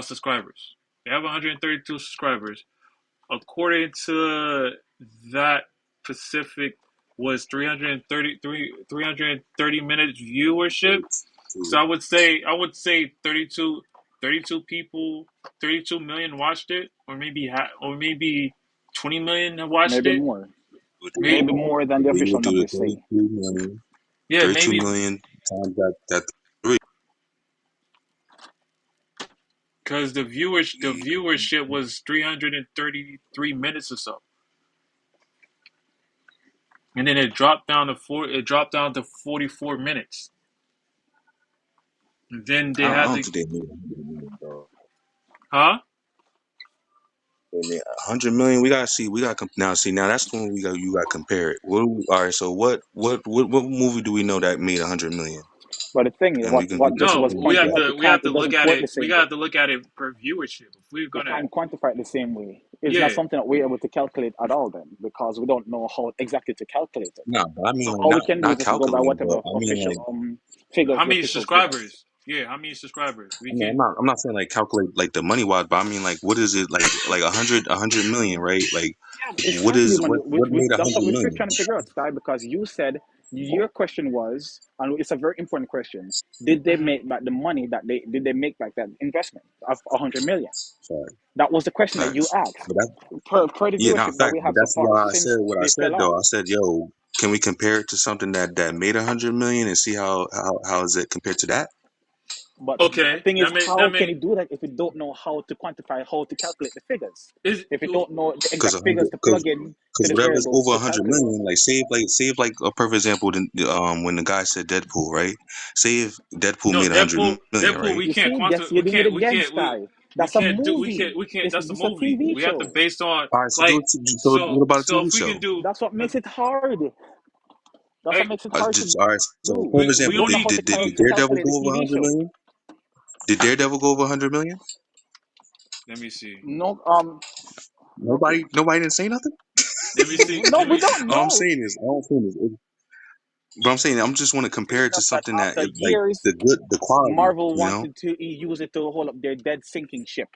Speaker 14: subscribers. They have 132 subscribers. According to that, Pacific was 330 minutes viewership. So I would say 32 people, 32 million watched it, or maybe 20 million have watched
Speaker 4: maybe
Speaker 14: it.
Speaker 4: more,
Speaker 8: Would do
Speaker 14: Maybe,
Speaker 4: maybe more than the
Speaker 8: You
Speaker 4: official
Speaker 8: would do the
Speaker 4: numbers say.
Speaker 8: 32 million,
Speaker 14: yeah,
Speaker 8: 32
Speaker 14: maybe
Speaker 8: million times that three.
Speaker 14: because the viewership was 333 minutes or so, and then it dropped down to 44 minutes. And then they
Speaker 8: I
Speaker 14: had
Speaker 8: don't
Speaker 14: to,
Speaker 8: think they made 100 million, bro.
Speaker 14: huh?
Speaker 8: They made 100 million. We gotta see. We got to now. See now that's when you got to compare it. All right. So what movie do we know that made 100 million?
Speaker 4: But the thing is,
Speaker 8: And we can
Speaker 4: what
Speaker 8: compare
Speaker 4: Jesse
Speaker 14: No,
Speaker 4: was
Speaker 8: it
Speaker 14: we
Speaker 8: to
Speaker 14: have
Speaker 4: pointing
Speaker 8: that.
Speaker 4: out,
Speaker 14: to we have to
Speaker 4: it
Speaker 14: look
Speaker 4: doesn't
Speaker 14: at
Speaker 4: work
Speaker 14: it.
Speaker 4: the
Speaker 14: We
Speaker 4: same way.
Speaker 14: got to look at it per viewership. If we're
Speaker 4: We
Speaker 14: gonna,
Speaker 4: can't quantify it the same way. It's not
Speaker 14: yeah.
Speaker 4: something that we're able to calculate at all then, because we don't know how exactly to calculate it.
Speaker 8: No, but I mean
Speaker 4: So
Speaker 8: like
Speaker 4: all we can do is
Speaker 8: not
Speaker 4: just go by
Speaker 8: calculating, but
Speaker 4: whatever
Speaker 8: I mean
Speaker 4: official
Speaker 8: like
Speaker 4: figures
Speaker 14: How
Speaker 4: the
Speaker 14: many
Speaker 4: officials give us.
Speaker 14: subscribers? Yeah, how many subscribers? We
Speaker 8: I mean,
Speaker 14: can.
Speaker 8: I'm not saying like calculate like the money wise, but I mean like what is it like 100 million, right? Like
Speaker 4: Yeah, it's trying to be money.
Speaker 8: what made
Speaker 4: That's
Speaker 8: 100
Speaker 4: what we're
Speaker 8: million?
Speaker 4: trying to figure out, Sky, because you said your question was, and it's a very important question: did they
Speaker 14: Mhm.
Speaker 4: make back the money that they make back that investment of 100 million?
Speaker 8: Sorry,
Speaker 4: That was the question that you
Speaker 8: facts.
Speaker 4: asked.
Speaker 8: But that
Speaker 4: Per the
Speaker 8: yeah, not
Speaker 4: viewership that
Speaker 8: facts.
Speaker 4: we
Speaker 8: But
Speaker 4: have so
Speaker 8: that's
Speaker 4: far
Speaker 8: why I said
Speaker 4: since
Speaker 8: what I
Speaker 4: they
Speaker 8: said
Speaker 4: fell
Speaker 8: though.
Speaker 4: off.
Speaker 8: I said, yo, can we compare it to something that made 100 million and see how is it compared to that?
Speaker 4: But the
Speaker 14: Okay,
Speaker 4: thing is,
Speaker 14: that
Speaker 4: how can
Speaker 14: may
Speaker 4: you do that if you don't know how to quantify, how to calculate the figures?
Speaker 14: is
Speaker 4: If you don't know the
Speaker 8: Because
Speaker 4: exact figures to plug in to the
Speaker 8: whatever's
Speaker 4: variables
Speaker 8: over
Speaker 4: to
Speaker 8: 100 million,
Speaker 4: calculate.
Speaker 8: like say if like a perfect example, when the guy said Deadpool, right? Say if Deadpool
Speaker 14: no
Speaker 8: made 100
Speaker 14: Deadpool.
Speaker 8: million,
Speaker 14: Deadpool,
Speaker 8: right?
Speaker 14: we
Speaker 4: You
Speaker 14: can't
Speaker 4: see,
Speaker 14: quantum.
Speaker 4: yes, you're doing it again,
Speaker 14: We
Speaker 4: Sky.
Speaker 14: we
Speaker 4: That's a
Speaker 14: can't do.
Speaker 4: movie.
Speaker 14: We can't.
Speaker 4: This
Speaker 14: That's
Speaker 4: is
Speaker 14: a
Speaker 4: this a
Speaker 14: movie.
Speaker 4: TV
Speaker 14: We have to
Speaker 4: show.
Speaker 14: based on
Speaker 8: All right, so
Speaker 14: like
Speaker 8: what about a
Speaker 14: so
Speaker 8: TV
Speaker 14: if we
Speaker 8: show?
Speaker 14: can do
Speaker 4: That's what makes
Speaker 14: like
Speaker 4: it hard. That's what makes it hard to
Speaker 8: All right, so
Speaker 4: do.
Speaker 8: perfect
Speaker 4: If you
Speaker 8: example,
Speaker 14: we
Speaker 4: don't know
Speaker 14: only
Speaker 4: how to
Speaker 8: did
Speaker 14: we
Speaker 8: Daredevil
Speaker 4: calculate the
Speaker 8: go over
Speaker 4: TV
Speaker 8: 100
Speaker 4: show.
Speaker 8: million? Did Daredevil go over 100 million?
Speaker 14: let me see.
Speaker 4: No, okay.
Speaker 8: Nobody didn't say nothing.
Speaker 14: Let me see.
Speaker 4: No,
Speaker 14: Let
Speaker 4: we
Speaker 14: me.
Speaker 4: don't know.
Speaker 8: All I'm saying is, but I'm saying I'm just want to compare
Speaker 4: It's
Speaker 8: it to
Speaker 4: just that
Speaker 8: something that
Speaker 4: after
Speaker 8: it, like
Speaker 4: years,
Speaker 8: the quality,
Speaker 4: Marvel
Speaker 8: you know.
Speaker 4: wanted to use it to hold up their dead sinking ship,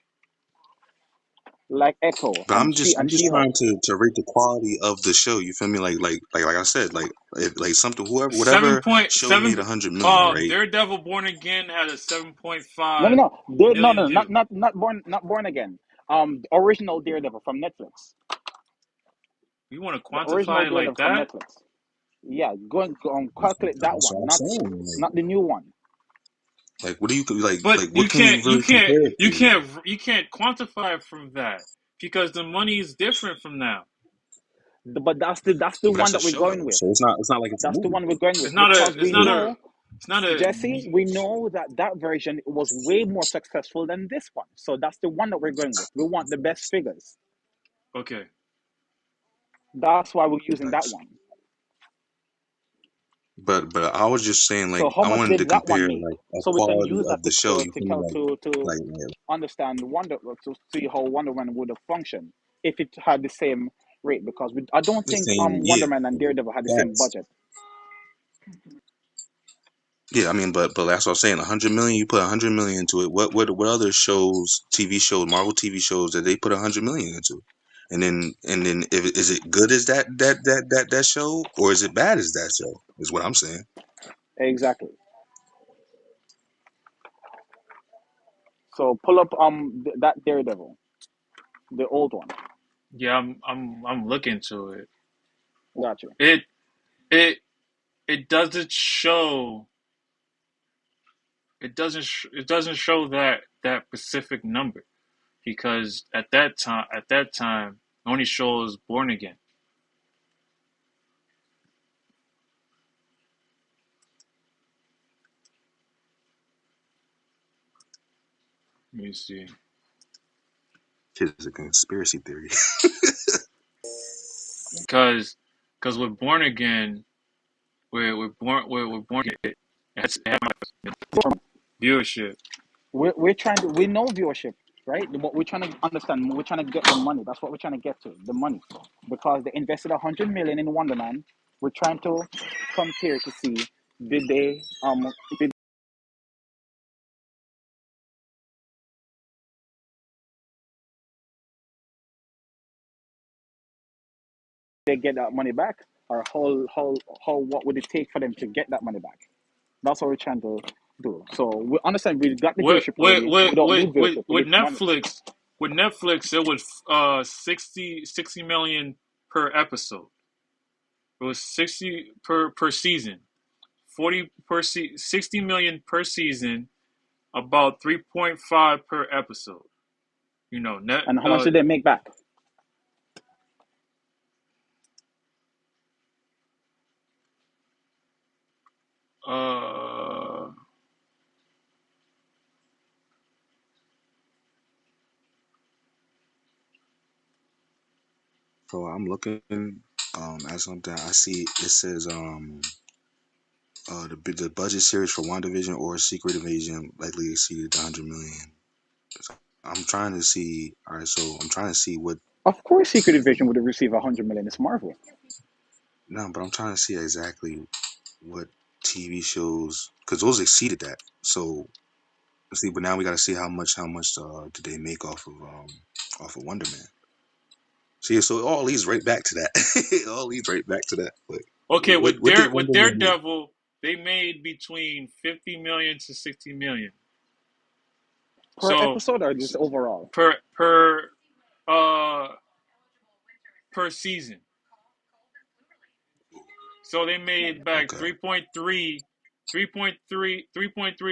Speaker 4: like Echo
Speaker 8: But
Speaker 4: and She
Speaker 8: I'm
Speaker 4: and
Speaker 8: just
Speaker 4: She
Speaker 8: trying
Speaker 4: Hulk.
Speaker 8: to rate the quality of the show. You feel me? Like I said, like if, like something
Speaker 14: Seven
Speaker 8: whatever
Speaker 14: point
Speaker 8: show made
Speaker 14: seven.
Speaker 8: 100 million, right?
Speaker 14: Daredevil Born Again had a
Speaker 4: No, no,
Speaker 14: 7.5
Speaker 4: no,
Speaker 14: million
Speaker 4: not
Speaker 14: view.
Speaker 4: born again. Original Daredevil from Netflix.
Speaker 14: You want to
Speaker 4: The original
Speaker 14: quantify it like
Speaker 4: Daredevil from
Speaker 14: that?
Speaker 4: Netflix. Yeah, go and calculate that
Speaker 8: That's what
Speaker 4: one,
Speaker 8: I'm saying.
Speaker 4: not the new one.
Speaker 8: Like what do you like?
Speaker 14: But
Speaker 8: What can we really compare it to?
Speaker 14: you can't quantify it from that because the money is different from now.
Speaker 4: But that's the
Speaker 8: But
Speaker 4: one
Speaker 8: that's a
Speaker 4: that we're
Speaker 8: show
Speaker 4: going
Speaker 8: though,
Speaker 4: with.
Speaker 8: so it's not like it's a
Speaker 4: That's the
Speaker 8: movie.
Speaker 4: one we're going
Speaker 14: It's
Speaker 4: with
Speaker 14: not a
Speaker 4: because
Speaker 14: it's
Speaker 4: we
Speaker 14: not a
Speaker 4: know,
Speaker 14: it's not a
Speaker 4: Jesse, we know that version was way more successful than this one. So that's the one that we're going with. We want the best figures.
Speaker 14: okay.
Speaker 4: That's why we're using that
Speaker 8: Facts.
Speaker 4: one.
Speaker 8: But I was just saying, like,
Speaker 4: So how
Speaker 8: I
Speaker 4: much
Speaker 8: wanted to
Speaker 4: did that one
Speaker 8: compare
Speaker 4: make?
Speaker 8: like a
Speaker 4: So we can
Speaker 8: quality
Speaker 4: use
Speaker 8: of
Speaker 4: that
Speaker 8: the show. You
Speaker 4: to
Speaker 8: feel me? Like
Speaker 4: understand to see how Wonder Man would have functioned if it had the same rate, because I don't
Speaker 8: the
Speaker 4: think
Speaker 8: same, yeah,
Speaker 4: Wonder Man and Daredevil had the same
Speaker 8: facts.
Speaker 4: budget.
Speaker 8: Yeah, I mean, but that's what I'm saying. 100 million, you put 100 million into it. What other shows, TV shows, Marvel TV shows that they put 100 million into? And then if is it good as that show, or is it bad as that show? Is what I'm saying.
Speaker 4: Exactly. So pull up that Daredevil, the old one.
Speaker 14: Yeah, I'm looking to it.
Speaker 4: Gotcha.
Speaker 14: It it it doesn't show it doesn't show that specific number, because at that time it only shows Born Again. Let me see.
Speaker 8: It's a conspiracy theory.
Speaker 14: Because with Born Again, we're Born Again, it has viewership.
Speaker 4: We're trying to, we know viewership, right? What we're trying to understand, we're trying to get the money. That's what we're trying to get to, the money, because they invested 100 million in Wonder Man. We're trying to compare to see did they did they get that money back, or how what would it take for them to get that money back? That's what we're trying to do. So we understand we got the
Speaker 14: With
Speaker 4: viewership
Speaker 14: with
Speaker 4: already.
Speaker 14: with
Speaker 4: We don't
Speaker 14: with
Speaker 4: need
Speaker 14: with,
Speaker 4: viewership. We
Speaker 14: with
Speaker 4: need money.
Speaker 14: Netflix, it was 60 million per episode. It was 60 per season. 60 million per season, about 3.5 per episode. You know, net
Speaker 4: And how much did they make back?
Speaker 14: uh
Speaker 8: So I'm looking at something. I see it says the budget series for WandaVision or Secret Invasion likely exceeded 100 million. So I'm trying to see. All right, so I'm trying to see what.
Speaker 4: Of course, Secret Invasion would have received 100 million. It's Marvel.
Speaker 8: No, but I'm trying to see exactly what TV shows, because those exceeded that. So let's see. But now we got to see how much did they make off of Wonder Man. See, so it all leads right back to that. It all leads right back to that. Like,
Speaker 14: okay,
Speaker 8: what did
Speaker 14: with
Speaker 8: Wonder Man make?
Speaker 14: Daredevil, they made between 50 million to 60 million.
Speaker 4: Per
Speaker 14: So
Speaker 4: episode or just overall?
Speaker 14: uh per season. So they made back
Speaker 8: Okay,
Speaker 14: 3.3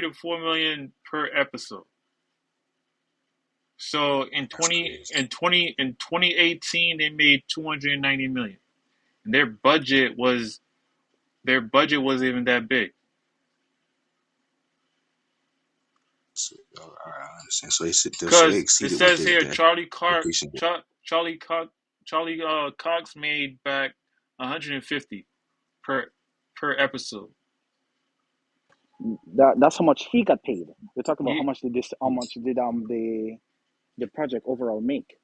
Speaker 14: to 4 million per episode. So
Speaker 8: that's crazy.
Speaker 14: in 2018 they made 290 million. And their budget wasn't even that big.
Speaker 8: So, all right, I understand. So they
Speaker 14: Cuz it
Speaker 8: exceeded what
Speaker 14: says
Speaker 8: their
Speaker 14: here
Speaker 8: their expectation.
Speaker 14: Charlie Cox made back 150 per episode.
Speaker 4: That's how much he got paid. We're talking about
Speaker 14: He,
Speaker 4: how much did the project overall make?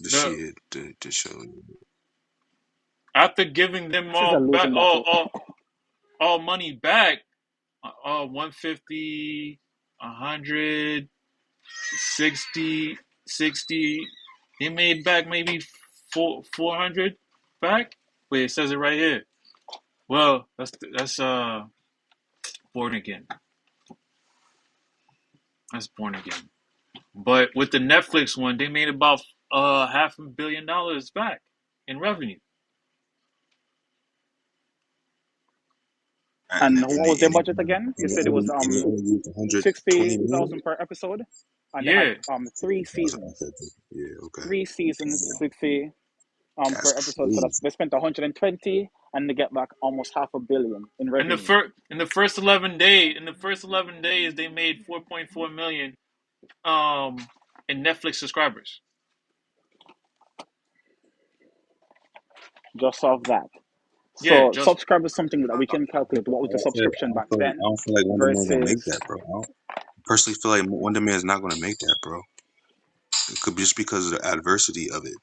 Speaker 8: The
Speaker 14: the
Speaker 8: shit, the show.
Speaker 14: After giving them
Speaker 4: This is a
Speaker 14: all back,
Speaker 4: losing battle.
Speaker 14: all money back, 150, 100, 60. They made back maybe 400 back. Wait, it says it right here. Well, that's Born Again. That's Born Again. But with the Netflix one, they made about $500 million back in revenue.
Speaker 4: And
Speaker 8: And
Speaker 4: what
Speaker 8: they
Speaker 4: was their
Speaker 8: and they
Speaker 4: budget again? You
Speaker 8: and they
Speaker 4: said it was
Speaker 8: only and they only used 120 million.
Speaker 4: 60,000 per episode, and they had
Speaker 14: Yeah,
Speaker 4: three
Speaker 8: That's what I
Speaker 4: seasons.
Speaker 8: said. Yeah, okay.
Speaker 4: 3 seasons, 60
Speaker 8: That's
Speaker 4: per episode. So
Speaker 8: crazy.
Speaker 4: they spent 120, and they get back almost 500 million in
Speaker 14: in the
Speaker 4: revenue.
Speaker 14: first in the first 11 days, they made 4.4 million in Netflix subscribers.
Speaker 4: Just off that.
Speaker 14: Yeah,
Speaker 4: So
Speaker 14: just
Speaker 4: subscribe is something that we can calculate. What was the subscription back
Speaker 8: I
Speaker 4: then
Speaker 8: don't feel like Wonder Man gonna make
Speaker 4: versus?
Speaker 8: that, bro. I don't personally feel like Wonder Man's not gonna make that, bro. It could be just because of the adversity of it.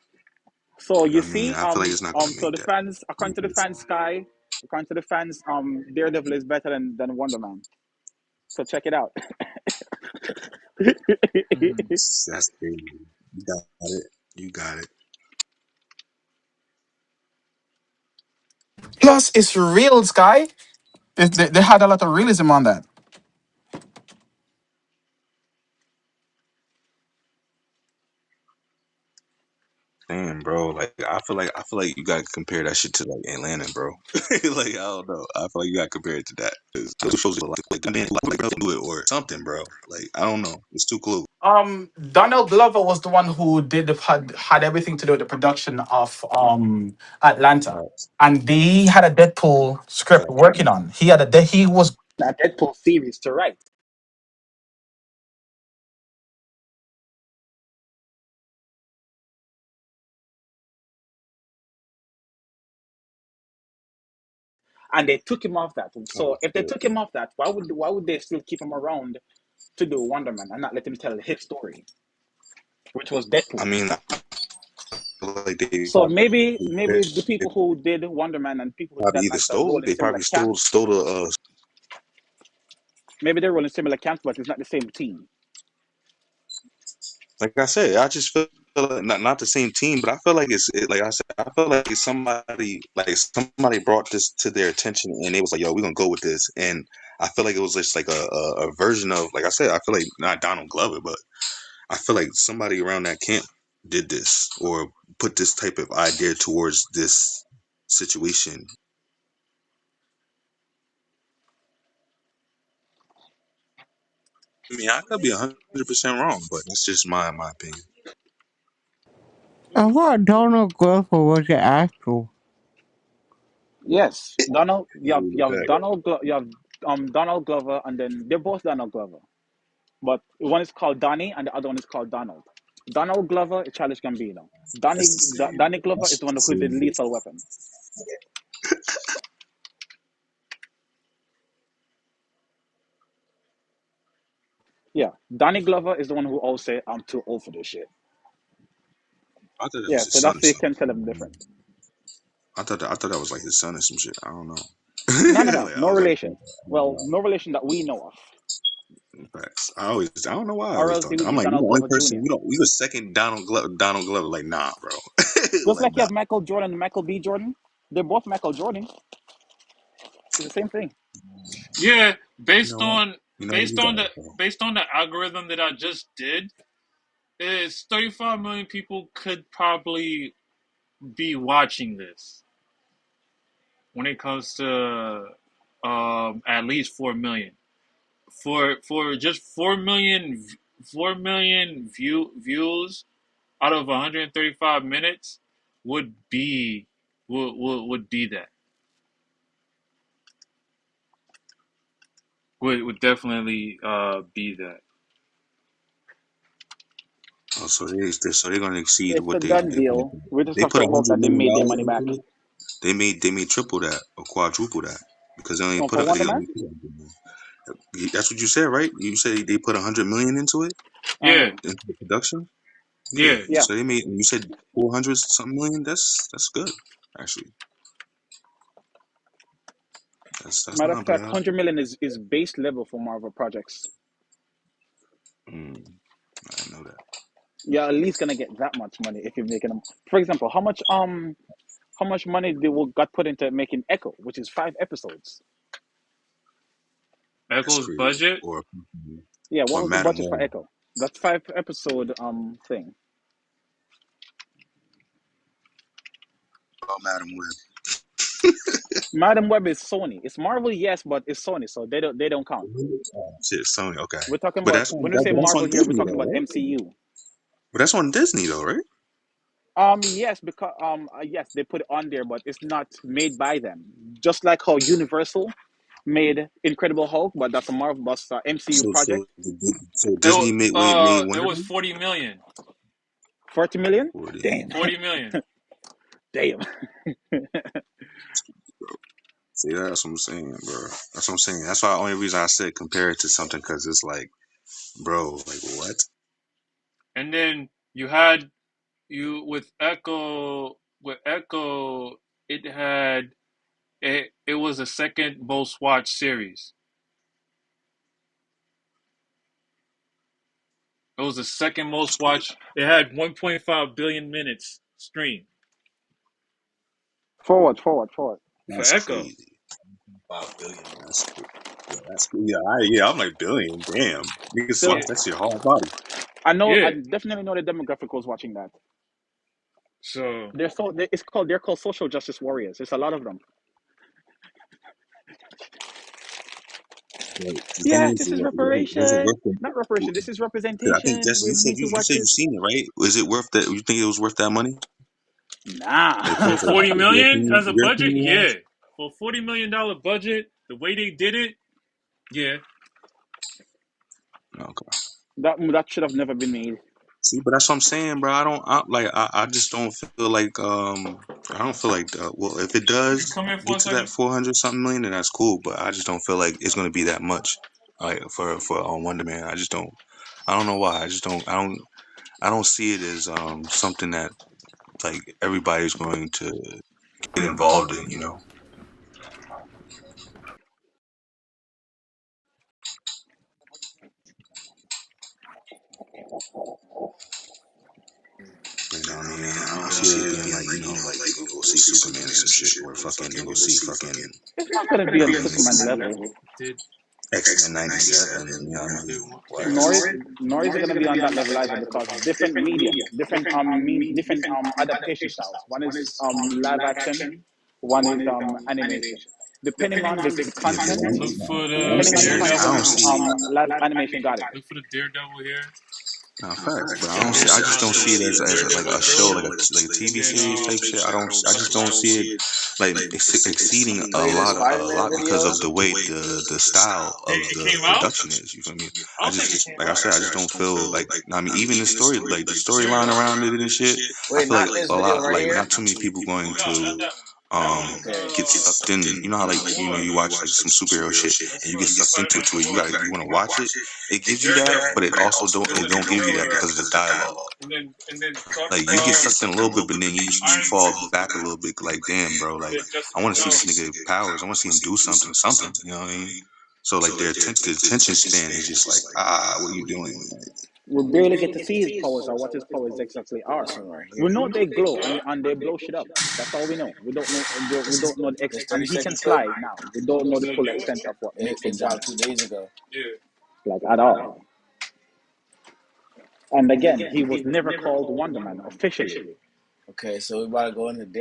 Speaker 4: So
Speaker 8: You know
Speaker 4: you
Speaker 8: what I mean?
Speaker 4: see,
Speaker 8: I feel like it's not gonna
Speaker 4: so
Speaker 8: make
Speaker 4: the
Speaker 8: that.
Speaker 4: fans, according to the fans, according to the fans, Daredevil is better than Wonder Man. So check it out.
Speaker 8: That's crazy. You got it. You got it.
Speaker 15: Plus, it's real, Sky. They had a lot of realism on that.
Speaker 8: Damn, bro. Like I feel like you gotta compare that shit to like Atlanta, bro. Like I don't know. I feel like you gotta compare it to that. 'Cause those shows are like man, like do it or something, bro. Like I don't know. It's too close.
Speaker 15: Donald Glover was the one who had everything to do with the production of Atlanta,
Speaker 8: Facts.
Speaker 15: and he had a Deadpool script
Speaker 8: Facts.
Speaker 15: working on. He was
Speaker 4: That Deadpool series to write, and they took him off that.
Speaker 8: Oh
Speaker 4: So if they
Speaker 8: shit.
Speaker 4: took him off that, why would they still keep him around to do Wonder Man and not let him tell his story, which was
Speaker 8: I
Speaker 4: Deadpool?
Speaker 8: mean, I feel like
Speaker 4: So maybe the
Speaker 8: they
Speaker 4: people who did Wonder Man and people who
Speaker 8: probably
Speaker 4: did
Speaker 8: either
Speaker 4: like the
Speaker 8: stole
Speaker 4: role
Speaker 8: it.
Speaker 4: in
Speaker 8: They
Speaker 4: similar
Speaker 8: probably
Speaker 4: camps,
Speaker 8: stole the
Speaker 4: maybe they're rolling similar camps, but it's not the same team.
Speaker 8: like I said, I just feel like not the same team, but I feel like like I said, I feel like it's somebody brought this to their attention and they was like, yo, we're gonna go with this. And I feel like it was just like a version of like I said, I feel like not Donald Glover, but I feel like somebody around that camp did this or put this type of idea towards this situation. I mean, I could be 100% wrong, but that's just my opinion.
Speaker 13: I thought Donald Glover was the actor.
Speaker 4: Yes, Donald. You have
Speaker 8: Fact.
Speaker 4: Donald Glover, and then they're both Donald Glover, but one is called Donnie and the other one is called Donald. Donald Glover is Childish Gambino.
Speaker 8: That's the same.
Speaker 4: Donnie Glover is
Speaker 8: That's
Speaker 4: the one
Speaker 8: the
Speaker 4: who did
Speaker 8: same.
Speaker 4: Lethal Weapon. Yeah, Donnie Glover is the one who always say, "I'm too old for this shit."
Speaker 8: I thought that
Speaker 4: Yeah,
Speaker 8: was
Speaker 4: so
Speaker 8: his son
Speaker 4: that's
Speaker 8: or
Speaker 4: how you
Speaker 8: something.
Speaker 4: can tell them different.
Speaker 8: I thought that was like his son or some shit. I don't know.
Speaker 4: No, no, no,
Speaker 8: Like I
Speaker 4: no
Speaker 8: was like,
Speaker 4: relation. Well, no relation that we know of,
Speaker 8: facts. I don't know why I
Speaker 4: or
Speaker 8: always
Speaker 4: else
Speaker 8: thought
Speaker 4: he
Speaker 8: that.
Speaker 4: would
Speaker 8: I'm
Speaker 4: be
Speaker 8: like, you the
Speaker 4: Donald
Speaker 8: only
Speaker 4: Glover
Speaker 8: person
Speaker 4: Jr.
Speaker 8: you the second Donald Glover. Like, nah, bro.
Speaker 4: Just
Speaker 8: Like,
Speaker 4: like you
Speaker 8: nah.
Speaker 4: have Michael Jordan and Michael B. Jordan, they're both Michael Jordan. It's the same thing.
Speaker 14: yeah.
Speaker 8: You know what? You know what? You got it, bro.
Speaker 14: Based on the algorithm that I just did, is 35 million people could probably be watching this when it comes to at least 4 million. For just 4 million views out of 135 minutes would be that would definitely be that.
Speaker 8: Oh, so they're gonna exceed
Speaker 4: It's
Speaker 8: what
Speaker 4: a done
Speaker 8: they put
Speaker 4: deal.
Speaker 8: into it.
Speaker 4: We just
Speaker 8: They
Speaker 4: have
Speaker 8: put
Speaker 4: to
Speaker 8: a
Speaker 4: hope
Speaker 8: hundred
Speaker 4: that they
Speaker 8: million
Speaker 4: made their
Speaker 8: dollars
Speaker 4: money back.
Speaker 8: into it. They made triple that or quadruple that because
Speaker 4: For
Speaker 8: they
Speaker 4: Wonder Man?
Speaker 8: only put 100 million. That's what you said, right? You said they put 100 million into it
Speaker 14: Yeah,
Speaker 8: into the production. Yeah,
Speaker 14: yeah.
Speaker 4: Yeah.
Speaker 8: so they made. You said 400 something million. That's good, actually. That's
Speaker 4: Matter of
Speaker 8: not
Speaker 4: fact,
Speaker 8: bad.
Speaker 4: 100 million is base level for Marvel projects.
Speaker 8: Mm, I didn't know that.
Speaker 4: You're at least gonna get that much money if you're making them. For example, how much money got put into making Echo, which is 5 episodes.
Speaker 8: That's
Speaker 14: Echo's
Speaker 8: crazy.
Speaker 14: budget.
Speaker 4: Yeah, what
Speaker 8: Or
Speaker 4: was the
Speaker 8: Madam
Speaker 4: budget for
Speaker 8: Web.
Speaker 4: Echo? That's 5 episode thing.
Speaker 8: Oh, Madam Web.
Speaker 4: Madam Web is Sony. It's Marvel, yes, but it's Sony, so they don't count.
Speaker 8: Oh, shit, Sony. Okay,
Speaker 4: We're talking
Speaker 8: but
Speaker 4: about when we say
Speaker 8: that's
Speaker 4: Marvel
Speaker 8: on
Speaker 4: here, we're
Speaker 8: Disney
Speaker 4: talking
Speaker 8: though,
Speaker 4: about
Speaker 8: right?
Speaker 4: MCU.
Speaker 8: But that's on Disney though, right?
Speaker 4: Yes, because yes, they put it on there, but it's not made by them. Just like how Universal made Incredible Hulk, but that's a Marvel, but MCU project.
Speaker 8: So Disney made
Speaker 14: It
Speaker 8: Wonder
Speaker 14: was
Speaker 8: Man.
Speaker 14: 40 million.
Speaker 4: 40 million?
Speaker 8: 40.
Speaker 4: Damn,
Speaker 14: 40 million.
Speaker 4: damn.
Speaker 8: See, that's what I'm saying, bro. That's what I'm saying. That's why the only reason I said compare it to something because it's like, bro, like what?
Speaker 14: And then you had you with Echo, it had it was the second most watched series. It was the second most watched. It had 1.5 billion minutes streamed
Speaker 4: Forward.
Speaker 14: for
Speaker 8: That's
Speaker 14: Echo.
Speaker 8: crazy. 5 billion. That's cool. Yeah, that's cool. Yeah, I'm like billion. Damn, niggas
Speaker 4: So
Speaker 8: watch
Speaker 14: Yeah,
Speaker 8: that shit hard body.
Speaker 14: yeah.
Speaker 4: I definitely know the demographic was watching that.
Speaker 14: So
Speaker 4: They're called social justice warriors. It's a lot of them.
Speaker 8: Right. The thing
Speaker 4: Yes,
Speaker 8: is,
Speaker 4: this is
Speaker 8: was it
Speaker 4: reparation.
Speaker 8: worth the?
Speaker 4: Not reparation. This is
Speaker 8: Cause I think
Speaker 4: representation.
Speaker 8: Jesse,
Speaker 4: We need to
Speaker 8: you
Speaker 4: watch
Speaker 8: said you
Speaker 4: this.
Speaker 8: seen it, right? Was it worth that? You think it was worth that money? Like
Speaker 14: for
Speaker 8: for
Speaker 4: Nah.
Speaker 14: 40 million as a
Speaker 8: your
Speaker 14: budget,
Speaker 8: opinion
Speaker 14: yeah.
Speaker 8: was?
Speaker 14: For $40 million budget, the way they did it, yeah.
Speaker 8: Okay.
Speaker 4: that should have never been made.
Speaker 8: See, but that's what I'm saying, bro. I just don't feel like I don't feel like well, if it
Speaker 14: You
Speaker 8: does
Speaker 14: come in for
Speaker 8: get
Speaker 14: a
Speaker 8: to that
Speaker 14: second.
Speaker 8: 400 something million, then that's cool. But I just don't feel like it's gonna be that much, like for Wonder Man. I don't know why. I don't see it as something that like everybody's going to get involved in. You know. You know what I mean? I don't see it being like, like you gonna go see Superman or some shit, or fucking you go see fucking,
Speaker 4: It's not gonna be
Speaker 8: you
Speaker 4: on
Speaker 8: know what I
Speaker 4: Superman
Speaker 8: mean?
Speaker 4: level.
Speaker 14: Did
Speaker 8: X-Men 97, you know what I
Speaker 14: did
Speaker 8: mean?
Speaker 14: what?
Speaker 8: What?
Speaker 4: Nor is it gonna be on that level either because different medium, different adaptation styles. One is live action, one is animation. Depending on the
Speaker 8: Yeah, but
Speaker 4: content,
Speaker 14: Look for
Speaker 8: what I'm
Speaker 14: the
Speaker 4: depending on the
Speaker 8: saying is I
Speaker 4: content,
Speaker 8: don't
Speaker 14: Daredevil.
Speaker 8: see
Speaker 4: live animation got it.
Speaker 14: Look for the Daredevil here.
Speaker 8: no facts, but
Speaker 14: And then
Speaker 8: I
Speaker 14: it's
Speaker 8: just
Speaker 14: about
Speaker 8: don't see it
Speaker 14: the
Speaker 8: as like
Speaker 14: Daredevil
Speaker 8: a show,
Speaker 14: thriller.
Speaker 8: like a
Speaker 14: And
Speaker 8: TV
Speaker 14: then
Speaker 8: series type shit. I just don't see it like exceeding a lot because of the way the style of
Speaker 14: it
Speaker 8: the
Speaker 14: came out.
Speaker 8: production is. You feel me?
Speaker 14: I don't think it came
Speaker 8: Like I
Speaker 14: out.
Speaker 8: said, I just don't feel like I mean even the story like the storyline around it and shit. I feel like a lot like not too many people going
Speaker 14: No, not
Speaker 8: to
Speaker 14: that one. That
Speaker 8: um
Speaker 14: one's
Speaker 8: get sucked in. You know how like
Speaker 14: war.
Speaker 8: you watch like some superhero shit
Speaker 14: That's
Speaker 8: and you get sucked into
Speaker 14: Spider-Man
Speaker 8: it to where
Speaker 14: War.
Speaker 8: you want to watch it. It gives you that,
Speaker 14: Daredevil.
Speaker 8: but
Speaker 14: Then
Speaker 8: it
Speaker 14: look at
Speaker 8: don't give you that
Speaker 14: Thriller.
Speaker 8: because of the dialogue.
Speaker 14: And then talk
Speaker 8: Like you get
Speaker 14: about
Speaker 8: sucked in a little bit, but then you
Speaker 14: Iron
Speaker 8: fall back a little bit. Like damn, bro,
Speaker 14: and
Speaker 8: like
Speaker 14: then
Speaker 8: I
Speaker 14: Jessica
Speaker 8: want to see this
Speaker 14: Jones.
Speaker 8: nigga powers. I want to see him do something. You know what I mean? So like the attention span is just like what are you doing? Like,
Speaker 4: We barely get to see his powers or what his powers exactly are. We know they glow and they blow shit up. That's all we know. We don't know and he can fly now. We don't know the full extent of what makes him Wonder Man,
Speaker 14: Yeah.
Speaker 4: like at all. And again, he was never called Wonder Man officially,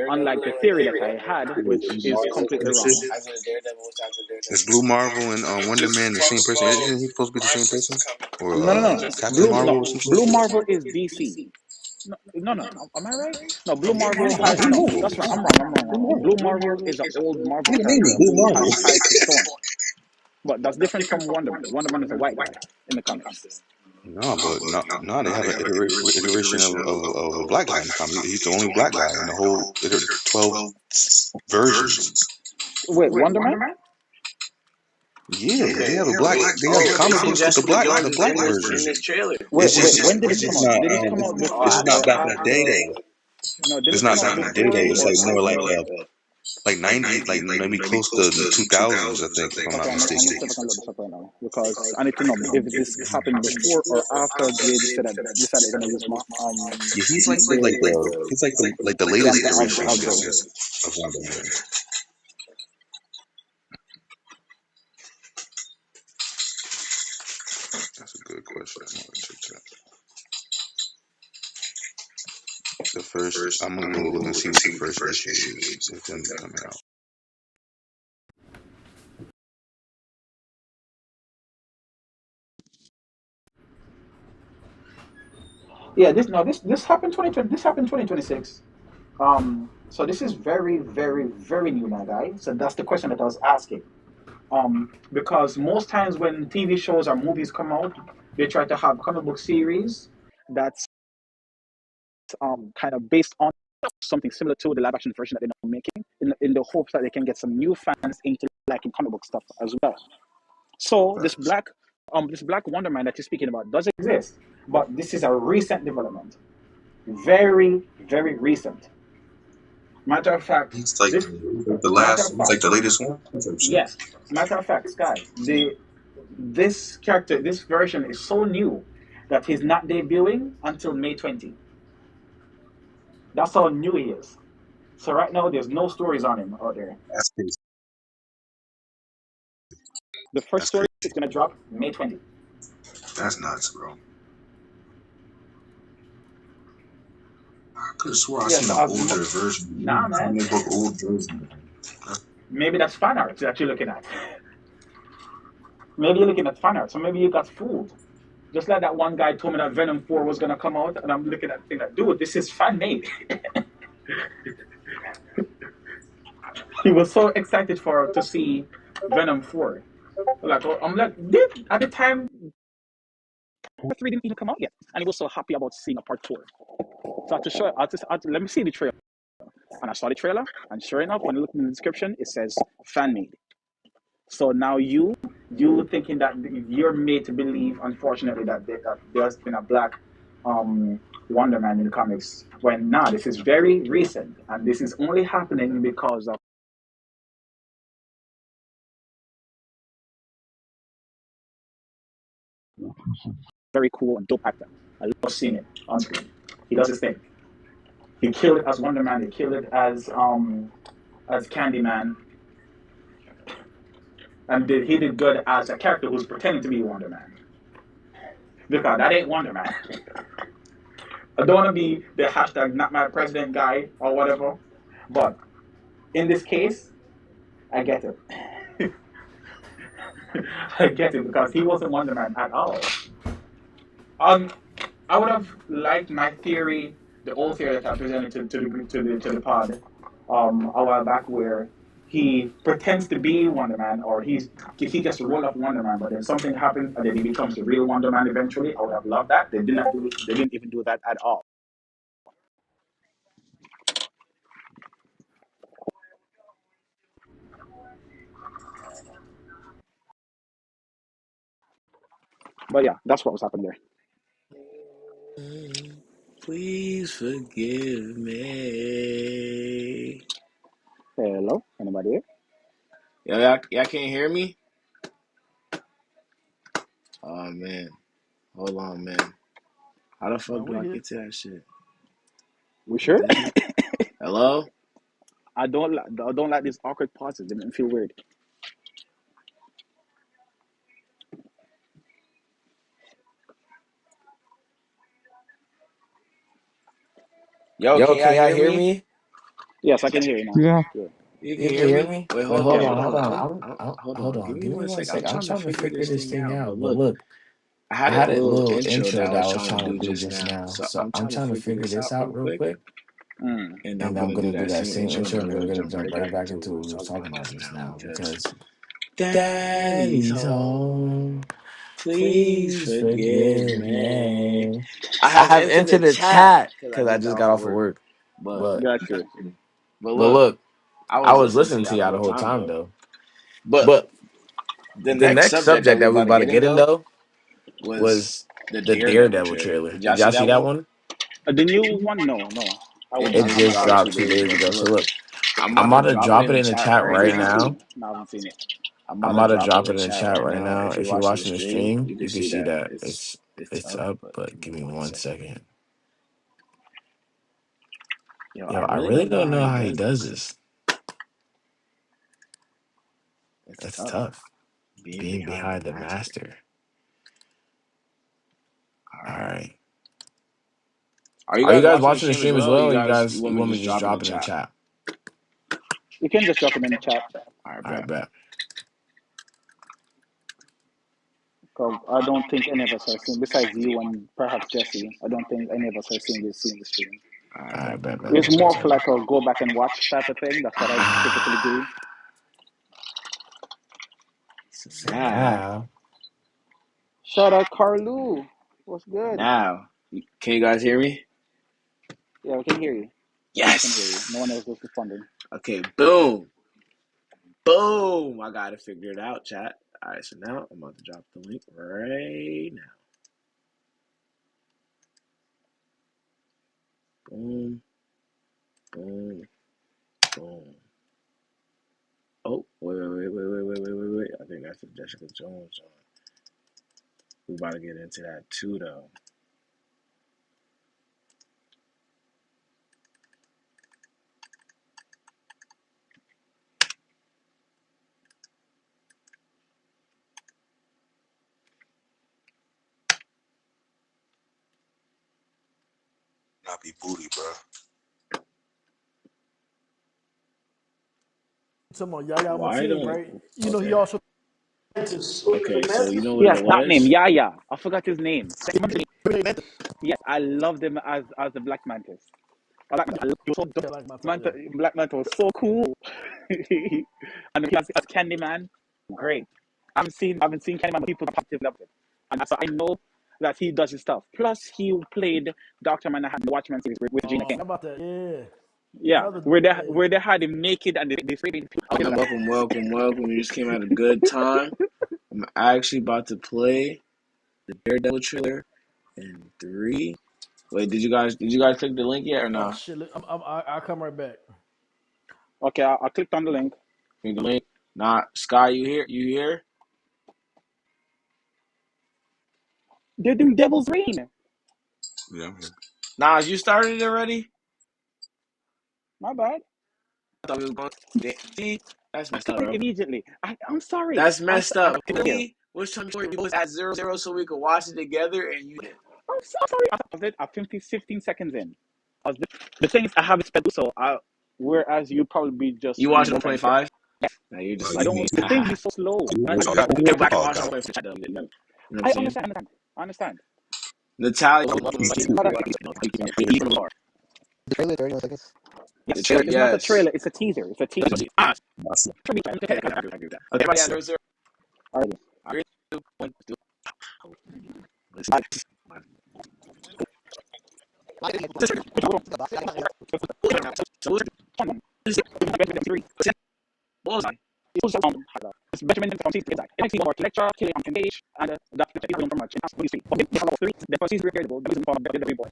Speaker 4: unlike the theory that I had, which is
Speaker 8: Marvel
Speaker 4: completely
Speaker 8: and shit.
Speaker 4: wrong.
Speaker 8: Is Blue Marvel and Wonder Man the same person? Isn't he supposed to be the same person? Or
Speaker 14: Jessica
Speaker 8: Captain
Speaker 4: Blue
Speaker 8: Marvel
Speaker 4: no
Speaker 8: or some shit?
Speaker 4: Blue Marvel is DC. No. Am I right? No, Blue Marvel
Speaker 8: No,
Speaker 4: has
Speaker 8: Blue
Speaker 4: no.
Speaker 8: Marvel.
Speaker 4: That's right. I'm wrong.
Speaker 8: Blue
Speaker 4: Blue
Speaker 8: Marvel.
Speaker 4: Marvel is an old Marvel
Speaker 8: What do you mean,
Speaker 4: character
Speaker 8: Blue
Speaker 4: who
Speaker 8: Marvel?
Speaker 4: has ties to Storm, but that's different from Wonder Man. Wonder Man is a white guy in the comics.
Speaker 8: No, but no, they have an iteration of a black guy in the comic. He's the only black guy in the whole 12 versions.
Speaker 4: Wait, Wonder Man?
Speaker 8: Yeah, they have comic books with the black version.
Speaker 4: When did
Speaker 8: It's
Speaker 4: this come
Speaker 8: just
Speaker 4: out?
Speaker 8: not
Speaker 4: Did this come out
Speaker 8: it's
Speaker 4: before
Speaker 8: just not
Speaker 4: or
Speaker 8: back in the day
Speaker 4: after?
Speaker 8: though.
Speaker 4: No, did
Speaker 8: It's
Speaker 4: it
Speaker 8: not
Speaker 4: come
Speaker 8: back
Speaker 4: out
Speaker 8: in the day
Speaker 4: before
Speaker 8: though. It's
Speaker 4: or
Speaker 8: like more
Speaker 4: after?
Speaker 8: like 90, like maybe close to the 2000s, I think, if I'm
Speaker 4: Okay,
Speaker 8: not
Speaker 4: I'm gonna
Speaker 8: mistaken.
Speaker 4: see if I can look this up right now because I need to know if this happened before or after they decided they're gonna use my
Speaker 8: Yeah,
Speaker 4: the
Speaker 8: he's like the latest
Speaker 4: yeah,
Speaker 8: iteration, I
Speaker 4: I'll
Speaker 8: guess,
Speaker 4: go.
Speaker 8: of Wonder Man. That's a good question. I'm gonna check that. I'm gonna look and see what the first issue is of them coming out.
Speaker 4: Yeah, this happened 2020. This happened 2026. So this is very new, my guy. So that's the question that I was asking. Because most times when TV shows or movies come out, they try to have comic book series that's kind of based on something similar to the live action version that they're now making, in the hopes that they can get some new fans into liking comic book stuff as well. So
Speaker 8: Facts.
Speaker 4: this black Wonder Man that you're speaking about does exist, but this is a recent development, very very recent. Matter of fact,
Speaker 8: He's like
Speaker 4: this
Speaker 8: the
Speaker 4: matter
Speaker 8: last.
Speaker 4: of
Speaker 8: He's like
Speaker 4: fact,
Speaker 8: the latest one. Type shit.
Speaker 4: yes, matter of fact, Sky, this character, this version is so new that he's not debuting until May 20. That's how new he is. So right now, there's no stories on him out there.
Speaker 8: That's crazy.
Speaker 4: The first
Speaker 8: That's
Speaker 4: story
Speaker 8: crazy.
Speaker 4: is gonna drop May 20.
Speaker 8: That's nuts, bro. I could have swore I
Speaker 4: Yes,
Speaker 8: seen
Speaker 4: so
Speaker 8: an older
Speaker 4: nah,
Speaker 8: version,
Speaker 4: man.
Speaker 8: comic book old version.
Speaker 4: Maybe that's fan art that you're looking at. Maybe you're looking at fan art, so maybe you got fooled. Just like that one guy told me that Venom 4 was gonna come out, and I'm looking at the thing like, dude, this is fan made. He was so excited to see Venom 4. I'm like, at the time, part 3 didn't even come out yet, and he was so happy about seeing a part 4. So I had to show, let me see the trailer, and I saw the trailer, and sure enough, when you look in the description, it says fan made. So now you thinking that you're made to believe, unfortunately, that there's been a black Wonder Man in the comics. When nah, this is very recent, and this is only happening because of very cool and dope actor. I love seeing it on screen. He does his thing. He killed it as Wonder Man. He killed it as Candyman, and he did good as a character who's pretending to be Wonder Man. Because that ain't Wonder Man. I don't want to be the hashtag not my president guy or whatever, but in this case, I get it. I get it because he wasn't Wonder Man at all. I would have liked my theory, the old theory that I presented to the pod, a while back, where he pretends to be Wonder Man, or he gets the role of Wonder Man, but then something happens and then he becomes the real Wonder Man eventually. I would have loved that. They didn't even do that at all. But yeah, that's what was happening there.
Speaker 16: Please forgive me.
Speaker 4: Hello, anybody here?
Speaker 16: Y'all can't hear me? Oh man. Hold on, man. How the
Speaker 12: No,
Speaker 16: fuck do
Speaker 12: we're
Speaker 16: I
Speaker 12: here.
Speaker 16: get to that shit?
Speaker 4: We
Speaker 16: Is
Speaker 4: sure?
Speaker 16: this it? Hello?
Speaker 4: I don't like these awkward pauses. They make me feel weird.
Speaker 16: Yo,
Speaker 15: Yo,
Speaker 16: can
Speaker 15: can
Speaker 16: y'all
Speaker 15: y'all
Speaker 16: hear
Speaker 15: hear
Speaker 16: me?
Speaker 15: me?
Speaker 4: Yes, I can hear you now.
Speaker 13: Yeah.
Speaker 4: Yeah.
Speaker 16: You can
Speaker 15: You can
Speaker 16: hear
Speaker 15: hear
Speaker 16: me?
Speaker 15: me?
Speaker 16: Wait,
Speaker 15: Wait,
Speaker 16: hold
Speaker 15: hold
Speaker 16: on,
Speaker 4: Yeah.
Speaker 15: on,
Speaker 16: hold
Speaker 15: hold
Speaker 16: on.
Speaker 15: on.
Speaker 16: Hold
Speaker 15: Hold
Speaker 16: on.
Speaker 15: on.
Speaker 16: Give me
Speaker 15: Give me
Speaker 16: 1
Speaker 15: 1
Speaker 16: second. I'm
Speaker 15: second. I'm
Speaker 16: trying to
Speaker 15: trying to
Speaker 16: figure
Speaker 15: figure
Speaker 16: this
Speaker 15: this
Speaker 16: thing
Speaker 15: thing
Speaker 16: out. But
Speaker 15: out. But
Speaker 16: look,
Speaker 15: look,
Speaker 16: I
Speaker 15: I
Speaker 16: had a
Speaker 15: had a
Speaker 16: little
Speaker 15: little
Speaker 16: intro
Speaker 15: intro
Speaker 16: that I
Speaker 15: that I
Speaker 16: was
Speaker 15: was
Speaker 16: trying to
Speaker 15: trying to
Speaker 16: do
Speaker 15: do
Speaker 16: just
Speaker 15: just
Speaker 16: now.
Speaker 15: now.
Speaker 16: So
Speaker 15: So
Speaker 16: I'm
Speaker 15: I'm
Speaker 16: trying to
Speaker 15: trying to
Speaker 16: figure
Speaker 15: figure
Speaker 16: this
Speaker 15: this
Speaker 16: out real
Speaker 15: out real
Speaker 16: quick.
Speaker 15: quick.
Speaker 4: Mm.
Speaker 16: And
Speaker 15: And
Speaker 16: I'm
Speaker 15: I'm
Speaker 16: gonna do
Speaker 15: gonna do
Speaker 16: that
Speaker 15: that
Speaker 16: same
Speaker 15: same
Speaker 16: intro, and
Speaker 15: intro,
Speaker 16: then
Speaker 15: and
Speaker 16: we're
Speaker 15: then we're
Speaker 16: gonna
Speaker 15: gonna
Speaker 16: jump
Speaker 15: jump
Speaker 16: right
Speaker 15: right
Speaker 16: back
Speaker 15: back
Speaker 16: into
Speaker 15: into
Speaker 16: what
Speaker 15: what
Speaker 16: we're
Speaker 15: we was
Speaker 16: talking
Speaker 15: talking
Speaker 16: about
Speaker 15: about
Speaker 16: just
Speaker 15: just
Speaker 16: now
Speaker 15: now.
Speaker 16: because
Speaker 15: Because
Speaker 16: Daddy's
Speaker 15: Daddy's
Speaker 16: home.
Speaker 15: home.
Speaker 16: Please
Speaker 15: Please
Speaker 16: forgive
Speaker 15: forgive
Speaker 16: me.
Speaker 15: me.
Speaker 16: I
Speaker 15: I
Speaker 16: have
Speaker 15: have
Speaker 16: entered the
Speaker 15: entered the
Speaker 16: chat
Speaker 15: chat
Speaker 16: because I
Speaker 15: because I
Speaker 16: just got
Speaker 15: just got
Speaker 16: off of
Speaker 15: off of
Speaker 16: work.
Speaker 15: work.
Speaker 16: But
Speaker 15: But
Speaker 4: Got you.
Speaker 16: but
Speaker 15: but
Speaker 16: look,
Speaker 15: look,
Speaker 16: I
Speaker 15: I
Speaker 16: was
Speaker 15: was
Speaker 16: listening to
Speaker 15: listening
Speaker 16: y'all
Speaker 15: to
Speaker 16: the
Speaker 15: y'all the
Speaker 16: whole
Speaker 15: whole
Speaker 16: time
Speaker 15: time
Speaker 16: though.
Speaker 15: though.
Speaker 16: But
Speaker 15: But
Speaker 16: the
Speaker 15: the
Speaker 16: next
Speaker 15: next
Speaker 16: subject that
Speaker 15: subject
Speaker 16: we
Speaker 15: that we was
Speaker 16: about to
Speaker 15: about to
Speaker 16: get in
Speaker 15: get in
Speaker 16: though
Speaker 15: though
Speaker 16: was
Speaker 15: was
Speaker 16: the
Speaker 15: the
Speaker 16: Daredevil
Speaker 15: Daredevil
Speaker 16: trailer.
Speaker 15: trailer.
Speaker 16: Did y'all
Speaker 15: Did
Speaker 16: see
Speaker 15: y'all see
Speaker 16: that
Speaker 15: that
Speaker 16: one?
Speaker 15: one?
Speaker 4: The new one? No, no.
Speaker 16: It
Speaker 15: It
Speaker 16: just
Speaker 15: just
Speaker 16: dropped
Speaker 4: Haven't
Speaker 16: two
Speaker 15: dropped
Speaker 4: seen
Speaker 15: two
Speaker 4: it.
Speaker 16: days
Speaker 15: days
Speaker 16: ago.
Speaker 15: ago.
Speaker 16: So
Speaker 15: So
Speaker 16: look,
Speaker 15: look,
Speaker 16: I'm
Speaker 15: I'm
Speaker 16: about to
Speaker 15: about to
Speaker 16: drop it
Speaker 15: drop
Speaker 16: in
Speaker 15: it
Speaker 16: the
Speaker 15: in the
Speaker 16: chat
Speaker 15: chat
Speaker 16: right
Speaker 15: right
Speaker 16: now.
Speaker 15: now.
Speaker 4: No, I haven't seen it.
Speaker 16: I'm
Speaker 15: I'm
Speaker 16: about to
Speaker 15: about to
Speaker 16: drop it in
Speaker 15: drop
Speaker 16: the
Speaker 15: it in the
Speaker 16: chat
Speaker 15: chat
Speaker 16: right
Speaker 15: right
Speaker 16: now.
Speaker 15: now.
Speaker 16: If you're
Speaker 15: If you're
Speaker 16: watching the
Speaker 15: watching the
Speaker 16: stream,
Speaker 15: stream,
Speaker 16: you can
Speaker 15: you can
Speaker 16: see
Speaker 15: see
Speaker 16: that
Speaker 15: that
Speaker 16: it's
Speaker 15: it's
Speaker 16: up.
Speaker 15: up.
Speaker 16: But
Speaker 15: But
Speaker 16: give
Speaker 15: give
Speaker 16: me
Speaker 15: me
Speaker 16: one
Speaker 15: 1 second.
Speaker 16: second. Yo, I
Speaker 15: Yo, I
Speaker 16: really
Speaker 15: really
Speaker 16: don't know
Speaker 15: don't
Speaker 16: how
Speaker 15: know
Speaker 16: he
Speaker 15: how he
Speaker 16: does
Speaker 15: does
Speaker 16: this.
Speaker 15: this.
Speaker 16: It's
Speaker 15: It's
Speaker 16: tough
Speaker 15: tough
Speaker 16: being
Speaker 15: being
Speaker 16: behind the
Speaker 15: behind the
Speaker 16: master.
Speaker 15: master.
Speaker 16: All
Speaker 15: All
Speaker 16: right.
Speaker 15: right.
Speaker 16: Are you
Speaker 15: Are you
Speaker 16: guys
Speaker 15: guys
Speaker 16: watching the
Speaker 15: watching the
Speaker 16: stream as
Speaker 15: stream as
Speaker 16: well? Or
Speaker 15: well? Or
Speaker 16: you
Speaker 15: you
Speaker 16: want me to
Speaker 15: want me
Speaker 16: just
Speaker 15: to just
Speaker 16: drop it in the
Speaker 15: drop it in the
Speaker 16: chat?
Speaker 15: chat?
Speaker 4: You can just drop it in the chat.
Speaker 16: All right,
Speaker 15: All right,
Speaker 16: bet.
Speaker 15: bet.
Speaker 4: 'Cause I don't think any of us are seeing, besides you and perhaps Jesse, I don't think any of us are seeing the stream.
Speaker 16: All
Speaker 15: All
Speaker 16: right,
Speaker 15: right,
Speaker 16: bet, bet,
Speaker 15: bet,
Speaker 16: bet,
Speaker 15: bet,
Speaker 4: It's
Speaker 15: bet,
Speaker 16: bet,
Speaker 15: bet,
Speaker 4: more
Speaker 16: bet.
Speaker 4: for
Speaker 15: bet.
Speaker 4: like a go back and watch type of thing. That's what I typically do.
Speaker 16: So
Speaker 15: So
Speaker 16: now,
Speaker 15: now,
Speaker 4: Shout out Carlu. What's good?
Speaker 16: now, can you guys hear me?
Speaker 4: Yeah, we can hear you.
Speaker 16: Yes.
Speaker 4: No one else was responding.
Speaker 16: Okay, boom. Boom. I got to figure it out, chat. All right, so now I'm about to drop the link right now. Boom, boom, boom. Oh, wait. I think that's the Jessica Jones one. We about to get into that too, though.
Speaker 8: Not be booty, bro.
Speaker 12: Talking about Yahya
Speaker 16: Why
Speaker 12: Mateeb,
Speaker 16: don't?
Speaker 12: right? You know, he
Speaker 16: Okay,
Speaker 12: also Mantis. What is
Speaker 16: okay.
Speaker 12: it,
Speaker 16: So you
Speaker 12: Mantis?
Speaker 16: know what
Speaker 4: Yes,
Speaker 16: it
Speaker 4: that name,
Speaker 16: was?
Speaker 4: Yaya. I forgot his name.
Speaker 12: Mantis.
Speaker 4: Yes, I loved him as the Black Mantis. I loved him so dope.
Speaker 12: Yeah, like my thought. Yeah.
Speaker 4: Black Manta was so cool. And he as Candyman, great. I haven't seen Candyman, but people positively loved it. And so I know that he does his stuff. Plus, he played Doctor Manhattan in the Watchmen series with Regina
Speaker 12: Oh,
Speaker 4: King.
Speaker 12: how about that? Yeah.
Speaker 4: Yeah,
Speaker 12: Another. Yeah.
Speaker 4: where they had him naked and they sprayed people.
Speaker 16: Welcome. You just came at a good time. I'm actually about to play the Daredevil trailer in 3. Wait, did you guys click the link yet or
Speaker 12: Oh
Speaker 16: no?
Speaker 12: shit! I'll come right back.
Speaker 4: Okay, I clicked on the link.
Speaker 16: Click the link. Nah, Sky, you here? You here?
Speaker 4: They're doing Devil's Reign.
Speaker 8: Yeah, I'm here.
Speaker 16: Nah, you started it already?
Speaker 4: My bad.
Speaker 16: I thought we was going. See, that's
Speaker 4: I
Speaker 16: messed up,
Speaker 4: clicked on it
Speaker 16: bro.
Speaker 4: immediately. I'm sorry.
Speaker 16: That's messed
Speaker 4: I'm
Speaker 16: up.
Speaker 4: here.
Speaker 16: We was trying to make sure we was at 0-0 so we could watch it together, and you did.
Speaker 4: I'm so sorry. I was it at 15 seconds in. I was, the thing is, I have it sped up, so whereas you probably be just
Speaker 16: You
Speaker 4: in
Speaker 16: watched
Speaker 4: real time check.
Speaker 16: 1.5?
Speaker 4: Yes.
Speaker 16: Now you're just
Speaker 8: Oh,
Speaker 4: I
Speaker 16: like
Speaker 8: you
Speaker 4: don't.
Speaker 8: mean
Speaker 16: me.
Speaker 4: The thing be so slow.
Speaker 8: you
Speaker 4: And
Speaker 8: mean
Speaker 16: You
Speaker 8: so
Speaker 16: gotta go back and
Speaker 8: dog
Speaker 16: watch
Speaker 8: out?
Speaker 16: 1.5. You know what I'm
Speaker 4: I
Speaker 16: saying?
Speaker 4: understand. I understand.
Speaker 16: Natalia,
Speaker 17: The trailer 31 seconds.
Speaker 16: the
Speaker 4: Yes,
Speaker 16: trailer,
Speaker 4: it's not a
Speaker 16: yes.
Speaker 4: trailer. It's a teaser. It's a teaser.
Speaker 16: Ah,
Speaker 8: That's it.
Speaker 4: Tribute.
Speaker 16: okay, I agree with that. Okay, everybody at 0-0.
Speaker 4: Alright.
Speaker 16: 3, 2, 1, let's do it. Let's Bullseye.
Speaker 4: It's Benjamin from season inside. NXT more lecture, killing on Engage, and that from much. And that's three. Okay, the three. The first season recordable. The reason for the boy.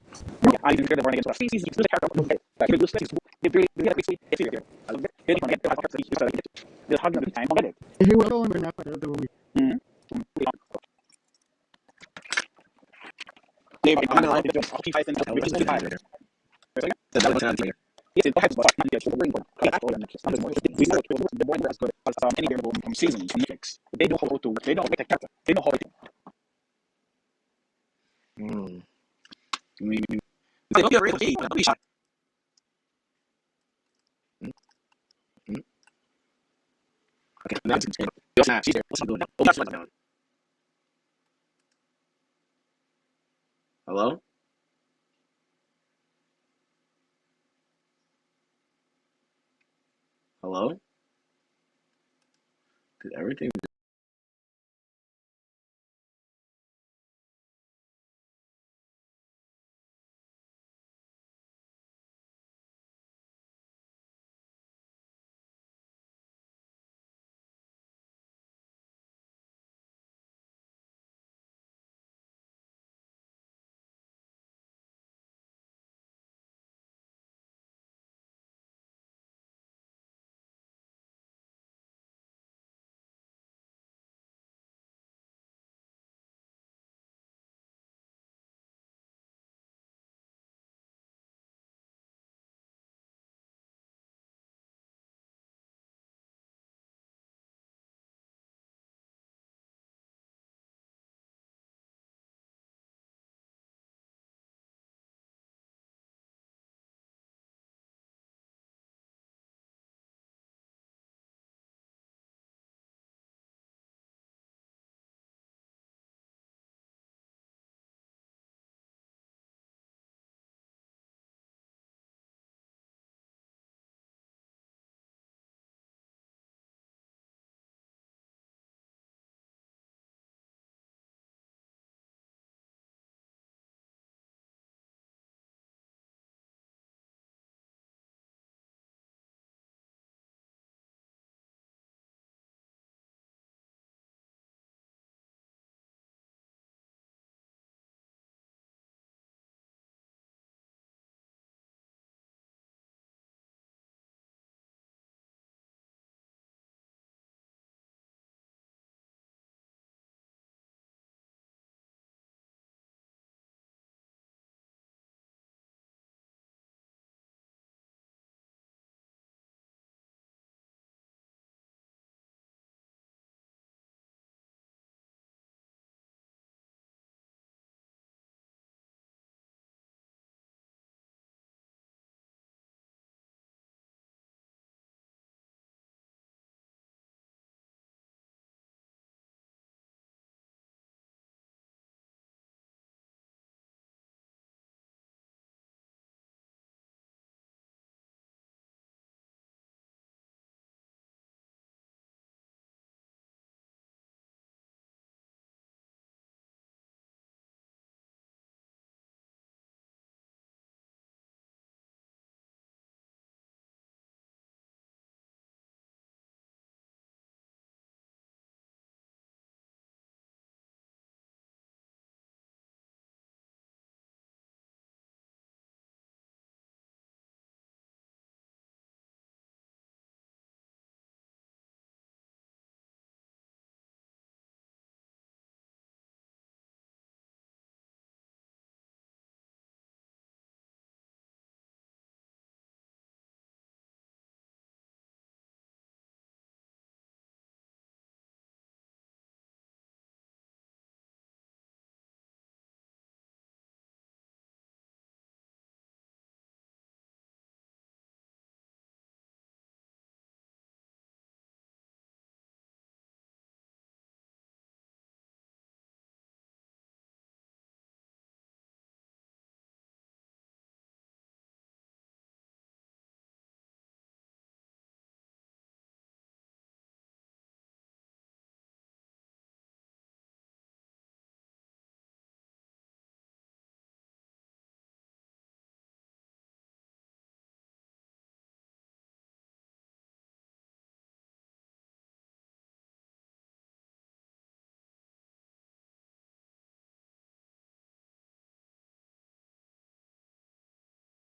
Speaker 4: Yeah, I didn't hear the running against three seasons. The character was okay. Like it was they really appreciate the series. I love it. They didn't get the hard time. I get it.
Speaker 17: If you will, we're not the other way.
Speaker 4: I'm not gonna lie. I'll keep fighting. Yes, it has, but not yet. We know the boy was good. But any variable from seasons from Netflix, they know how to. They don't make a character. They know how to.
Speaker 16: Hello? Hello? Did everything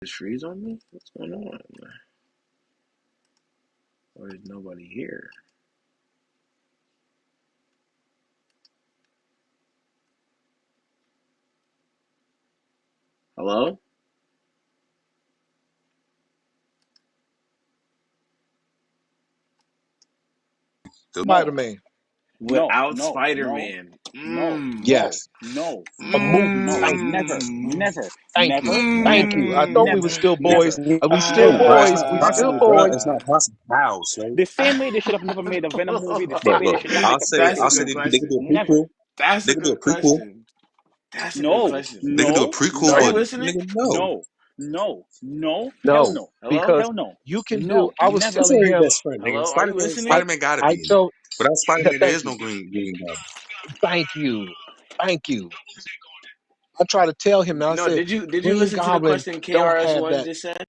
Speaker 16: Just freeze on me? What's going on? Or is nobody here? Hello?
Speaker 8: The-
Speaker 4: No,
Speaker 18: Spider-Man.
Speaker 4: no,
Speaker 16: Without
Speaker 4: no,
Speaker 16: Spider
Speaker 4: no,
Speaker 16: Man.
Speaker 4: no,
Speaker 16: Mmm.
Speaker 4: no,
Speaker 18: Yes.
Speaker 4: no,
Speaker 18: A
Speaker 4: no,
Speaker 18: movie.
Speaker 4: no,
Speaker 18: Thank you.
Speaker 4: never,
Speaker 16: Mmm.
Speaker 4: never,
Speaker 18: Thank you.
Speaker 4: never,
Speaker 18: Thank
Speaker 4: never,
Speaker 18: you. I thought we
Speaker 16: Mmm.
Speaker 18: were
Speaker 4: never,
Speaker 18: still boys.
Speaker 4: never,
Speaker 18: We still
Speaker 4: never,
Speaker 18: boys. We still
Speaker 4: never.
Speaker 8: Possible, bro. It's
Speaker 18: boys.
Speaker 8: not possible. How, Slay?
Speaker 4: The same way they should have never made a Venom movie, the same
Speaker 8: Look,
Speaker 4: way they
Speaker 8: look.
Speaker 4: should never
Speaker 8: I'll
Speaker 4: make a
Speaker 8: say,
Speaker 16: That's a
Speaker 8: I'll say
Speaker 16: good
Speaker 4: Daredevil.
Speaker 8: they could do a
Speaker 16: question.
Speaker 4: Never.
Speaker 8: prequel.
Speaker 16: That's
Speaker 8: They
Speaker 16: a
Speaker 8: could do a
Speaker 16: good
Speaker 8: prequel.
Speaker 16: question. That's a good
Speaker 4: No,
Speaker 16: question.
Speaker 8: They could do a
Speaker 4: no,
Speaker 8: prequel,
Speaker 16: Are you
Speaker 8: but
Speaker 4: no,
Speaker 16: listening?
Speaker 8: nigga, no.
Speaker 4: no, no, no, hell
Speaker 18: No,
Speaker 4: no,
Speaker 16: Hello?
Speaker 18: because
Speaker 4: hell no,
Speaker 18: you can do.
Speaker 4: no,
Speaker 18: I was
Speaker 4: never.
Speaker 8: That's
Speaker 18: telling
Speaker 8: already
Speaker 18: him.
Speaker 8: best friend, nigga.
Speaker 16: Hello? Are you
Speaker 8: Spider-Man,
Speaker 18: I
Speaker 16: listening?
Speaker 8: Spider-Man gotta
Speaker 18: I
Speaker 8: be in it.
Speaker 18: told.
Speaker 8: Without Spider-Man, there
Speaker 18: Thank
Speaker 8: is no
Speaker 18: you.
Speaker 8: Green Goblin.
Speaker 18: Thank you. Thank you. I try to tell him. Now I
Speaker 16: No,
Speaker 18: said,
Speaker 16: did you
Speaker 18: Green
Speaker 16: listen to the
Speaker 18: Goblin
Speaker 16: question
Speaker 18: don't
Speaker 16: KRS
Speaker 18: have
Speaker 16: One
Speaker 18: that.
Speaker 16: just said?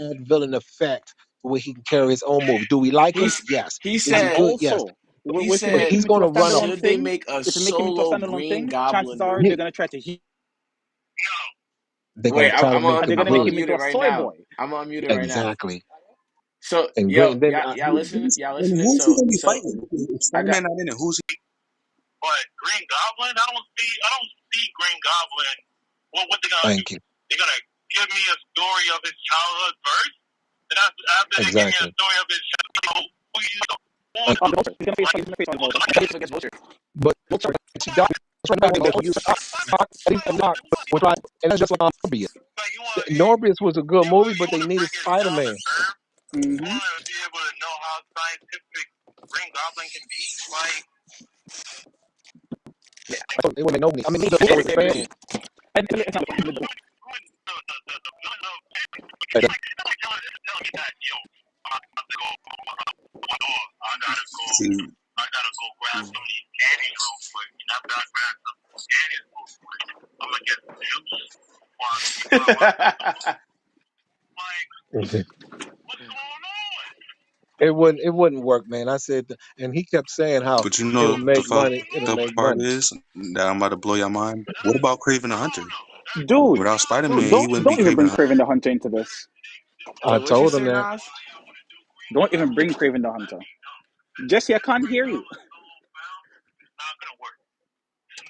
Speaker 18: Add villain effect where he can carry his own movie. Do we like him?
Speaker 16: He's
Speaker 18: Yes.
Speaker 16: he
Speaker 18: Is he
Speaker 4: And
Speaker 16: said
Speaker 18: good? Yes.
Speaker 4: also,
Speaker 16: he
Speaker 4: if you
Speaker 18: But
Speaker 4: make
Speaker 16: said
Speaker 18: he's
Speaker 4: him into
Speaker 18: going
Speaker 4: a
Speaker 18: to run a.
Speaker 4: standalone
Speaker 16: should they
Speaker 4: thing,
Speaker 16: make a
Speaker 4: if you make him into a
Speaker 16: solo
Speaker 4: standalone
Speaker 16: Green
Speaker 4: thing,
Speaker 16: Goblin
Speaker 4: chances are
Speaker 18: Yeah,
Speaker 4: they're
Speaker 16: movie?
Speaker 4: gonna try to heat,
Speaker 18: they're going
Speaker 16: Wait,
Speaker 18: to try to make
Speaker 4: and they're
Speaker 18: him
Speaker 4: gonna
Speaker 16: I'm
Speaker 4: make
Speaker 18: good.
Speaker 4: him into a
Speaker 16: unmuted right
Speaker 4: soy
Speaker 16: now.
Speaker 4: boy.
Speaker 16: I'm unmuted right now.
Speaker 18: Exactly.
Speaker 16: So
Speaker 18: And
Speaker 16: yo,
Speaker 18: Green. Then
Speaker 16: y'all listening? Y'all
Speaker 8: And
Speaker 16: listening?
Speaker 8: who's he
Speaker 16: So
Speaker 8: gonna be
Speaker 16: so
Speaker 8: fighting? If
Speaker 16: I got
Speaker 8: Spider-Man not in it, who's he?
Speaker 19: But Green Goblin, I don't see Green Goblin. What they gonna do?
Speaker 18: Thank you.
Speaker 19: They're gonna give me a story of his childhood first, and after they give me a
Speaker 18: Exactly.
Speaker 19: story of his childhood, who you know,
Speaker 18: Uh,
Speaker 4: On the Vulture, he's gonna face on the
Speaker 16: Vulture.
Speaker 4: Vulture.
Speaker 16: He's against Vulture.
Speaker 18: but
Speaker 4: Vulture,
Speaker 18: she died. That's right.
Speaker 4: Vulture
Speaker 18: They
Speaker 4: was
Speaker 18: go,
Speaker 4: used.
Speaker 18: Not was like, and that's just like Morbius.
Speaker 19: like you want
Speaker 18: Morbius was a good movie,
Speaker 19: you
Speaker 18: but they
Speaker 19: want to
Speaker 18: needed
Speaker 19: bring it down to
Speaker 18: Spider-Man.
Speaker 19: earth. You
Speaker 4: Mm-hmm.
Speaker 19: want to be able to know how scientific Green Goblin can be. Like
Speaker 16: Yeah.
Speaker 18: They wouldn't know me. I mean, he's a
Speaker 16: They,
Speaker 18: Uber
Speaker 16: they, they,
Speaker 18: expansion.
Speaker 4: And it's not
Speaker 19: who
Speaker 4: the
Speaker 19: the villain of
Speaker 18: Like,
Speaker 19: it's like telling me that yo, I'm about to go one door.
Speaker 8: See,
Speaker 19: I gotta go grab some of these candies real quick. And after I grab some candies real quick, I'm gonna get some juice. Like, what's going on?
Speaker 18: it wouldn't work, man. I said, and he kept saying how
Speaker 8: but you
Speaker 18: it'll
Speaker 8: know the
Speaker 18: make
Speaker 8: fucked
Speaker 18: money. It'll
Speaker 8: up
Speaker 18: make
Speaker 8: part
Speaker 18: money.
Speaker 8: is that I'm about to blow your mind. What about Craven the Hunter?
Speaker 4: dude.
Speaker 8: Without Spider-Man, he
Speaker 4: Don't
Speaker 8: wouldn't be
Speaker 4: don't even
Speaker 8: Craven
Speaker 4: bring
Speaker 8: the Hunter.
Speaker 4: Craven the Hunter into this.
Speaker 18: I
Speaker 16: what you
Speaker 18: told him
Speaker 16: say,
Speaker 18: that.
Speaker 16: Nas?
Speaker 4: Don't even bring Craven the Hunter. Jesse, I can't hear you.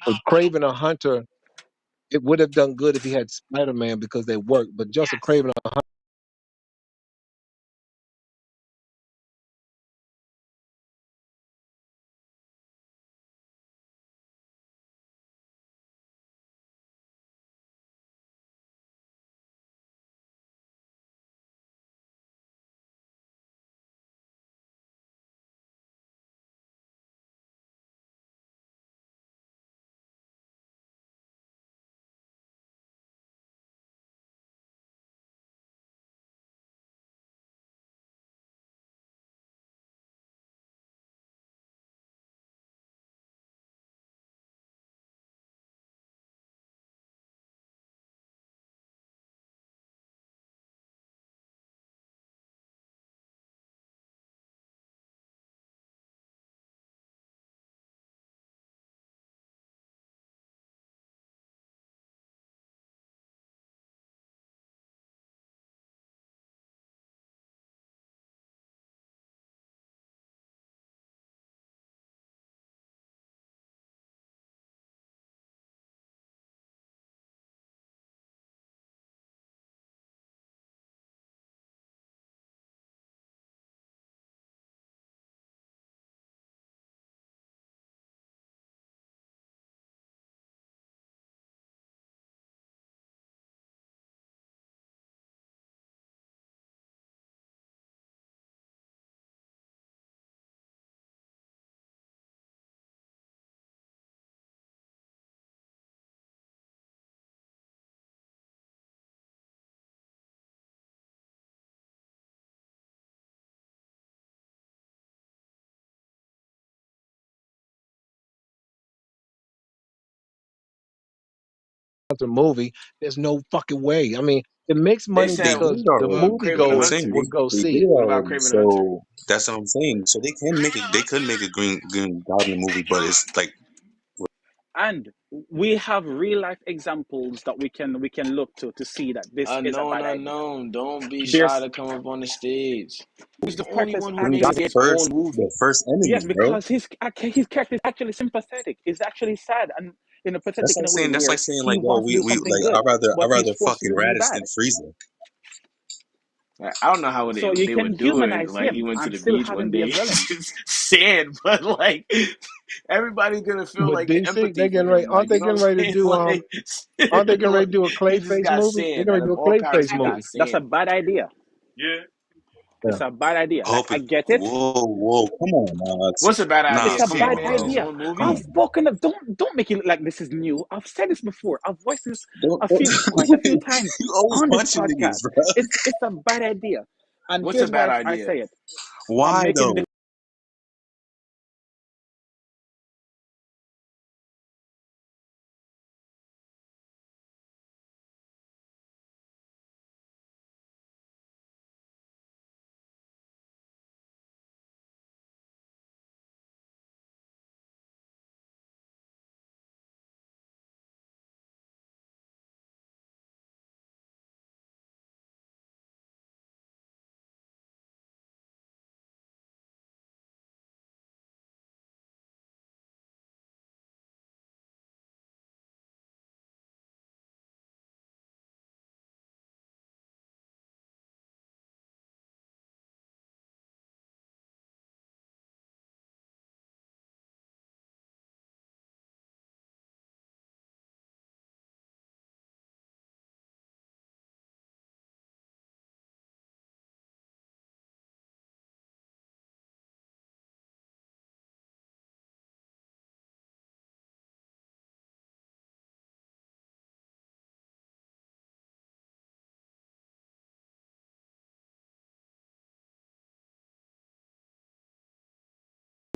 Speaker 18: But Craven a Hunter, it would have done good if he had Spider-Man because they work. But just a Craven a Hunter. the movie, there's no fucking way. I mean, it makes
Speaker 16: They
Speaker 18: money
Speaker 8: They
Speaker 16: said,
Speaker 18: because
Speaker 8: did
Speaker 18: the
Speaker 8: already.
Speaker 16: what, Craven
Speaker 8: That's
Speaker 16: the
Speaker 8: what I'm
Speaker 18: moviegoers
Speaker 8: saying.
Speaker 16: Hunter?
Speaker 18: will go
Speaker 8: They
Speaker 18: see
Speaker 8: did
Speaker 18: it.
Speaker 16: What about
Speaker 8: already.
Speaker 16: Craven the Hunter?
Speaker 8: So that's what I'm saying. So they can make it. They could make a Green Goblin movie, but it's like
Speaker 4: And we have real life examples that we can look to see that this is a
Speaker 16: Unknown,
Speaker 4: bad idea.
Speaker 16: unknown. Don't be shy
Speaker 4: There's
Speaker 16: to come up on the stage. Who's the
Speaker 4: his
Speaker 16: only
Speaker 4: character is
Speaker 16: one who
Speaker 8: Green
Speaker 16: made
Speaker 8: Goblin
Speaker 4: actually
Speaker 16: his own
Speaker 8: the
Speaker 16: movie?
Speaker 8: first
Speaker 4: yes,
Speaker 8: enemy, bro.
Speaker 4: because his character is actually sympathetic. It's actually sad and in a
Speaker 8: That's
Speaker 4: pathetic in
Speaker 8: like
Speaker 4: a way
Speaker 8: saying
Speaker 4: where he
Speaker 8: like, oh,
Speaker 4: wants to do
Speaker 8: we
Speaker 4: something
Speaker 8: like
Speaker 4: good,
Speaker 8: I'd
Speaker 4: but he's
Speaker 8: rather
Speaker 4: forced to
Speaker 8: fucking
Speaker 4: do something
Speaker 8: Raditz
Speaker 4: bad.
Speaker 8: than Frieza.
Speaker 16: Like, I don't know how
Speaker 4: So you
Speaker 16: they
Speaker 4: can
Speaker 16: would do it.
Speaker 4: humanize
Speaker 16: Like he
Speaker 4: him
Speaker 16: went to
Speaker 4: and
Speaker 16: the
Speaker 4: still
Speaker 16: beach
Speaker 4: have him
Speaker 16: one
Speaker 4: be a
Speaker 16: day,
Speaker 4: villain.
Speaker 16: just sand, but like everybody's gonna feel
Speaker 18: But
Speaker 16: like the
Speaker 18: DC,
Speaker 16: empathy
Speaker 18: they
Speaker 16: for
Speaker 18: getting ready.
Speaker 16: him.
Speaker 18: Aren't
Speaker 16: Like you
Speaker 18: they
Speaker 16: know
Speaker 18: getting
Speaker 16: what
Speaker 18: ready to
Speaker 16: I'm saying?
Speaker 18: do
Speaker 16: Like,
Speaker 18: Aren't they getting ready to
Speaker 16: like
Speaker 18: do a
Speaker 16: he just
Speaker 18: Clayface
Speaker 16: got
Speaker 18: movie? They're
Speaker 16: sand
Speaker 18: gonna
Speaker 16: out
Speaker 18: do
Speaker 16: of
Speaker 18: a
Speaker 16: all
Speaker 18: Clayface
Speaker 16: characters. He got
Speaker 18: movie.
Speaker 4: That's a
Speaker 16: sand.
Speaker 4: bad idea.
Speaker 16: Yeah.
Speaker 18: Yeah.
Speaker 4: It's a bad idea. Like
Speaker 8: Hope
Speaker 4: I
Speaker 8: it.
Speaker 4: get it.
Speaker 8: Whoa, come on,
Speaker 16: What's a bad
Speaker 4: It's
Speaker 16: idea?
Speaker 4: a
Speaker 16: Come
Speaker 8: see,
Speaker 16: on,
Speaker 4: bad
Speaker 16: made his
Speaker 8: bro.
Speaker 4: idea.
Speaker 16: own
Speaker 8: Come
Speaker 16: movie.
Speaker 4: I've
Speaker 8: on,
Speaker 4: spoken of don't make it look like this is new. I've said this before. I've voiced this
Speaker 8: don't
Speaker 4: quite a few times
Speaker 8: you always
Speaker 4: on this
Speaker 8: punching niggas,
Speaker 4: podcast.
Speaker 8: bro.
Speaker 4: It's a bad idea. And
Speaker 16: What's a
Speaker 4: here's
Speaker 16: bad
Speaker 4: why I
Speaker 16: idea?
Speaker 4: say it. I'm
Speaker 8: Why
Speaker 4: making the
Speaker 8: though?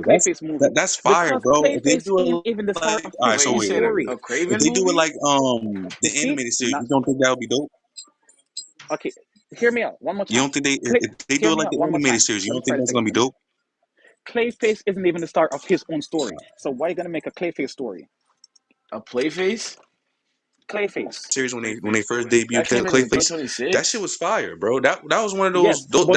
Speaker 4: Clayface movie
Speaker 8: That's fire,
Speaker 4: because
Speaker 8: bro. If they
Speaker 4: Clayface
Speaker 8: do
Speaker 4: ain't
Speaker 8: it
Speaker 4: even the start
Speaker 8: like,
Speaker 4: of
Speaker 8: all right,
Speaker 4: his
Speaker 16: Wait,
Speaker 8: so
Speaker 16: you
Speaker 4: own
Speaker 8: wait,
Speaker 16: said
Speaker 8: wait,
Speaker 4: story.
Speaker 16: a
Speaker 8: wait. If
Speaker 16: Craven
Speaker 8: they do it
Speaker 16: movie?
Speaker 8: like
Speaker 4: You
Speaker 8: the
Speaker 4: see,
Speaker 8: animated series,
Speaker 4: not
Speaker 8: you don't think that would be dope?
Speaker 4: okay. Hear me out one more
Speaker 8: You
Speaker 4: time.
Speaker 8: don't think they
Speaker 4: Clay,
Speaker 8: if they
Speaker 4: hear
Speaker 8: do it
Speaker 4: me
Speaker 8: like
Speaker 4: out
Speaker 8: the
Speaker 4: one more
Speaker 8: animated
Speaker 4: time.
Speaker 8: series, you
Speaker 4: Let me
Speaker 8: don't
Speaker 4: try
Speaker 8: think
Speaker 4: this
Speaker 8: that's gonna be
Speaker 4: again.
Speaker 8: dope?
Speaker 4: Clayface isn't even the start of his own story. So why are you gonna make a Clayface story?
Speaker 16: A Playface?
Speaker 4: Clayface.
Speaker 8: Series when they first debuted
Speaker 16: That came in
Speaker 8: Clayface, that shit
Speaker 16: 2026.
Speaker 8: was fire, bro. That was one of those
Speaker 4: Yes, but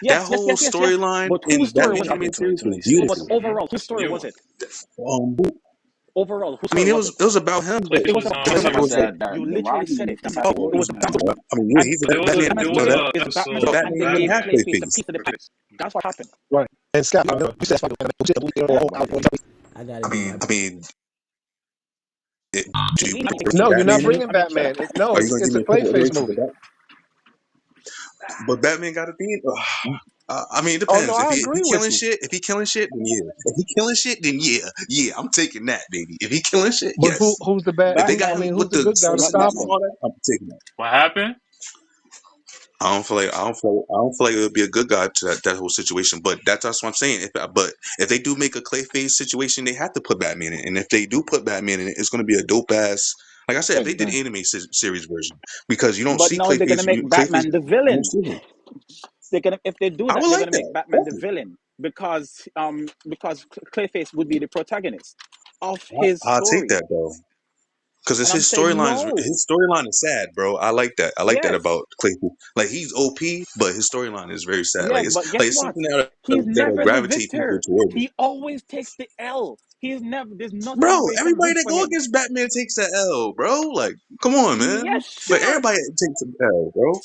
Speaker 8: that whole
Speaker 4: yes.
Speaker 8: storyline
Speaker 4: But whose
Speaker 8: in
Speaker 4: story
Speaker 16: That
Speaker 8: Batman
Speaker 4: was
Speaker 16: came
Speaker 4: it?
Speaker 16: in
Speaker 8: animated series was
Speaker 16: 2026.
Speaker 4: But
Speaker 8: beautiful.
Speaker 4: overall, whose story
Speaker 14: New
Speaker 4: was
Speaker 14: one.
Speaker 4: it?
Speaker 8: Um,
Speaker 4: Overall, whose
Speaker 8: I mean,
Speaker 4: story was it?
Speaker 8: it was about him, but
Speaker 4: It
Speaker 14: It
Speaker 4: was
Speaker 14: was
Speaker 4: about
Speaker 8: the
Speaker 16: Talking
Speaker 8: thing
Speaker 16: about
Speaker 8: was
Speaker 4: Batman.
Speaker 8: like,
Speaker 4: You
Speaker 16: the
Speaker 4: literally
Speaker 16: Robin
Speaker 4: said it.
Speaker 8: oh,
Speaker 4: It was Batman's story.
Speaker 8: I mean, yeah,
Speaker 4: And
Speaker 8: he's a
Speaker 14: But
Speaker 4: it was
Speaker 8: Batman,
Speaker 14: it
Speaker 4: Batman's
Speaker 8: you know
Speaker 14: was
Speaker 4: story.
Speaker 8: that.
Speaker 14: a
Speaker 4: It's Batman's
Speaker 8: But
Speaker 14: episode
Speaker 4: story,
Speaker 14: of
Speaker 4: and
Speaker 8: Batman
Speaker 4: they
Speaker 8: didn't
Speaker 4: gave
Speaker 8: have
Speaker 14: Batman.
Speaker 4: Clayface a
Speaker 8: Clayface.
Speaker 4: piece of the pie. That's what happened.
Speaker 18: Right. And Scott, you said
Speaker 17: I gotta
Speaker 8: I
Speaker 17: do my.
Speaker 8: mean, do you
Speaker 4: I
Speaker 8: put
Speaker 4: mean,
Speaker 18: no, you're not
Speaker 8: Batman in it?
Speaker 18: bringing Batman. No,
Speaker 8: Are you gonna give
Speaker 18: it's a
Speaker 8: me a couple
Speaker 18: Clayface
Speaker 8: iterations of
Speaker 18: movie.
Speaker 8: that? But Batman got a theme. I mean, it
Speaker 18: Oh no,
Speaker 8: depends.
Speaker 18: I
Speaker 8: If he
Speaker 18: agree with you.
Speaker 8: if he killing shit, then yeah. If he killing shit, then yeah. I'm taking that, baby. If he killing shit,
Speaker 18: But
Speaker 8: yes.
Speaker 18: who's the bad?
Speaker 8: If they got
Speaker 18: I
Speaker 8: him
Speaker 4: Batman,
Speaker 18: mean, who's
Speaker 8: with
Speaker 18: the
Speaker 8: the
Speaker 18: good guy to
Speaker 4: not
Speaker 18: stop
Speaker 8: suits and
Speaker 18: him?
Speaker 4: Batman.
Speaker 8: all that, I'm taking that.
Speaker 14: What happened?
Speaker 8: I don't feel like it would be a good guy to that whole situation. But that's what I'm saying. But if they do make a Clayface situation, they have to put Batman in. And if they do put Batman in it, it's going to be a dope ass. Like I said, if they did
Speaker 4: Exactly.
Speaker 8: anime series version, because you don't
Speaker 4: But
Speaker 8: see
Speaker 4: now they're gonna make
Speaker 8: Clayface,
Speaker 4: Batman the
Speaker 8: you don't
Speaker 4: villain.
Speaker 8: see him.
Speaker 4: They're gonna if they do
Speaker 8: I
Speaker 4: that,
Speaker 8: would
Speaker 4: they're
Speaker 8: like
Speaker 4: gonna make
Speaker 8: that.
Speaker 4: Batman
Speaker 8: Fuck
Speaker 4: the
Speaker 8: it.
Speaker 4: villain because Clayface would be the protagonist of his
Speaker 8: I'll take
Speaker 4: story.
Speaker 8: that though. Because it's
Speaker 4: And I'm saying no.
Speaker 8: his storyline is sad, bro. I like that. I like that
Speaker 4: Yes.
Speaker 8: about Claypool. Like he's OP, but his storyline is very sad.
Speaker 4: Yes, but guess
Speaker 8: It's
Speaker 4: what?
Speaker 8: something
Speaker 4: He's
Speaker 8: that'll
Speaker 4: never the
Speaker 8: gravitate people
Speaker 4: victor.
Speaker 8: toward it.
Speaker 4: He always takes the L. He's never. There's
Speaker 8: Bro,
Speaker 4: nothing where you can
Speaker 8: everybody
Speaker 4: root
Speaker 8: that
Speaker 4: for
Speaker 8: go
Speaker 4: him.
Speaker 8: against Batman takes the L, bro. Like, come on, man.
Speaker 4: Yes,
Speaker 8: Like
Speaker 4: sure.
Speaker 8: everybody takes an L, bro.